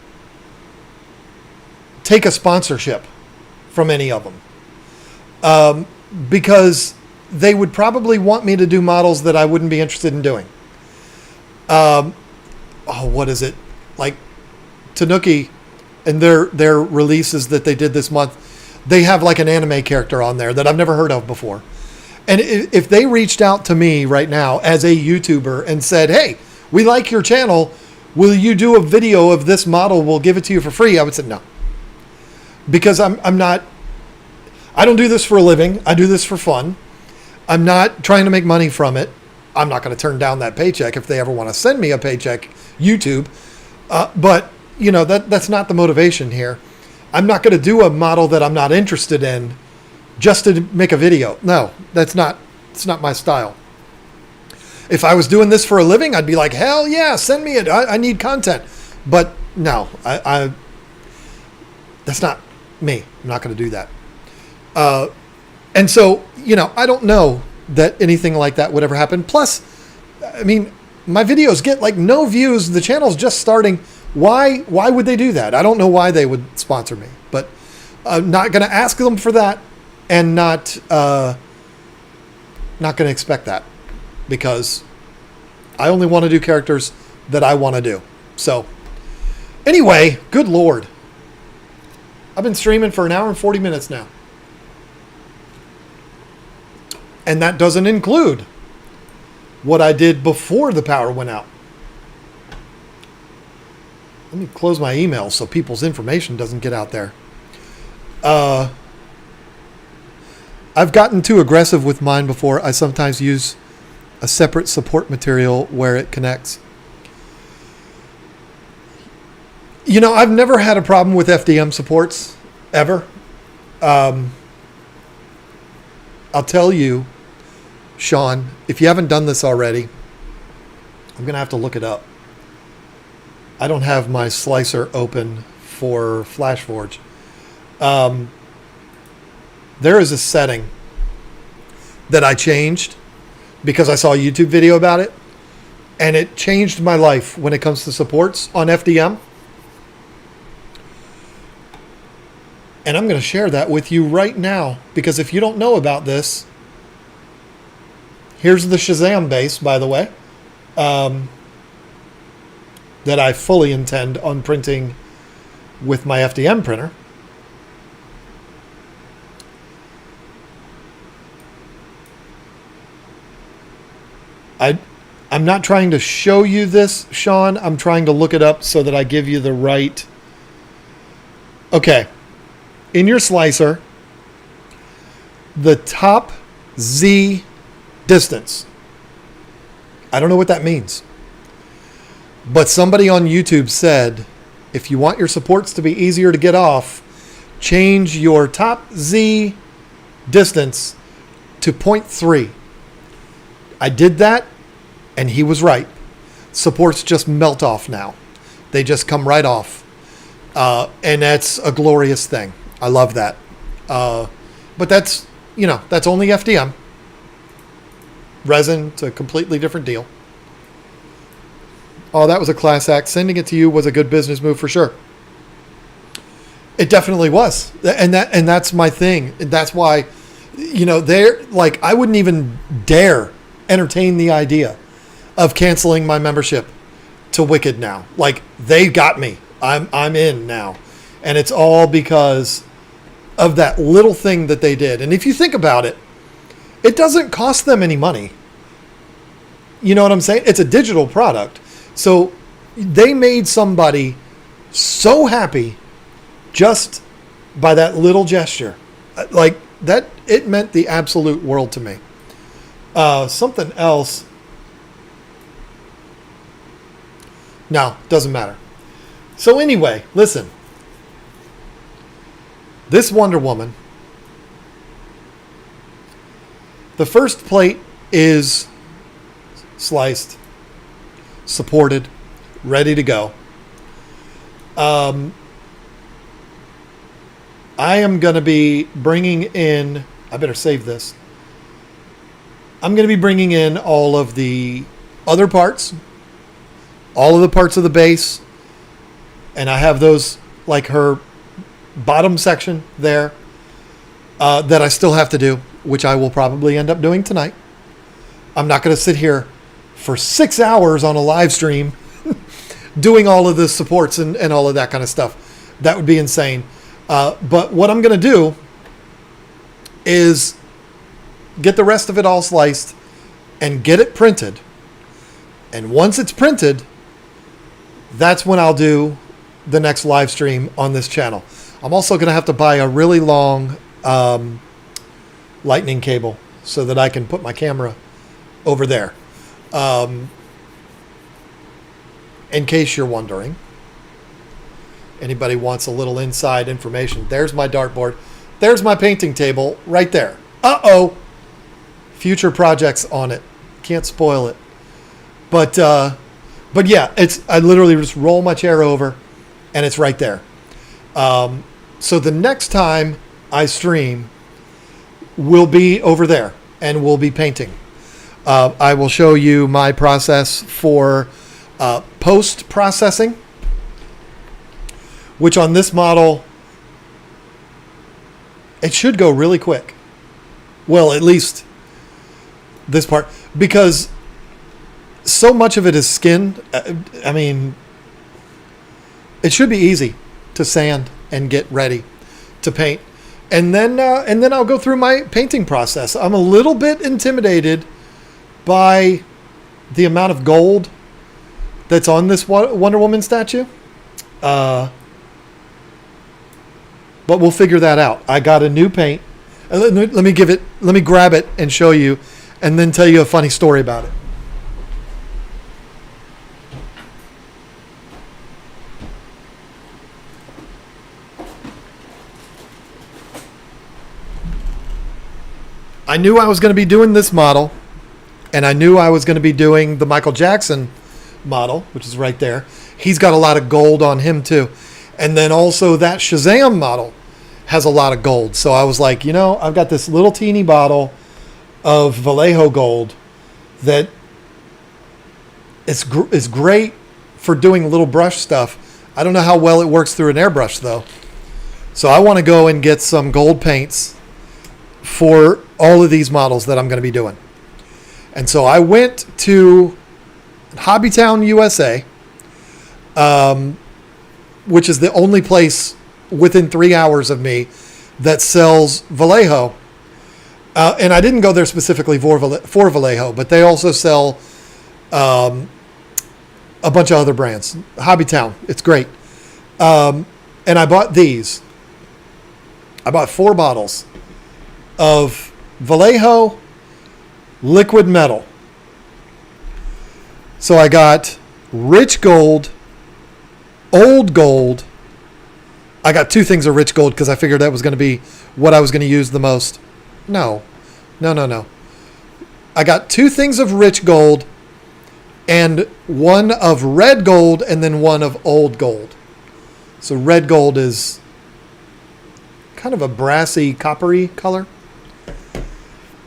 take a sponsorship from any of them, because they would probably want me to do models that I wouldn't be interested in doing. What is it? Like Tanuki and their releases that they did this month, they have like an anime character on there that I've never heard of before. And if they reached out to me right now as a YouTuber and said, hey, we like your channel, will you do a video of this model? We'll give it to you for free. I would say no. Because I don't do this for a living. I do this for fun. I'm not trying to make money from it. I'm not going to turn down that paycheck if they ever want to send me a paycheck, YouTube. But, you know, that's not the motivation here. I'm not going to do a model that I'm not interested in just to make a video. No, it's not my style. If I was doing this for a living, I'd be like, hell yeah, send me it. I need content. But no, that's not me. I'm not going to do that. And so, you know, I don't know that anything like that would ever happen. Plus, I mean, my videos get like no views. The channel's just starting. Why would they do that? I don't know why they would sponsor me, but I'm not going to ask them for that, and not going to expect that, because I only want to do characters that I want to do. So anyway, good Lord. I've been streaming for 1 hour and 40 minutes now. And that doesn't include what I did before the power went out. Let me close my email so people's information doesn't get out there. I've gotten too aggressive with mine before. I sometimes use a separate support material where it connects. You know, I've never had a problem with FDM supports, ever. I'll tell you, Sean, if you haven't done this already, I'm going to have to look it up. I don't have my slicer open for FlashForge. there is a setting that I changed because I saw a YouTube video about it, and it changed my life when it comes to supports on FDM. And I'm going to share that with you right now, because if you don't know about this, here's the Shazam base, by the way, that I fully intend on printing with my FDM printer. I'm not trying to show you this, Sean. I'm trying to look it up so that I give you the right. Okay. In your slicer, the top Z distance. I don't know what that means. But somebody on YouTube said, if you want your supports to be easier to get off, change your top Z distance to 0.3. I did that, and he was right. Supports just melt off now. They just come right off. And that's a glorious thing. I love that. But that's only FDM. Resin, it's a completely different deal. Oh, that was a class act. Sending it to you was a good business move for sure. It definitely was. And that's my thing. That's why, they're like, I wouldn't even dare entertain the idea of canceling my membership to Wicked now. Like, they got me. I'm in now. And it's all because of that little thing that they did. And if you think about it, it doesn't cost them any money. You know what I'm saying? It's a digital product. So they made somebody so happy just by that little gesture. Like that, it meant the absolute world to me. Something else. No, doesn't matter. So anyway, listen. This Wonder Woman, the first plate is sliced, supported, ready to go. I am going to be bringing in, I better save this. I'm going to be bringing in all of the other parts, all of the parts of the base, and I have those, like her bottom section there, that I still have to do, which I will probably end up doing tonight. I'm not going to sit here for 6 hours on a live stream doing all of the supports and all of that kind of stuff. That would be insane. But what I'm going to do is get the rest of it all sliced and get it printed. And once it's printed, that's when I'll do the next live stream on this channel. I'm also going to have to buy a really long lightning cable so that I can put my camera over there. In case you're wondering, anybody wants a little inside information, there's my dartboard. There's my painting table right there. Uh-oh. Future projects on it. Can't spoil it. But yeah, I literally just roll my chair over and it's right there. So the next time I stream will be over there and we'll be painting. I will show you my process for post-processing, which on this model, it should go really quick. Well, at least this part, because so much of it is skin. I mean, it should be easy to sand and get ready to paint. And then I'll go through my painting process. I'm a little bit intimidated by the amount of gold that's on this Wonder Woman statue. But we'll figure that out. I got a new paint. Let me grab it and show you, and then tell you a funny story about it. I knew I was going to be doing this model, and I knew I was going to be doing the Michael Jackson model, which is right there. He's got a lot of gold on him too. And then also that Shazam model has a lot of gold. So I was like, I've got this little teeny bottle of Vallejo gold that is great for doing little brush stuff. I don't know how well it works through an airbrush though. So I want to go and get some gold paints for all of these models that I'm going to be doing. And so I went to Hobbytown, USA, which is the only place within 3 hours of me that sells Vallejo. And I didn't go there specifically for Vallejo, but they also sell a bunch of other brands. Hobbytown, it's great. And I bought these. I bought 4 bottles of Vallejo liquid metal. So I got rich gold, old gold. I got 2 things of rich gold because I figured that was going to be what I was going to use the most. No. I got 2 things of rich gold and 1 of red gold and then 1 of old gold. So red gold is kind of a brassy, coppery color.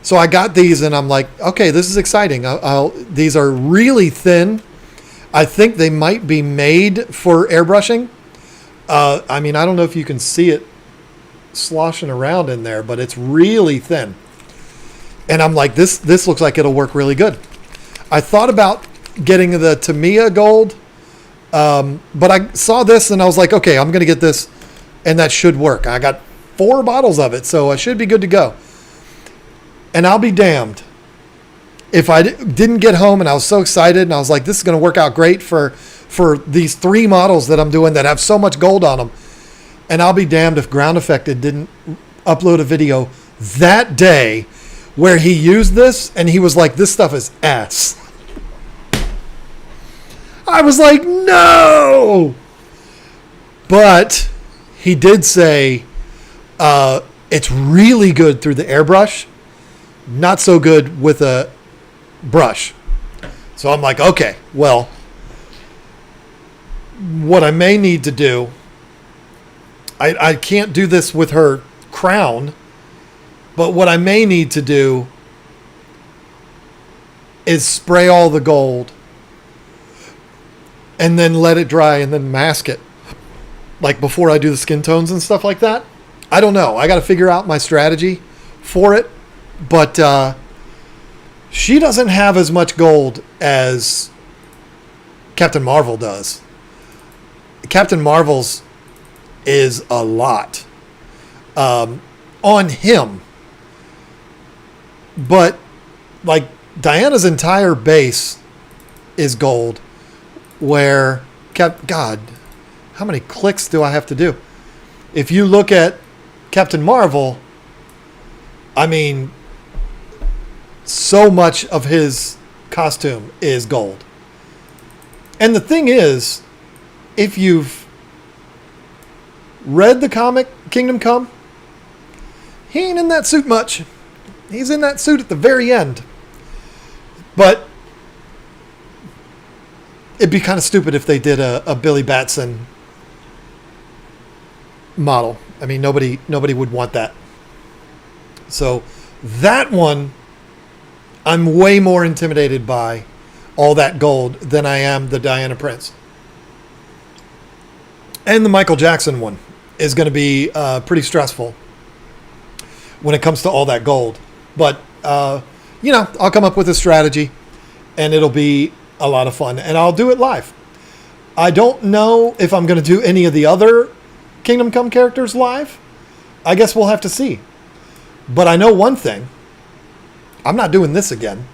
So I got these and I'm like, okay, this is exciting. These are really thin. I think they might be made for airbrushing. I don't know if you can see it sloshing around in there, but it's really thin. And I'm like, this looks like it'll work really good. I thought about getting the Tamiya gold, but I saw this and I was like, okay, I'm going to get this and that should work. I got 4 bottles of it, so I should be good to go. And I'll be damned if I didn't get home and I was so excited and I was like, this is going to work out great for these 3 models that I'm doing that have so much gold on them. And I'll be damned if Ground Effected didn't upload a video that day where he used this and he was like, this stuff is ass. I was like, no. But he did say it's really good through the airbrush, not so good with a brush. So I'm like, okay, well, what I may need to do, I can't do this with her crown, but what I may need to do is spray all the gold and then let it dry and then mask it, like before I do the skin tones and stuff like that. I don't know. I got to figure out my strategy for it, but she doesn't have as much gold as Captain Marvel does. Captain Marvel's is a lot on him, but like Diana's entire base is gold, where God, how many clicks do I have to do? If you look at Captain Marvel, I mean, so much of his costume is gold. And the thing is, if you've read the comic Kingdom Come, he ain't in that suit much. He's in that suit at the very end. But it'd be kind of stupid if they did a Billy Batson model. I mean, nobody would want that. So that one, I'm way more intimidated by all that gold than I am the Diana Prince. And the Michael Jackson one is going to be pretty stressful when it comes to all that gold. But, I'll come up with a strategy and it'll be a lot of fun. And I'll do it live. I don't know if I'm going to do any of the other Kingdom Come characters live. I guess we'll have to see. But I know one thing. I'm not doing this again.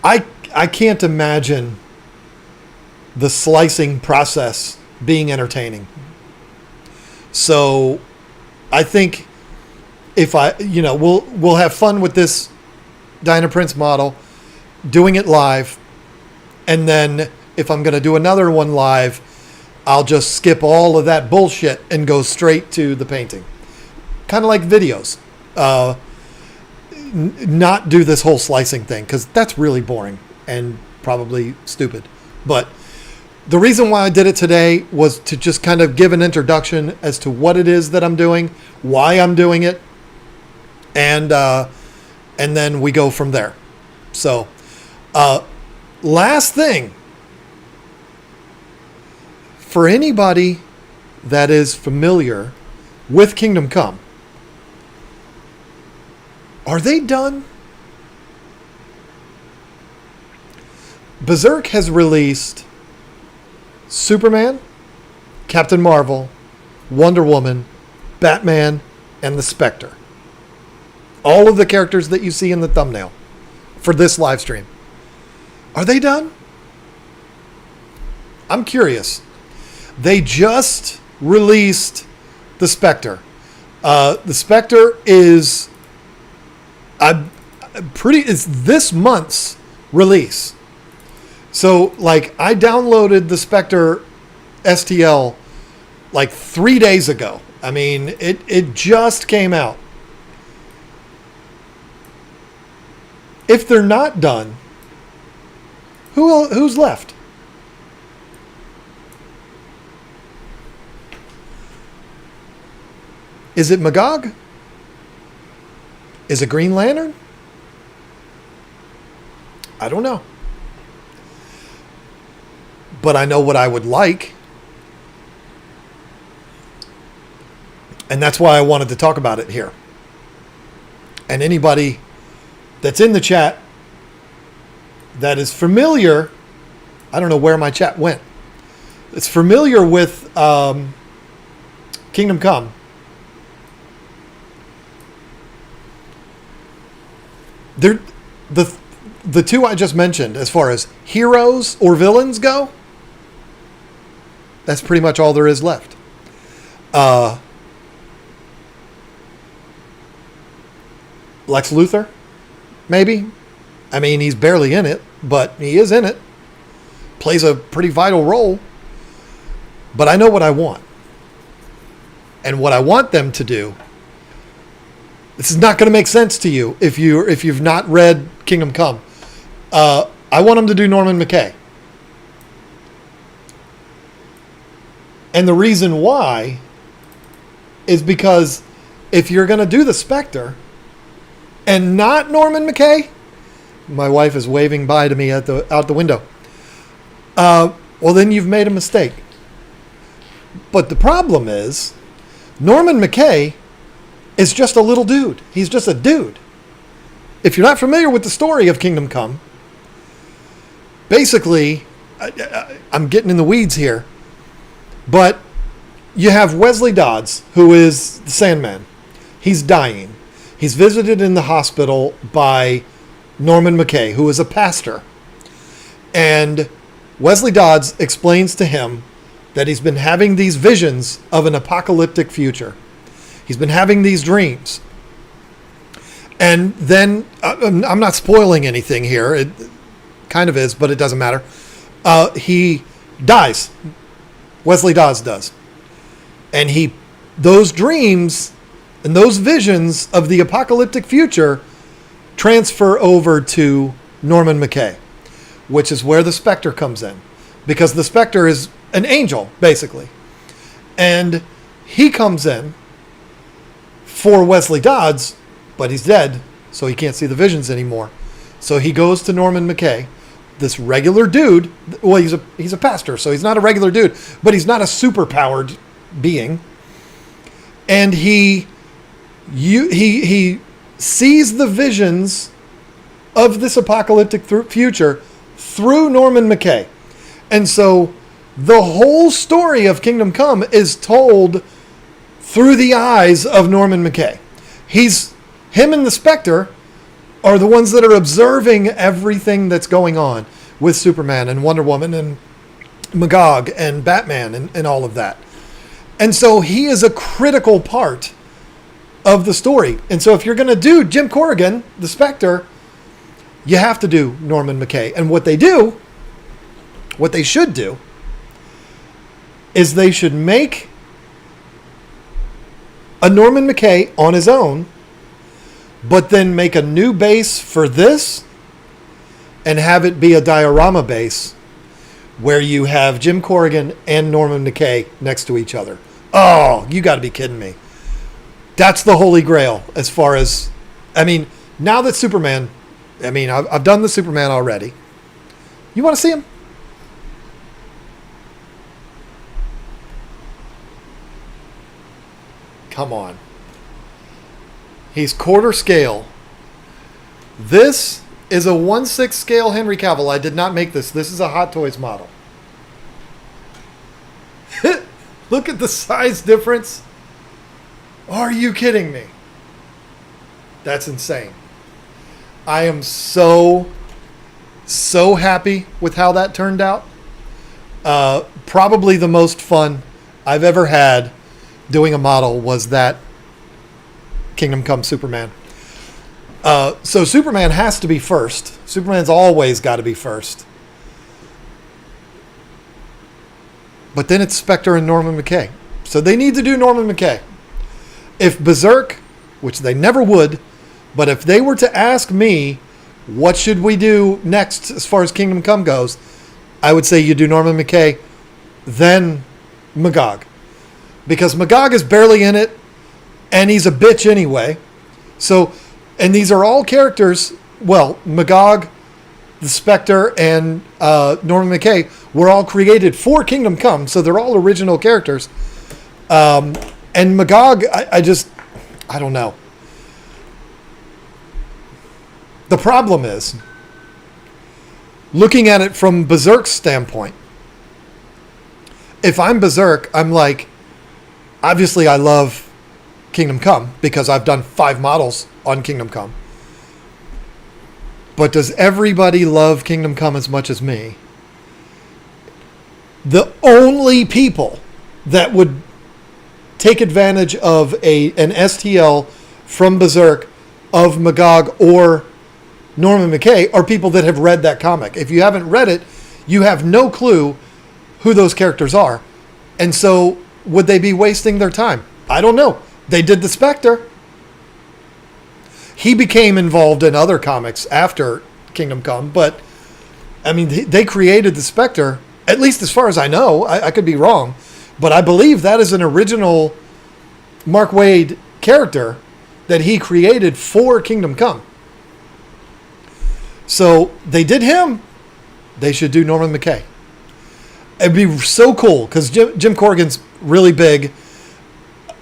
I can't imagine the slicing process being entertaining. So I think if we'll have fun with this Diana Prince model, doing it live, and then if I'm going to do another one live, I'll just skip all of that bullshit and go straight to the painting. Kind of like videos. Not do this whole slicing thing, because that's really boring and probably stupid. But The reason why I did it today was to just kind of give an introduction as to what it is that I'm doing, why I'm doing it, and then we go from there. So, last thing, for anybody that is familiar with Kingdom Come, are they done? Berserk has released Superman, Captain Marvel, Wonder Woman, Batman, and the Spectre. All of the characters that you see in the thumbnail for this live stream. Are they done? I'm curious. They just released the Spectre. The Spectre is it's this month's release. So, like, I downloaded the Spectre STL like 3 days ago. I mean, it just came out. If they're not done, who's left? Is it Magog? Is it Green Lantern? I don't know. But I know what I would like. And that's why I wanted to talk about it here. And anybody that's in the chat that is familiar, I don't know where my chat went, it's familiar with Kingdom Come. The two I just mentioned, as far as heroes or villains go, that's pretty much all there is left. Lex Luthor, maybe. I mean, he's barely in it, but he is in it. Plays a pretty vital role. But I know what I want. And what I want them to do, this is not going to make sense to you if you've not read Kingdom Come. I want them to do Norman McKay. And the reason why is because if you're going to do the Spectre and not Norman McKay, my wife is waving by to me out the window. Well, then you've made a mistake. But the problem is, Norman McKay is just a little dude. He's just a dude. If you're not familiar with the story of Kingdom Come, basically, I'm getting in the weeds here, but you have Wesley Dodds, who is the Sandman. He's dying. He's visited in the hospital by Norman McKay, who is a pastor. And Wesley Dodds explains to him that he's been having these visions of an apocalyptic future. He's been having these dreams. And then, I'm not spoiling anything here. It kind of is, but it doesn't matter. He dies. Wesley Dodds does. And those dreams and those visions of the apocalyptic future transfer over to Norman McKay, which is where the Spectre comes in. Because the Spectre is an angel, basically. And he comes in for Wesley Dodds, but he's dead, so he can't see the visions anymore. So he goes to Norman McKay, this regular dude. Well, he's a pastor, so he's not a regular dude, but he's not a super-powered being. And he sees the visions of this apocalyptic future through Norman McKay. And so the whole story of Kingdom Come is told through the eyes of Norman McKay. Him and the Spectre are the ones that are observing everything that's going on with Superman and Wonder Woman and Magog and Batman and all of that. And so he is a critical part of the story. And so if you're going to do Jim Corrigan, the Spectre, you have to do Norman McKay. And what they should do, is they should make a Norman McKay on his own, but then make a new base for this and have it be a diorama base where you have Jim Corrigan and Norman McKay next to each other. Oh, you got to be kidding me. That's the holy grail as far as, I mean, now that Superman, I mean, I've done the Superman already. You want to see him? Come on. He's quarter scale. This is a 1/6 scale Henry Cavill. I did not make this. This is a Hot Toys model. Look at the size difference. Are you kidding me? That's insane. I am so happy with how that turned out. Probably the most fun I've ever had doing a model was that Kingdom Come Superman. So Superman has to be first. Superman's always got to be first. But then it's Spectre and Norman McKay. So they need to do Norman McKay. If Berserk, which they never would, but if they were to ask me, what should we do next as far as Kingdom Come goes, I would say you do Norman McKay, then Magog. Because Magog is barely in it, and he's a bitch anyway. So, and these are all characters, well, Magog, the Spectre, and Norman McKay were all created for Kingdom Come, so they're all original characters. And Magog, I don't know. The problem is, looking at it from Berserk's standpoint, if I'm Berserk, I'm like, obviously I love Kingdom Come because I've done 5 models on Kingdom Come. But does everybody love Kingdom Come as much as me? The only people that would take advantage of an STL from Berserk of Magog or Norman McKay are people that have read that comic. If you haven't read it, you have no clue who those characters are. And so would they be wasting their time? I don't know. They did the Spectre. He became involved in other comics after Kingdom Come, but I mean, they created the Spectre, at least as far as I know. I could be wrong, but I believe that is an original Mark Waid character that he created for Kingdom Come. So they did him. They should do Norman McKay. It'd be so cool because Jim Corrigan's really big,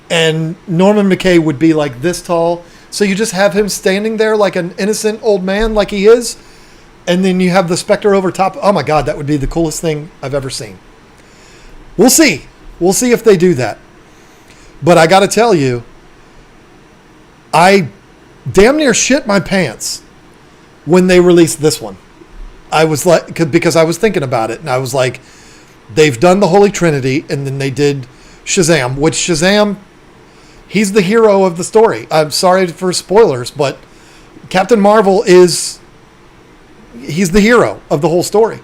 and Norman McKay would be like this tall. So you just have him standing there like an innocent old man like he is, and then you have the Spectre over top. Oh my God, that would be the coolest thing I've ever seen. We'll see. We'll see if they do that. But I got to tell you, I damn near shit my pants when they released this one. I was like, because I was thinking about it, and I was like, they've done the Holy Trinity, and then they did Shazam, which Shazam, he's the hero of the story. I'm sorry for spoilers, but Captain Marvel he's the hero of the whole story.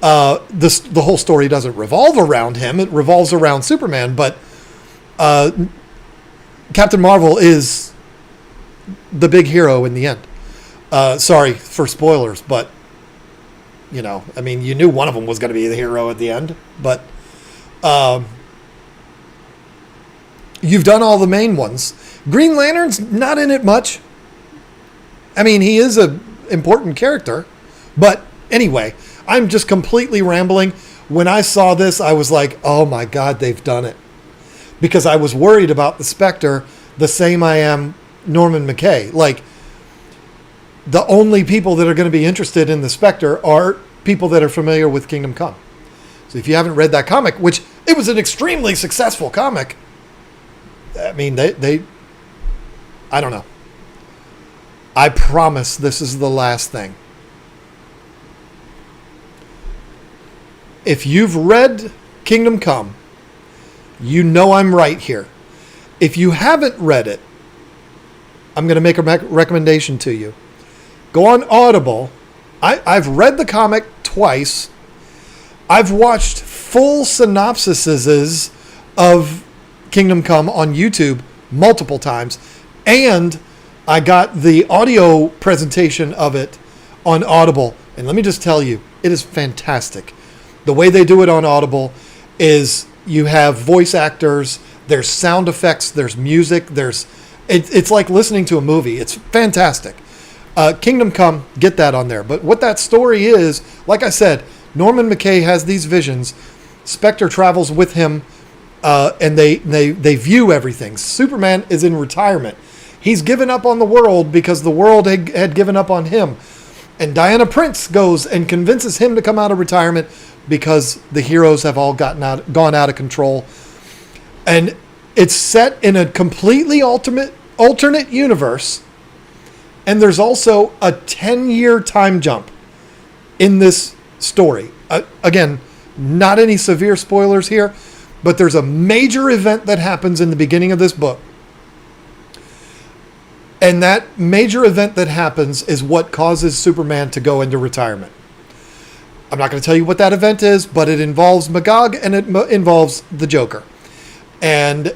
The whole story doesn't revolve around him. It revolves around Superman, but Captain Marvel is the big hero in the end. Sorry for spoilers, but you know, I mean, you knew one of them was going to be the hero at the end, but you've done all the main ones. Green Lantern's not in it much. I mean, he is an important character, but anyway, I'm just completely rambling. When I saw this, I was like, oh my God, they've done it. Because I was worried about the Spectre the same I am Norman McKay. Like, the only people that are going to be interested in the Spectre are people that are familiar with Kingdom Come. So if you haven't read that comic, which it was an extremely successful comic, I mean, they I don't know. I promise this is the last thing. If you've read Kingdom Come, you know I'm right here. If you haven't read it, I'm going to make a recommendation to you. Go on Audible. I've read the comic twice. I've watched full synopsises of Kingdom Come on YouTube multiple times. And I got the audio presentation of it on Audible. And let me just tell you, it is fantastic. The way they do it on Audible is you have voice actors, there's sound effects, there's music, it's like listening to a movie. It's fantastic. Kingdom Come, get that on there. But what that story is, like I said, Norman McKay has these visions. Spectre travels with him, and they view everything. Superman is in retirement. He's given up on the world because the world had given up on him. And Diana Prince goes and convinces him to come out of retirement because the heroes have all gone out of control. And it's set in a completely alternate universe. And there's also a 10-year time jump in this story. Again, not any severe spoilers here, but there's a major event that happens in the beginning of this book. And that major event that happens is what causes Superman to go into retirement. I'm not going to tell you what that event is, but it involves Magog and it involves the Joker. And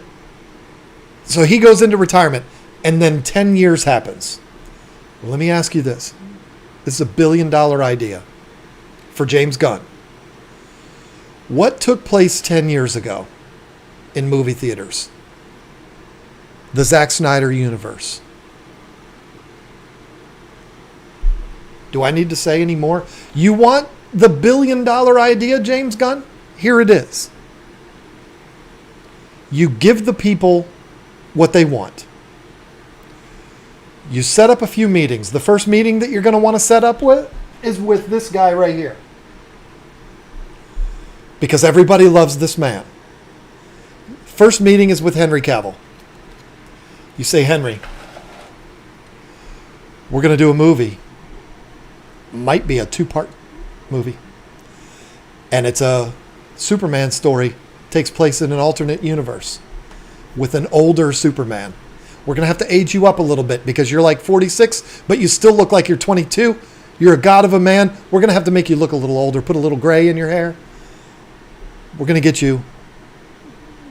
so he goes into retirement, and then 10 years happens. Well, let me ask you this. This is $1 billion idea for James Gunn. What took place 10 years ago in movie theaters? The Zack Snyder universe. Do I need to say any more? You want the $1 billion idea, James Gunn? Here it is. You give the people what they want. You set up a few meetings. The first meeting that you're going to want to set up with is with this guy right here. Because everybody loves this man. First meeting is with Henry Cavill. You say, Henry, we're going to do a movie. Might be a 2-part movie. And it's a Superman story. Takes place in an alternate universe with an older Superman. We're going to have to age you up a little bit because you're like 46, but you still look like you're 22. You're a god of a man. We're going to have to make you look a little older, put a little gray in your hair. We're going to get you.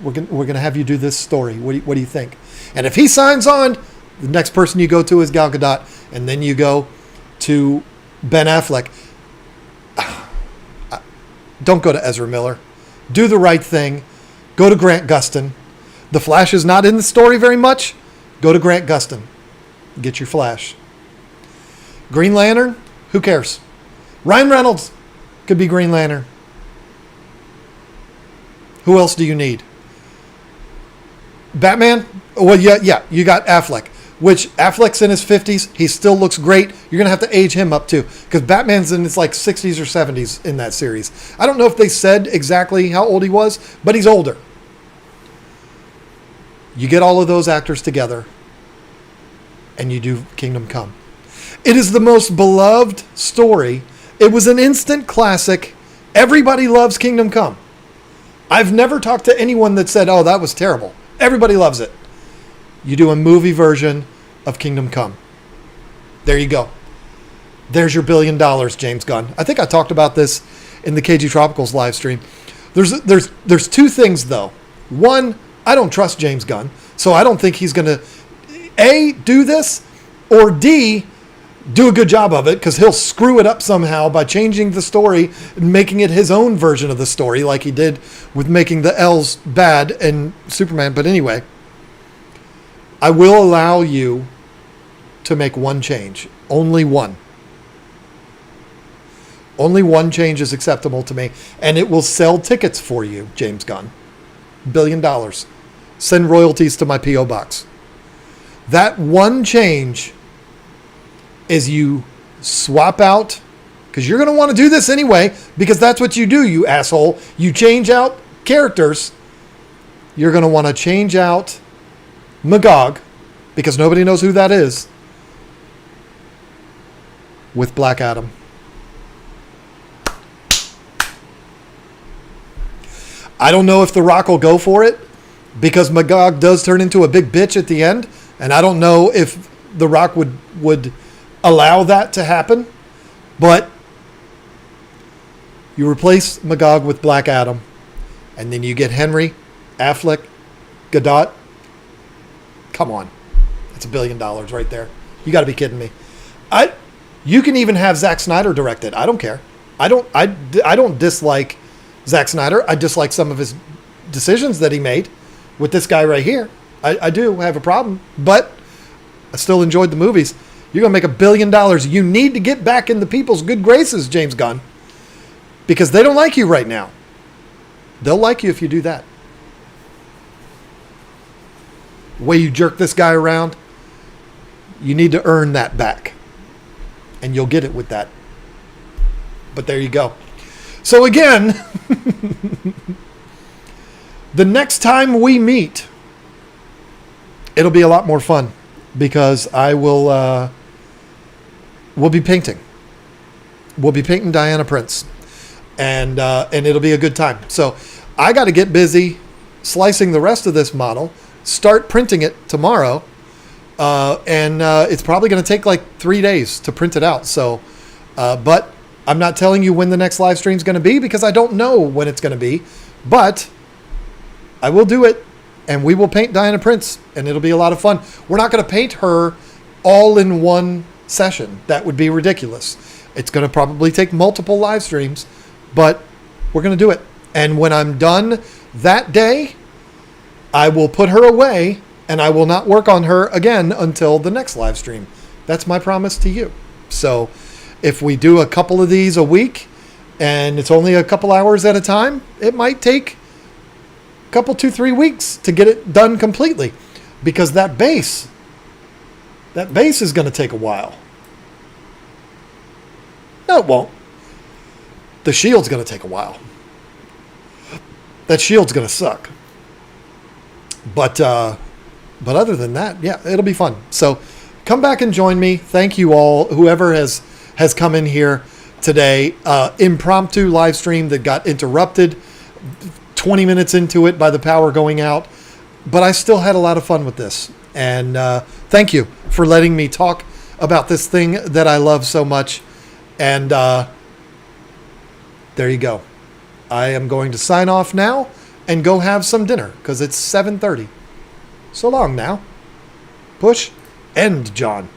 We're going to have you do this story. What do you think? And if he signs on, the next person you go to is Gal Gadot, and then you go to Ben Affleck. Don't go to Ezra Miller. Do the right thing. Go to Grant Gustin. The Flash is not in the story very much. Go to Grant Gustin. Get your Flash. Green Lantern? Who cares? Ryan Reynolds could be Green Lantern. Who else do you need? Batman? Well, yeah. You got Affleck. Which Affleck's in his 50s. He still looks great. You're going to have to age him up too. Because Batman's in his like 60s or 70s in that series. I don't know if they said exactly how old he was, but he's older. You get all of those actors together and you do Kingdom Come. It is the most beloved story. It was an instant classic. Everybody loves Kingdom Come. I've never talked to anyone that said, oh, that was terrible. Everybody loves it. You do a movie version of Kingdom Come. There you go. There's your $1 billion, James Gunn. I think I talked about this in the KG Tropicals live stream. There's two things, though. One, I don't trust James Gunn, so I don't think he's going to, A, do this, or D, do a good job of it, because he'll screw it up somehow by changing the story and making it his own version of the story, like he did with making the L's bad in Superman. But anyway, I will allow you to make one change. Only one. Only one change is acceptable to me, and it will sell tickets for you, James Gunn. $1 billion. Send royalties to my P.O. box. That one change is you swap out, because you're going to want to do this anyway, because that's what you do, you asshole. You change out characters. You're going to want to change out Magog, because nobody knows who that is, with Black Adam. I don't know if The Rock will go for it, because Magog does turn into a big bitch at the end, and I don't know if The Rock would allow that to happen, but you replace Magog with Black Adam, and then you get Henry, Affleck, Gadot. Come on. That's $1 billion right there. You got to be kidding me. You can even have Zack Snyder direct it. I don't care. I don't dislike Zack Snyder. I dislike some of his decisions that he made with this guy right here. I do have a problem, but I still enjoyed the movies. You're going to make $1 billion. You need to get back in the people's good graces, James Gunn, because they don't like you right now. They'll like you if you do that. The way you jerk this guy around, you need to earn that back. And you'll get it with that. But there you go. So again, the next time we meet, it'll be a lot more fun because I will we'll be painting. We'll be painting Diana Prince. And it'll be a good time. So I got to get busy slicing the rest of this model, start printing it tomorrow. And it's probably going to take like 3 days to print it out. So, but I'm not telling you when the next live stream is going to be because I don't know when it's going to be. But I will do it, and we will paint Diana Prince, and it'll be a lot of fun. We're not going to paint her all in one session. That would be ridiculous. It's going to probably take multiple live streams, but we're going to do it. And when I'm done that day, I will put her away, and I will not work on her again until the next live stream. That's my promise to you. So if we do a couple of these a week, and it's only a couple hours at a time, it might take a couple, 2-3 weeks to get it done completely, because that base is going to take a while. No, it won't. The shield's going to take a while. That shield's going to suck. But other than that, yeah, it'll be fun. So come back and join me. Thank you all, whoever has come in here today. Impromptu live stream that got interrupted 20 minutes into it by the power going out. But I still had a lot of fun with this. And thank you for letting me talk about this thing that I love so much. And there you go. I am going to sign off now and go have some dinner because it's 7:30. So long now. Push end, John.